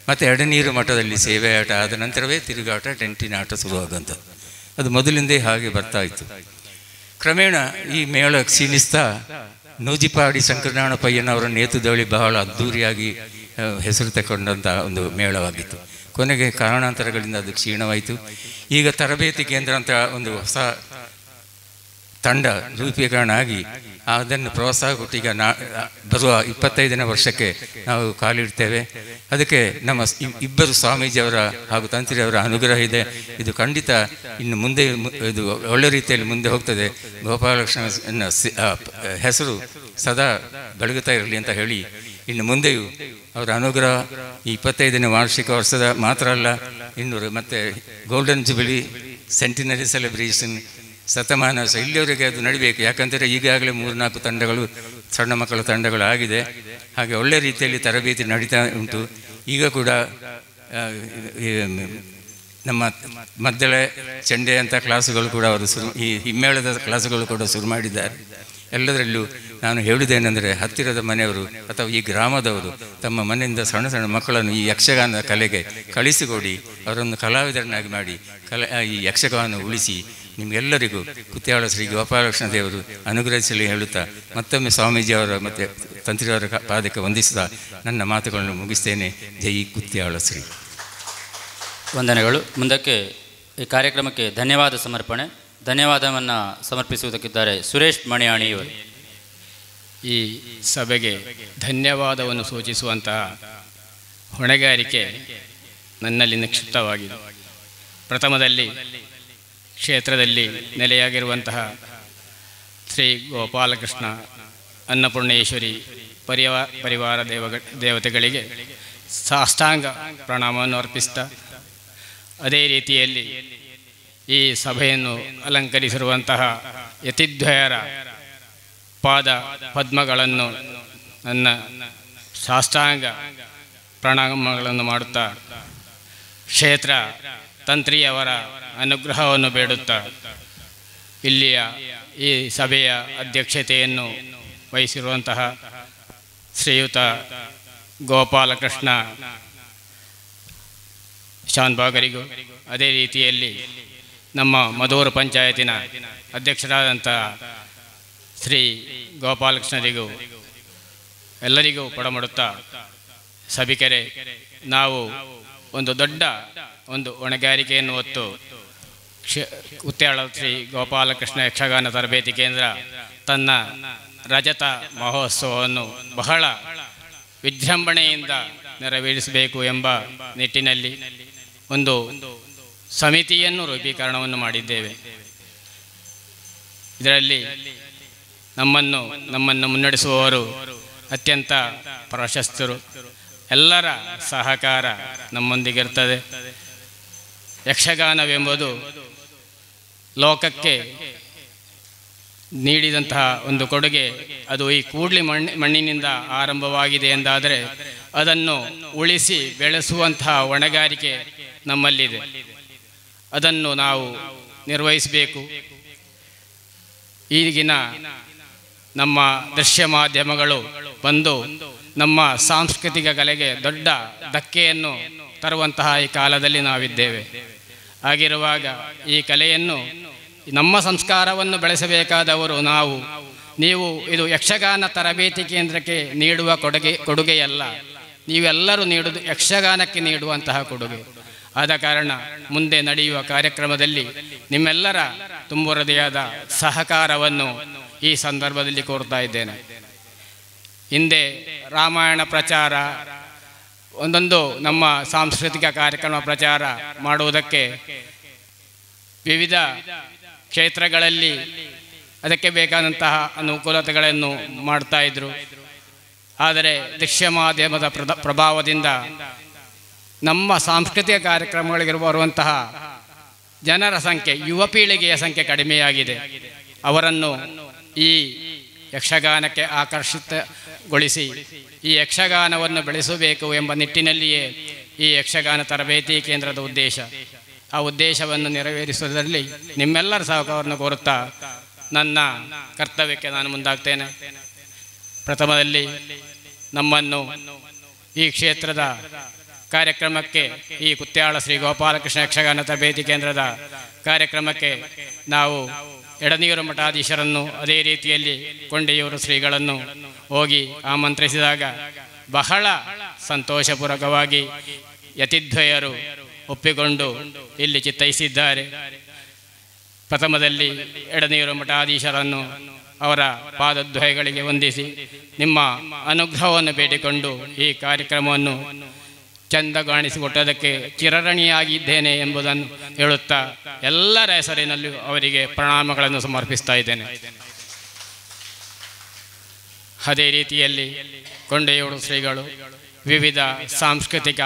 ಮತ್ತು ಎಡನೀರು ಮಠದಲ್ಲಿ ಸೇವೆ ಆಟ ಆದ ನಂತರವೇ ತಿರುಗಾಟ ಟೆಂಟಿನ ಆಟ ಶುರುವಾಗುವಂಥದ್ದು. ಅದು ಮೊದಲಿಂದೇ ಹಾಗೆ ಬರ್ತಾ ಇತ್ತು. ಕ್ರಮೇಣ ಈ ಮೇಳ ಕ್ಷೀಣಿಸ್ತಾ ನೂಜಿಪಾಡಿ ಶಂಕರನಾರಾಯಣ ಪಯ್ಯನವರ ನೇತೃತ್ವದಲ್ಲಿ ಬಹಳ ಅದ್ಧೂರಿಯಾಗಿ ಹೆಸರು ತಗೊಂಡಂಥ ಒಂದು ಮೇಳವಾಗಿತ್ತು. ಕೊನೆಗೆ ಕಾರಣಾಂತರಗಳಿಂದ ಅದು ಕ್ಷೀಣವಾಯಿತು. ಈಗ ತರಬೇತಿ ಕೇಂದ್ರ ಅಂತ ಒಂದು ಹೊಸ ತಂಡ ರೂಪೀಕರಣ ಆಗಿ ಅದನ್ನು ಪ್ರೋತ್ಸಾಹ ಕೊಟ್ಟು ಈಗ ಬರುವ 25ನೇ ವರ್ಷಕ್ಕೆ ನಾವು ಕಾಲಿಡ್ತೇವೆ. ಅದಕ್ಕೆ ನಮ್ಮ ಇಬ್ಬರು ಸ್ವಾಮೀಜಿಯವರ ಹಾಗೂ ತಂತ್ರಿಯವರ ಅನುಗ್ರಹ ಇದೆ. ಇದು ಖಂಡಿತ ಇನ್ನು ಮುಂದೆ ಇದು ಒಳ್ಳೆ ರೀತಿಯಲ್ಲಿ ಮುಂದೆ ಹೋಗ್ತದೆ. ಗೋಪಾಲಕೃಷ್ಣನ ಹೆಸರು ಸದಾ ಬೆಳಗುತ್ತಾ ಇರಲಿ ಅಂತ ಹೇಳಿ, ಇನ್ನು ಮುಂದೆಯೂ ಅವರ ಅನುಗ್ರಹ ಈ 25ನೇ ವಾರ್ಷಿಕ ವರ್ಷದ ಮಾತ್ರ ಅಲ್ಲ, ಇನ್ನೂರು ಮತ್ತು ಗೋಲ್ಡನ್ ಜುಬಿಲಿ, ಸೆಂಟಿನರಿ ಸೆಲೆಬ್ರೇಷನ್, ಶತಮಾನ ಇಲ್ಲಿಯವರೆಗೆ ಅದು ನಡಿಬೇಕು. ಯಾಕಂದರೆ ಈಗಾಗಲೇ 3-4 ತಂಡಗಳು, ಸಣ್ಣ ಮಕ್ಕಳ ತಂಡಗಳು ಆಗಿದೆ. ಹಾಗೆ ಒಳ್ಳೆ ರೀತಿಯಲ್ಲಿ ತರಬೇತಿ ನಡೀತಾ ಉಂಟು. ಈಗ ಕೂಡ ನಮ್ಮ ಮದ್ದಳೆ ಚೆಂಡೆ ಅಂತ ಕ್ಲಾಸುಗಳು ಕೂಡ ಅವರು ಈ ಹಿಮ್ಮೇಳದ ಕ್ಲಾಸುಗಳು ಕೂಡ ಶುರು ಮಾಡಿದ್ದಾರೆ. ಎಲ್ಲದರಲ್ಲೂ ನಾನು ಹೇಳುವುದೇನೆಂದರೆ, ಹತ್ತಿರದ ಮನೆಯವರು ಅಥವಾ ಈ ಗ್ರಾಮದವರು ತಮ್ಮ ಮನೆಯಿಂದ ಸಣ್ಣ ಸಣ್ಣ ಮಕ್ಕಳನ್ನು ಈ ಯಕ್ಷಗಾನ ಕಲೆಗೆ ಕಳಿಸಿಕೊಡಿ, ಅವರನ್ನು ಕಲಾವಿದರನ್ನಾಗಿ ಮಾಡಿ ಈ ಯಕ್ಷಗಾನ ಉಳಿಸಿ ನಿಮಗೆಲ್ಲರಿಗೂ ಕುತ್ಯಾಳ ಶ್ರೀ ಗೋಪಾಲಕೃಷ್ಣ ದೇವರು ಅನುಗ್ರಹಿಸಲಿ ಹೇಳುತ್ತಾ ಮತ್ತೊಮ್ಮೆ ಸ್ವಾಮೀಜಿಯವರ ಮತ್ತು ತಂತ್ರಿಯವರ ಪಾದಕ್ಕೆ ವಂದಿಸುತ್ತಾ ನನ್ನ ಮಾತುಗಳನ್ನು ಮುಗಿಸ್ತೇನೆ. ಜೈ ಕುತ್ಯಾಳ ಶ್ರೀ. ವಂದನೆಗಳು. ಮುಂದಕ್ಕೆ ಈ ಕಾರ್ಯಕ್ರಮಕ್ಕೆ ಧನ್ಯವಾದ ಸಮರ್ಪಣೆ. ಧನ್ಯವಾದವನ್ನು ಸಮರ್ಪಿಸುವುದಕ್ಕಿದ್ದಾರೆ ಸುರೇಶ್ ಮಣಿಯಾಣಿಯವರು. ಈ ಸಭೆಗೆ ಧನ್ಯವಾದವನ್ನು ಸೂಚಿಸುವಂತಹ ಹೊಣೆಗಾರಿಕೆ ನನ್ನಲ್ಲಿ ನಿಕ್ಷಿಪ್ತವಾಗಿದೆ. ಪ್ರಥಮದಲ್ಲಿ ಕ್ಷೇತ್ರದಲ್ಲಿ ನೆಲೆಯಾಗಿರುವಂತಹ ಶ್ರೀ ಗೋಪಾಲಕೃಷ್ಣ ಅನ್ನಪೂರ್ಣೇಶ್ವರಿ ಪರಿವಾರ ದೇವತೆಗಳಿಗೆ ಸಾಷ್ಟಾಂಗ ಪ್ರಣಾಮವನ್ನು ಅರ್ಪಿಸ್ತಾ, ಅದೇ ರೀತಿಯಲ್ಲಿ ಈ ಸಭೆಯನ್ನು ಅಲಂಕರಿಸಿರುವಂತಹ ಯತಿದ್ವಯರ ಪಾದ ಪದ್ಮಗಳನ್ನು ನನ್ನ ಸಾಷ್ಟಾಂಗ ಪ್ರಣಾಮಗಳನ್ನು ಮಾಡುತ್ತಾ, ಕ್ಷೇತ್ರ ತಂತ್ರಿಯವರ ಅನುಗ್ರಹವನ್ನು ಬೇಡುತ್ತಾ, ಇಲ್ಲಿಯ ಈ ಸಭೆಯ ಅಧ್ಯಕ್ಷತೆಯನ್ನು ವಹಿಸಿರುವಂತಹ ಶ್ರೀಯುತ ಗೋಪಾಲಕೃಷ್ಣ ಶಾನ್ಭಾಗರಿಗೂ, ಅದೇ ರೀತಿಯಲ್ಲಿ ನಮ್ಮ ಮಧೂರು ಪಂಚಾಯತಿನ ಅಧ್ಯಕ್ಷರಾದಂಥ ಶ್ರೀ ಗೋಪಾಲಕೃಷ್ಣರಿಗೂ ಎಲ್ಲರಿಗೂ ಕೊಡಮಾಡುತ್ತಾ, ಸಭಿಕರೇ, ನಾವು ಒಂದು ದೊಡ್ಡ ಹೊಣೆಗಾರಿಕೆಯನ್ನು ಹೊತ್ತು ಕುತ್ಯಾಳ ಶ್ರೀ ಗೋಪಾಲಕೃಷ್ಣ ಯಕ್ಷಗಾನ ತರಬೇತಿ ಕೇಂದ್ರ ತನ್ನ ರಜತ ಮಹೋತ್ಸವವನ್ನು ಬಹಳ ವಿಜೃಂಭಣೆಯಿಂದ ನೆರವೇರಿಸಬೇಕು ಎಂಬ ನಿಟ್ಟಿನಲ್ಲಿ ಒಂದು ಸಮಿತಿಯನ್ನು ರೂಪೀಕರಣವನ್ನು ಮಾಡಿದ್ದೇವೆ. ಇದರಲ್ಲಿ ನಮ್ಮನ್ನು ಮುನ್ನಡೆಸುವವರು ಅತ್ಯಂತ ಪ್ರಶಸ್ತರು. ಎಲ್ಲರ ಸಹಕಾರ ನಮ್ಮೊಂದಿಗಿರ್ತದೆ. ಯಕ್ಷಗಾನವೆಂಬುದು ಲೋಕಕ್ಕೆ ನೀಡಿದಂತಹ ಒಂದು ಕೊಡುಗೆ. ಅದು ಈ ಕೂಡ್ಲಿ ಮಣ್ಣಿನಿಂದ ಆರಂಭವಾಗಿದೆ ಎಂದಾದರೆ ಅದನ್ನು ಉಳಿಸಿ ಬೆಳೆಸುವಂತಹ ಹೊಣೆಗಾರಿಕೆ ನಮ್ಮಲ್ಲಿದೆ. ಅದನ್ನು ನಾವು ನಿರ್ವಹಿಸಬೇಕು. ಈಗಿನ ನಮ್ಮ ದೃಶ್ಯ ಮಾಧ್ಯಮಗಳು ಬಂದು ನಮ್ಮ ಸಾಂಸ್ಕೃತಿಕ ಕಲೆಗೆ ದೊಡ್ಡ ಧಕ್ಕೆಯನ್ನು ತರುವಂತಹ ಈ ಕಾಲದಲ್ಲಿ ನಾವಿದ್ದೇವೆ. ಹಾಗಿರುವಾಗ ಈ ಕಲೆಯನ್ನು, ನಮ್ಮ ಸಂಸ್ಕಾರವನ್ನು ಬೆಳೆಸಬೇಕಾದವರು ನಾವು. ನೀವು ಇದು ಯಕ್ಷಗಾನ ತರಬೇತಿ ಕೇಂದ್ರಕ್ಕೆ ನೀಡುವ ಕೊಡುಗೆಯಲ್ಲ, ನೀವೆಲ್ಲರೂ ನೀಡುವುದು ಯಕ್ಷಗಾನಕ್ಕೆ ನೀಡುವಂತಹ ಕೊಡುಗೆ. ಆದ ಕಾರಣ ಮುಂದೆ ನಡೆಯುವ ಕಾರ್ಯಕ್ರಮದಲ್ಲಿ ನಿಮ್ಮೆಲ್ಲರ ತುಂಬು ಹೃದಯದ ಸಹಕಾರವನ್ನು ಈ ಸಂದರ್ಭದಲ್ಲಿ ಕೋರ್ತಾ ಇದ್ದೇನೆ. ಹಿಂದೆ ರಾಮಾಯಣ ಪ್ರಚಾರ, ಒಂದೊಂದು ನಮ್ಮ ಸಾಂಸ್ಕೃತಿಕ ಕಾರ್ಯಕ್ರಮ ಪ್ರಚಾರ ಮಾಡುವುದಕ್ಕೆ ವಿವಿಧ ಕ್ಷೇತ್ರಗಳಲ್ಲಿ ಅದಕ್ಕೆ ಬೇಕಾದಂತಹ ಅನುಕೂಲತೆಗಳನ್ನು ಮಾಡ್ತಾ ಇದ್ದರು. ಆದರೆ ದೃಶ್ಯ ಮಾಧ್ಯಮದ ಪ್ರಭಾವದಿಂದ ನಮ್ಮ ಸಾಂಸ್ಕೃತಿಕ ಕಾರ್ಯಕ್ರಮಗಳಿಗೆ ಬರುವಂತಹ ಜನರ ಸಂಖ್ಯೆ, ಯುವ ಪೀಳಿಗೆಯ ಸಂಖ್ಯೆ ಕಡಿಮೆಯಾಗಿದೆ. ಅವರನ್ನು ಈ ಯಕ್ಷಗಾನಕ್ಕೆ ಆಕರ್ಷಿತಗೊಳಿಸಿ ಈ ಯಕ್ಷಗಾನವನ್ನು ಬೆಳೆಸಬೇಕು ಎಂಬ ನಿಟ್ಟಿನಲ್ಲಿಯೇ ಈ ಯಕ್ಷಗಾನ ತರಬೇತಿ ಕೇಂದ್ರದ ಉದ್ದೇಶ. ಆ ಉದ್ದೇಶವನ್ನು ನೆರವೇರಿಸುವುದರಲ್ಲಿ ನಿಮ್ಮೆಲ್ಲರ ಸಹಕಾರವನ್ನು ಕೋರುತ್ತಾ ನನ್ನ ಕರ್ತವ್ಯಕ್ಕೆ ನಾನು ಮುಂದಾಗ್ತೇನೆ. ಪ್ರಥಮದಲ್ಲಿ ನಮ್ಮನ್ನು ಈ ಕ್ಷೇತ್ರದ ಕಾರ್ಯಕ್ರಮಕ್ಕೆ, ಈ ಕುತ್ಯಾಳ ಶ್ರೀ ಗೋಪಾಲಕೃಷ್ಣ ಯಕ್ಷಗಾನ ತರಬೇತಿ ಕೇಂದ್ರದ ಕಾರ್ಯಕ್ರಮಕ್ಕೆ ನಾವು ಎಡನೀರು ಮಠಾಧೀಶರನ್ನು ಅದೇ ರೀತಿಯಲ್ಲಿ ಕೊಂಡೆಯೂರು ಶ್ರೀಗಳನ್ನು ಹೋಗಿ ಆಮಂತ್ರಿಸಿದಾಗ ಬಹಳ ಸಂತೋಷಪೂರ್ವಕವಾಗಿ ಯತಿದ್ವಯರು ಒಪ್ಪಿಕೊಂಡು ಇಲ್ಲಿ ಚಿತ್ತೈಸಿದ್ದಾರೆ. ಪ್ರಥಮದಲ್ಲಿ ಎಡನೀರು ಮಠಾಧೀಶರನ್ನು ಅವರ ಪಾದದ್ವಯಗಳಿಗೆ ವಂದಿಸಿ ನಿಮ್ಮ ಅನುಗ್ರಹವನ್ನು ಬೇಡಿಕೊಂಡು ಈ ಕಾರ್ಯಕ್ರಮವನ್ನು ಚಂದಗಾಣಿಸಿಕೊಟ್ಟದಕ್ಕೆ ಚಿರಋಣಿಯಾಗಿದ್ದೇನೆ ಎಂಬುದನ್ನು ಹೇಳುತ್ತಾ ಎಲ್ಲರ ಹೆಸರಿನಲ್ಲೂ ಅವರಿಗೆ ಪ್ರಣಾಮಗಳನ್ನು ಸಮರ್ಪಿಸ್ತಾ ಇದ್ದೇನೆ. ಅದೇ ರೀತಿಯಲ್ಲಿ ಕೊಂಡೆಯೂರು ಶ್ರೀಗಳು ವಿವಿಧ ಸಾಂಸ್ಕೃತಿಕ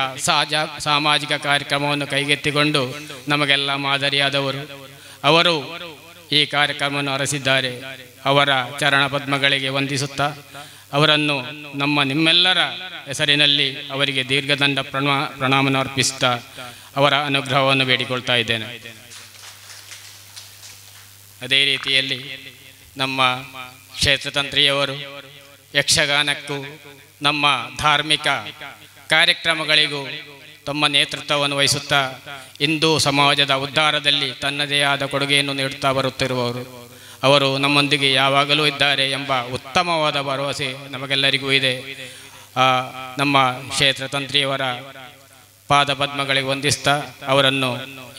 ಸಾಮಾಜಿಕ ಕಾರ್ಯಕ್ರಮವನ್ನು ಕೈಗೆತ್ತಿಕೊಂಡು ನಮಗೆಲ್ಲ ಮಾದರಿಯಾದವರು. ಅವರು ಈ ಕಾರ್ಯಕ್ರಮವನ್ನು ಹರಸಿದ್ದಾರೆ. ಅವರ ಚರಣ ಪದ್ಮಗಳಿಗೆ ವಂದಿಸುತ್ತಾ ಅವರನ್ನು ನಿಮ್ಮೆಲ್ಲರ ಹೆಸರಿನಲ್ಲಿ ಅವರಿಗೆ ದೀರ್ಘದಂಡ ಪ್ರಣಾಮವನ್ನು ಅರ್ಪಿಸುತ್ತಾ ಅವರ ಅನುಗ್ರಹವನ್ನು ಬೇಡಿಕೊಳ್ತಾ ಇದ್ದೇನೆ. ಅದೇ ರೀತಿಯಲ್ಲಿ ನಮ್ಮ ಕ್ಷೇತ್ರತಂತ್ರಿಯವರು ಯಕ್ಷಗಾನಕ್ಕೂ ನಮ್ಮ ಧಾರ್ಮಿಕ ಕಾರ್ಯಕ್ರಮಗಳಿಗೂ ತಮ್ಮ ನೇತೃತ್ವವನ್ನು ವಹಿಸುತ್ತಾ ಹಿಂದೂ ಸಮಾಜದ ಉದ್ಧಾರದಲ್ಲಿ ತನ್ನದೇ ಆದ ಕೊಡುಗೆಯನ್ನು ನೀಡುತ್ತಾ ಬರುತ್ತಿರುವವರು. ಅವರು ನಮ್ಮೊಂದಿಗೆ ಯಾವಾಗಲೂ ಇದ್ದಾರೆ ಎಂಬ ಉತ್ತಮವಾದ ಭರವಸೆ ನಮಗೆಲ್ಲರಿಗೂ ಇದೆ. ನಮ್ಮ ಕ್ಷೇತ್ರತಂತ್ರಿಯವರ ಪಾದಪದ್ಮಗಳಿಗೆ ವಂದಿಸ್ತಾ ಅವರನ್ನು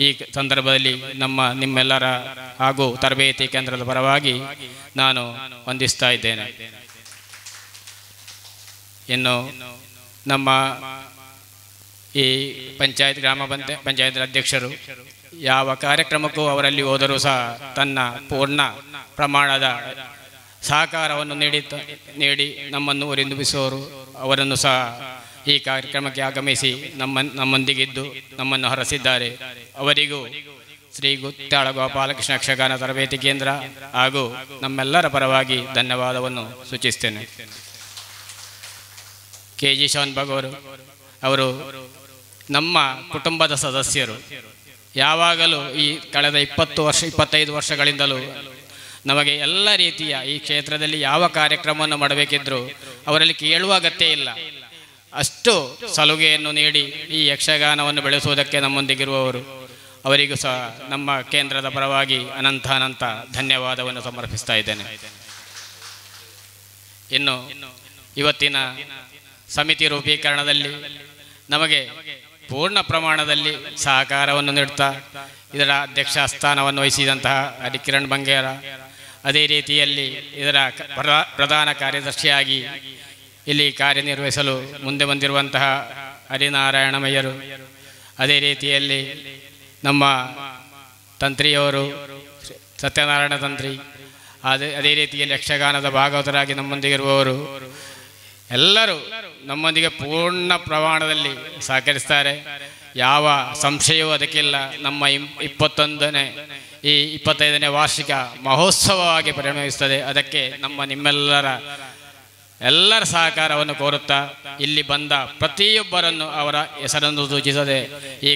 ಈ ಸಂದರ್ಭದಲ್ಲಿ ನಿಮ್ಮೆಲ್ಲರ ಹಾಗೂ ತರಬೇತಿ ಕೇಂದ್ರದ ಪರವಾಗಿ ನಾನು ವಂದಿಸ್ತಾ ಇದ್ದೇನೆ. ಇನ್ನು ನಮ್ಮ ಈ ಗ್ರಾಮ ಪಂಚಾಯತ್ ಅಧ್ಯಕ್ಷರು ಯಾವ ಕಾರ್ಯಕ್ರಮಕ್ಕೂ ಅವರಲ್ಲಿ ಹೋದರೂ ಸಹ ತನ್ನ ಪೂರ್ಣ ಪ್ರಮಾಣದ ಸಹಕಾರವನ್ನು ನೀಡಿ ನಮ್ಮನ್ನು ಊರಿಂದುಬಿಸುವವರು. ಅವರನ್ನು ಸಹ ಈ ಕಾರ್ಯಕ್ರಮಕ್ಕೆ ಆಗಮಿಸಿ ನಮ್ಮೊಂದಿಗಿದ್ದು ನಮ್ಮನ್ನು ಹರಸಿದ್ದಾರೆ. ಅವರಿಗೂ ಶ್ರೀ ಕುತ್ಯಾಳ ಗೋಪಾಲಕೃಷ್ಣ ಯಕ್ಷಗಾನ ತರಬೇತಿ ಕೇಂದ್ರ ಹಾಗೂ ನಮ್ಮೆಲ್ಲರ ಪರವಾಗಿ ಧನ್ಯವಾದವನ್ನು ಸೂಚಿಸ್ತೇನೆ. KG ಶಾನ್ಭಾಗ್ ಅವರು ನಮ್ಮ ಕುಟುಂಬದ ಸದಸ್ಯರು. ಯಾವಾಗಲೂ ಈ ಕಳೆದ 25 ವರ್ಷಗಳಿಂದಲೂ ನಮಗೆ ಎಲ್ಲ ರೀತಿಯ ಈ ಕ್ಷೇತ್ರದಲ್ಲಿ ಯಾವ ಕಾರ್ಯಕ್ರಮವನ್ನು ಮಾಡಬೇಕಿದ್ರೂ ಅವರಲ್ಲಿ ಕೇಳುವ ಅಗತ್ಯ ಇಲ್ಲ. ಅಷ್ಟು ಸಲುಗೆಯನ್ನು ನೀಡಿ ಈ ಯಕ್ಷಗಾನವನ್ನು ಬೆಳೆಸುವುದಕ್ಕೆ ನಮ್ಮೊಂದಿಗಿರುವವರು. ಅವರಿಗೂ ಸಹ ನಮ್ಮ ಕೇಂದ್ರದ ಪರವಾಗಿ ಅನಂತ ಧನ್ಯವಾದವನ್ನು ಸಮರ್ಪಿಸ್ತಾ ಇದ್ದೇನೆ. ಇನ್ನು ಇವತ್ತಿನ ಸಮಿತಿ ರೂಪೀಕರಣದಲ್ಲಿ ನಮಗೆ ಪೂರ್ಣ ಪ್ರಮಾಣದಲ್ಲಿ ಸಹಕಾರವನ್ನು ನೀಡುತ್ತಾ ಇದರ ಅಧ್ಯಕ್ಷ ಸ್ಥಾನವನ್ನು ವಹಿಸಿದಂತಹ ಹರಿಕಿರಣ್ ಬಂಗೇರ, ಅದೇ ರೀತಿಯಲ್ಲಿ ಇದರ ಪ್ರಧಾನ ಕಾರ್ಯದರ್ಶಿಯಾಗಿ ಇಲ್ಲಿ ಕಾರ್ಯನಿರ್ವಹಿಸಲು ಮುಂದೆ ಬಂದಿರುವಂತಹ ಹರಿನಾರಾಯಣಮಯ್ಯರು, ಅದೇ ರೀತಿಯಲ್ಲಿ ನಮ್ಮ ತಂತ್ರಿಯವರು ಸತ್ಯನಾರಾಯಣ ತಂತ್ರಿ, ಅದೇ ರೀತಿಯಲ್ಲಿ ಯಕ್ಷಗಾನದ ಭಾಗವತರಾಗಿ ನಮ್ಮೊಂದಿಗಿರುವವರು ಎಲ್ಲರೂ ನಮ್ಮೊಂದಿಗೆ ಪೂರ್ಣ ಪ್ರಮಾಣದಲ್ಲಿ ಸಹಕರಿಸ್ತಾರೆ. ಯಾವ ಸಂಶಯವೂ ಅದಕ್ಕಿಲ್ಲ. ನಮ್ಮ 25ನೇ ವಾರ್ಷಿಕ ಮಹೋತ್ಸವವಾಗಿ ಪರಿಣಮಿಸುತ್ತದೆ. ಅದಕ್ಕೆ ನಿಮ್ಮೆಲ್ಲರ ಸಹಕಾರವನ್ನು ಕೋರುತ್ತಾ ಇಲ್ಲಿ ಬಂದ ಪ್ರತಿಯೊಬ್ಬರನ್ನು ಅವರ ಹೆಸರನ್ನು ಸೂಚಿಸದೆ ಈ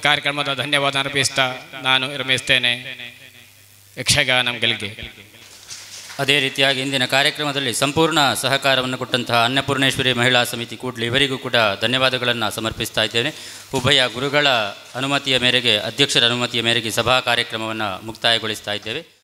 ಕಾರ್ಯಕ್ರಮದ ಧನ್ಯವಾದ ಅರ್ಪಿಸ್ತಾ ನಾನು ವಿರಮಿಸ್ತೇನೆ. ಯಕ್ಷಗಾನಂ ಗೆಲ್ಗೆ. ಅದೇ ರೀತಿಯಾಗಿ ಇಂದಿನ ಕಾರ್ಯಕ್ರಮದಲ್ಲಿ ಸಂಪೂರ್ಣ ಸಹಕಾರವನ್ನು ಕೊಟ್ಟಂತಹ ಅನ್ನಪೂರ್ಣೇಶ್ವರಿ ಮಹಿಳಾ ಸಮಿತಿ ಕೂಡ್ಲಿ ಇವರಿಗೂ ಕೂಡ ಧನ್ಯವಾದಗಳನ್ನು ಸಮರ್ಪಿಸ್ತಾ ಇದ್ದೇನೆ. ಉಭಯ ಗುರುಗಳ ಅನುಮತಿಯ ಮೇರೆಗೆ, ಅಧ್ಯಕ್ಷರ ಅನುಮತಿಯ ಮೇರೆಗೆ ಸಭಾ ಕಾರ್ಯಕ್ರಮವನ್ನು ಮುಕ್ತಾಯಗೊಳಿಸ್ತಾ ಇದ್ದೇವೆ.